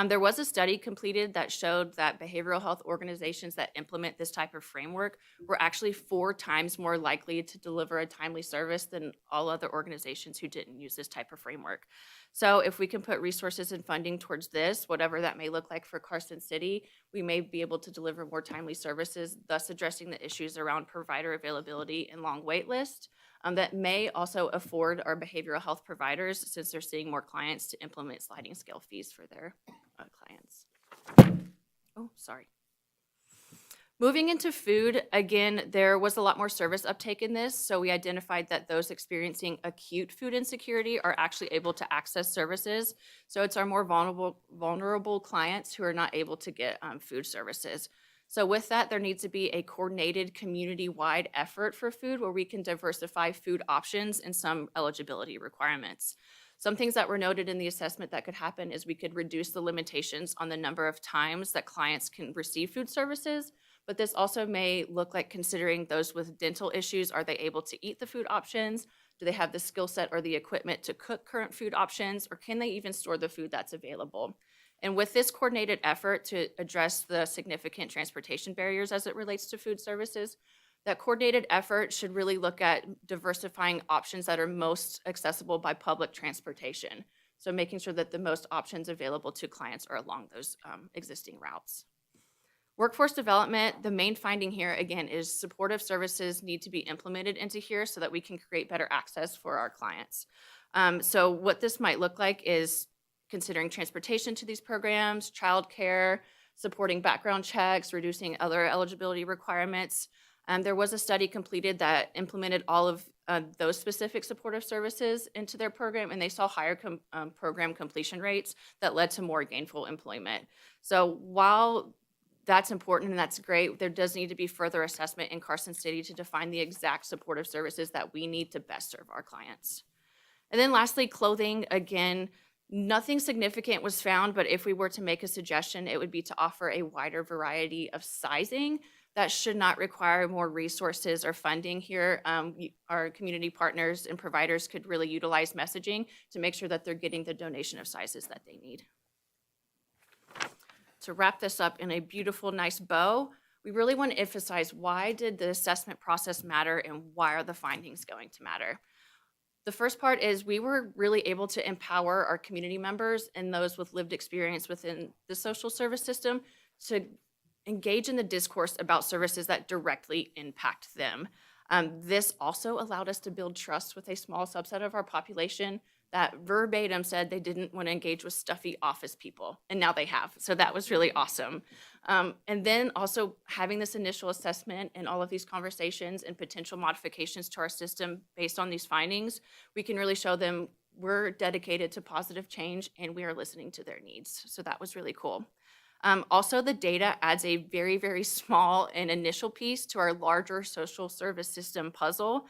There was a study completed that showed that behavioral health organizations that implement this type of framework were actually 4 times more likely to deliver a timely service than all other organizations who didn't use this type of framework. So if we can put resources and funding towards this, whatever that may look like for Carson City, we may be able to deliver more timely services, thus addressing the issues around provider availability and long wait lists. That may also afford our behavioral health providers, since they're seeing more clients, to implement sliding scale fees for their clients. Oh, sorry. Moving into food, again, there was a lot more service uptake in this, so we identified that those experiencing acute food insecurity are actually able to access services. So it's our more vulnerable clients who are not able to get food services. So with that, there needs to be a coordinated community-wide effort for food where we can diversify food options and some eligibility requirements. Some things that were noted in the assessment that could happen is we could reduce the limitations on the number of times that clients can receive food services, but this also may look like considering those with dental issues. Are they able to eat the food options? Do they have the skill set or the equipment to cook current food options, or can they even store the food that's available? And with this coordinated effort to address the significant transportation barriers as it relates to food services, that coordinated effort should really look at diversifying options that are most accessible by public transportation. So making sure that the most options available to clients are along those existing routes. Workforce development, the main finding here, again, is supportive services need to be implemented into here so that we can create better access for our clients. So what this might look like is considering transportation to these programs, childcare, supporting background checks, reducing other eligibility requirements. There was a study completed that implemented all of those specific supportive services into their program, and they saw higher program completion rates that led to more gainful employment. So while that's important and that's great, there does need to be further assessment in Carson City to define the exact supportive services that we need to best serve our clients. And then lastly, clothing, again, nothing significant was found, but if we were to make a suggestion, it would be to offer a wider variety of sizing. That should not require more resources or funding here. Our community partners and providers could really utilize messaging to make sure that they're getting the donation of sizes that they need. To wrap this up in a beautiful, nice bow, we really want to emphasize why did the assessment process matter and why are the findings going to matter? The first part is we were really able to empower our community members and those with lived experience within the social service system to engage in the discourse about services that directly impact them. This also allowed us to build trust with a small subset of our population that verbatim said they didn't want to engage with stuffy office people, and now they have. So that was really awesome. And then also having this initial assessment and all of these conversations and potential modifications to our system based on these findings, we can really show them we're dedicated to positive change and we are listening to their needs. So that was really cool. Also, the data adds a very, very small and initial piece to our larger social service system puzzle.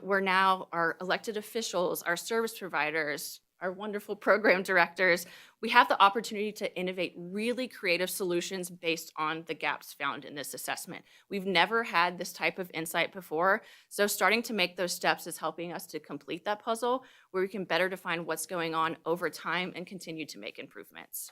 We're now, our elected officials, our service providers, our wonderful program directors, we have the opportunity to innovate really creative solutions based on the gaps found in this assessment. We've never had this type of insight before, so starting to make those steps is helping us to complete that puzzle where we can better define what's going on over time and continue to make improvements.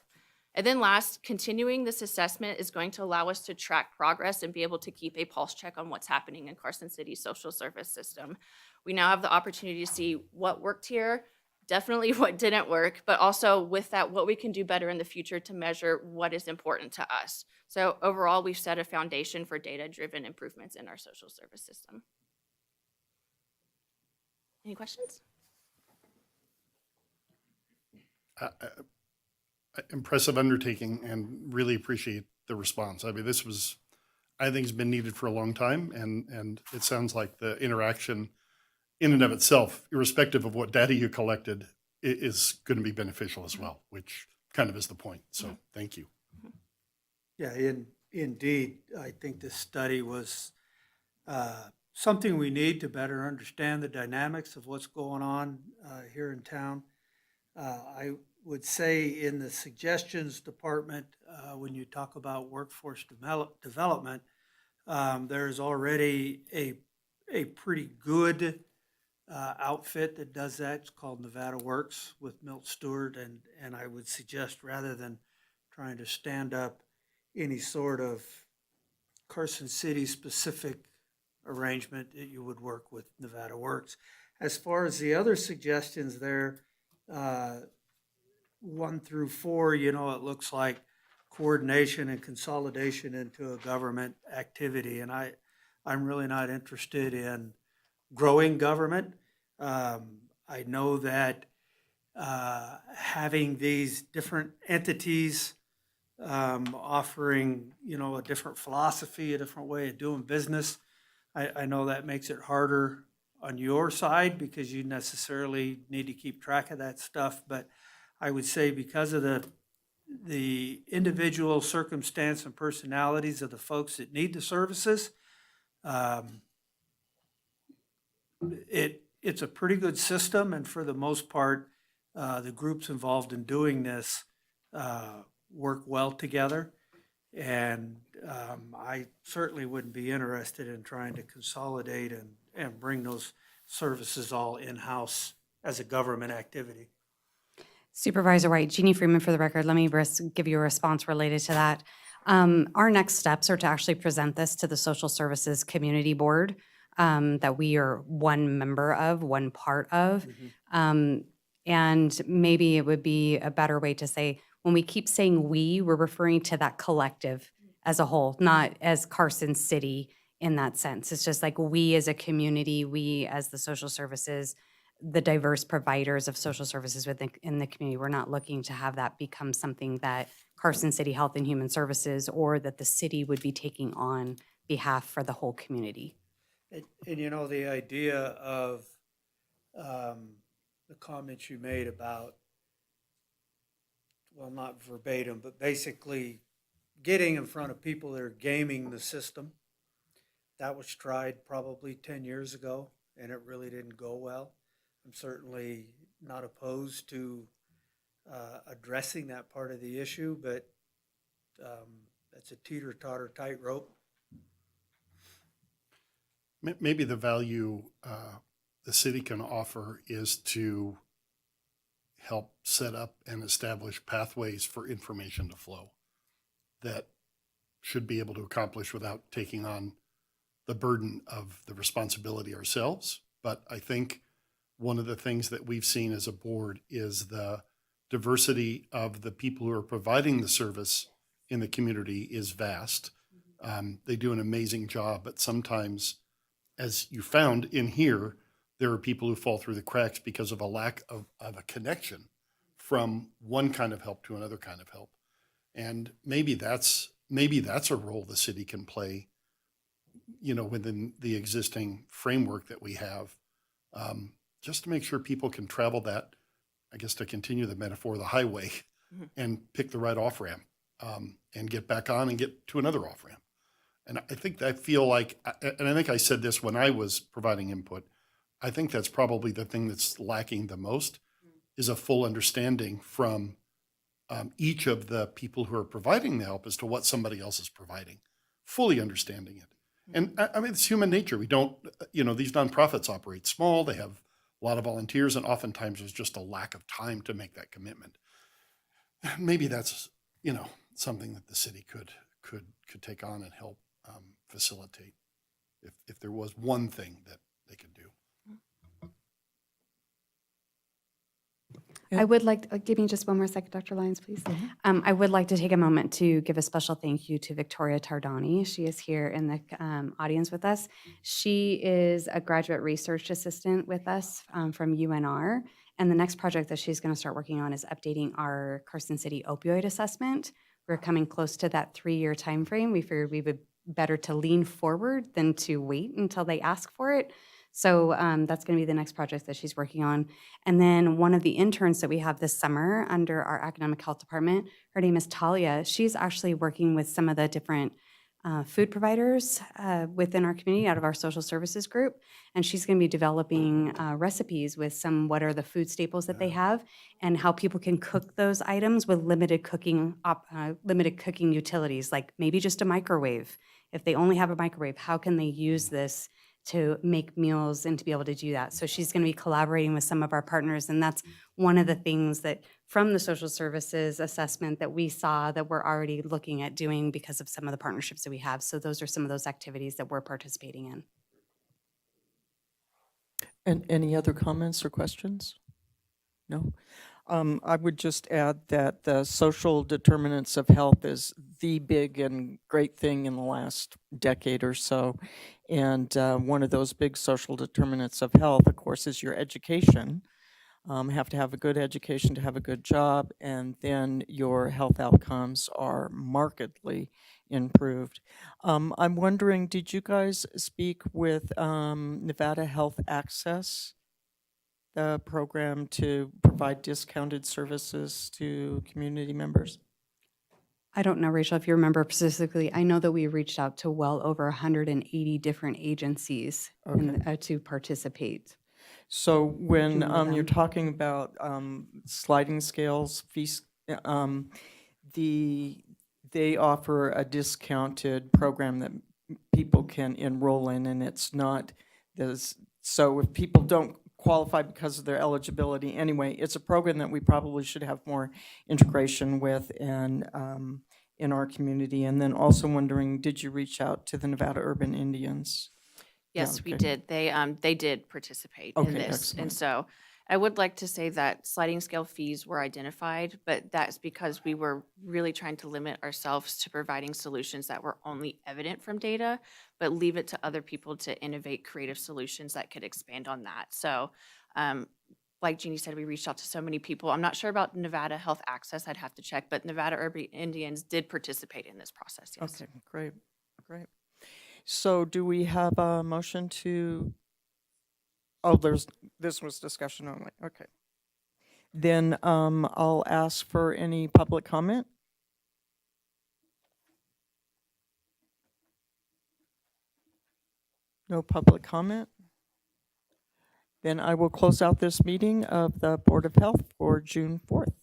And then last, continuing this assessment is going to allow us to track progress and be able to keep a pulse check on what's happening in Carson City's social service system. We now have the opportunity to see what worked here, definitely what didn't work, but also with that, what we can do better in the future to measure what is important to us. So overall, we've set a foundation for data-driven improvements in our social service system. Any questions? Impressive undertaking, and really appreciate the response. I mean, this was, I think, has been needed for a long time, and it sounds like the interaction in and of itself, irrespective of what data you collected, is going to be beneficial as well, which kind of is the point. So thank you. Yeah, indeed, I think this study was something we need to better understand the dynamics of what's going on here in town. I would say in the suggestions department, when you talk about workforce development, there's already a pretty good outfit that does that. It's called Nevada Works with Milt Stewart, and I would suggest rather than trying to stand up any sort of Carson City specific arrangement, that you would work with Nevada Works. As far as the other suggestions there, 1 through 4, it looks like coordination and consolidation into a government activity, and I'm really not interested in growing government. I know that having these different entities offering, a different philosophy, a different way of doing business, I know that makes it harder on your side because you necessarily need to keep track of that stuff. But I would say because of the individual circumstance and personalities of the folks that need the services, it's a pretty good system, and for the most part, the groups involved in doing this work well together. And I certainly wouldn't be interested in trying to consolidate and bring those services all in-house as a government activity. Supervisor White, Jeannie Freeman for the record. Let me give you a response related to that. Our next steps are to actually present this to the Social Services Community Board that we are one member of, one part of. And maybe it would be a better way to say, when we keep saying we're referring to that collective as a whole, not as Carson City in that sense. It's just like we as a community, we as the social services, the diverse providers of social services in the community. We're not looking to have that become something that Carson City Health and Human Services or that the city would be taking on behalf for the whole community. And the idea of the comments you made about, well, not verbatim, but basically getting in front of people that are gaming the system, that was tried probably 10 years ago, and it really didn't go well. I'm certainly not opposed to addressing that part of the issue, but that's a teeter-totter tightrope. Maybe the value the city can offer is to help set up and establish pathways for information to flow that should be able to accomplish without taking on the burden of the responsibility ourselves. But I think one of the things that we've seen as a board is the diversity of the people who are providing the service in the community is vast. They do an amazing job, but sometimes, as you found in here, there are people who fall through the cracks because of a lack of a connection from one kind of help to another kind of help. And maybe that's a role the city can play, within the existing framework that we have, just to make sure people can travel that, I guess to continue the metaphor, the highway, and pick the right off-ramp, and get back on and get to another off-ramp. And I think I feel like, and I think I said this when I was providing input, I think that's probably the thing that's lacking the most, is a full understanding from each of the people who are providing the help as to what somebody else is providing, fully understanding it. And I mean, it's human nature. We don't, these nonprofits operate small, they have a lot of volunteers, and oftentimes there's just a lack of time to make that commitment. Maybe that's, something that the city could take on and help facilitate, if there was one thing that they could do. I would like, give me just one more second, Dr. Lyons, please. I would like to take a moment to give a special thank you to Victoria Tardani. She is here in the audience with us. She is a graduate research assistant with us from UNR. And the next project that she's going to start working on is updating our Carson City opioid assessment. We're coming close to that 3-year timeframe. We figured we would better to lean forward than to wait until they ask for it. So that's going to be the next project that she's working on. And then one of the interns that we have this summer under our academic health department, her name is Talia. She's actually working with some of the different food providers within our community out of our social services group. And she's going to be developing recipes with what are the food staples that they have and how people can cook those items with limited cooking utilities, like maybe just a microwave. If they only have a microwave, how can they use this to make meals and to be able to do that? So she's going to be collaborating with some of our partners, and that's one of the things that from the social services assessment that we saw that we're already looking at doing because of some of the partnerships that we have. So those are some of those activities that we're participating in. And any other comments or questions? No? I would just add that the social determinants of health is the big and great thing in the last decade or so. And one of those big social determinants of health, of course, is your education. Have to have a good education to have a good job, and then your health outcomes are markedly improved. I'm wondering, did you guys speak with Nevada Health Access, the program to provide discounted services to community members? I don't know, Rachel, if you remember specifically. I know that we reached out to well over 180 different agencies to participate. So when Working with you're them. talking about sliding scales, fees, they offer a discounted program that people can enroll in, and it's not this. So if people don't qualify because of their eligibility anyway, it's a program that we probably should have more integration with and in our community. And then also wondering, did you reach out to the Nevada Urban Indians? Yes, Yeah, we okay. did. They did participate in Okay, this. excellent. And so I would like to say that sliding scale fees were identified, but that's because we were really trying to limit ourselves to providing solutions that were only evident from data, but leave it to other people to innovate creative solutions that could expand on that. So like Jeannie said, we reached out to so many people. I'm not sure about Nevada Health Access. I'd have to check, but Nevada Urban Indians did participate in this process, yes. Okay, great, great. So do we have a motion to, this was discussion only, okay. Then I'll ask for any public comment. No public comment? Then I will close out this meeting of the Board of Health for June 4th.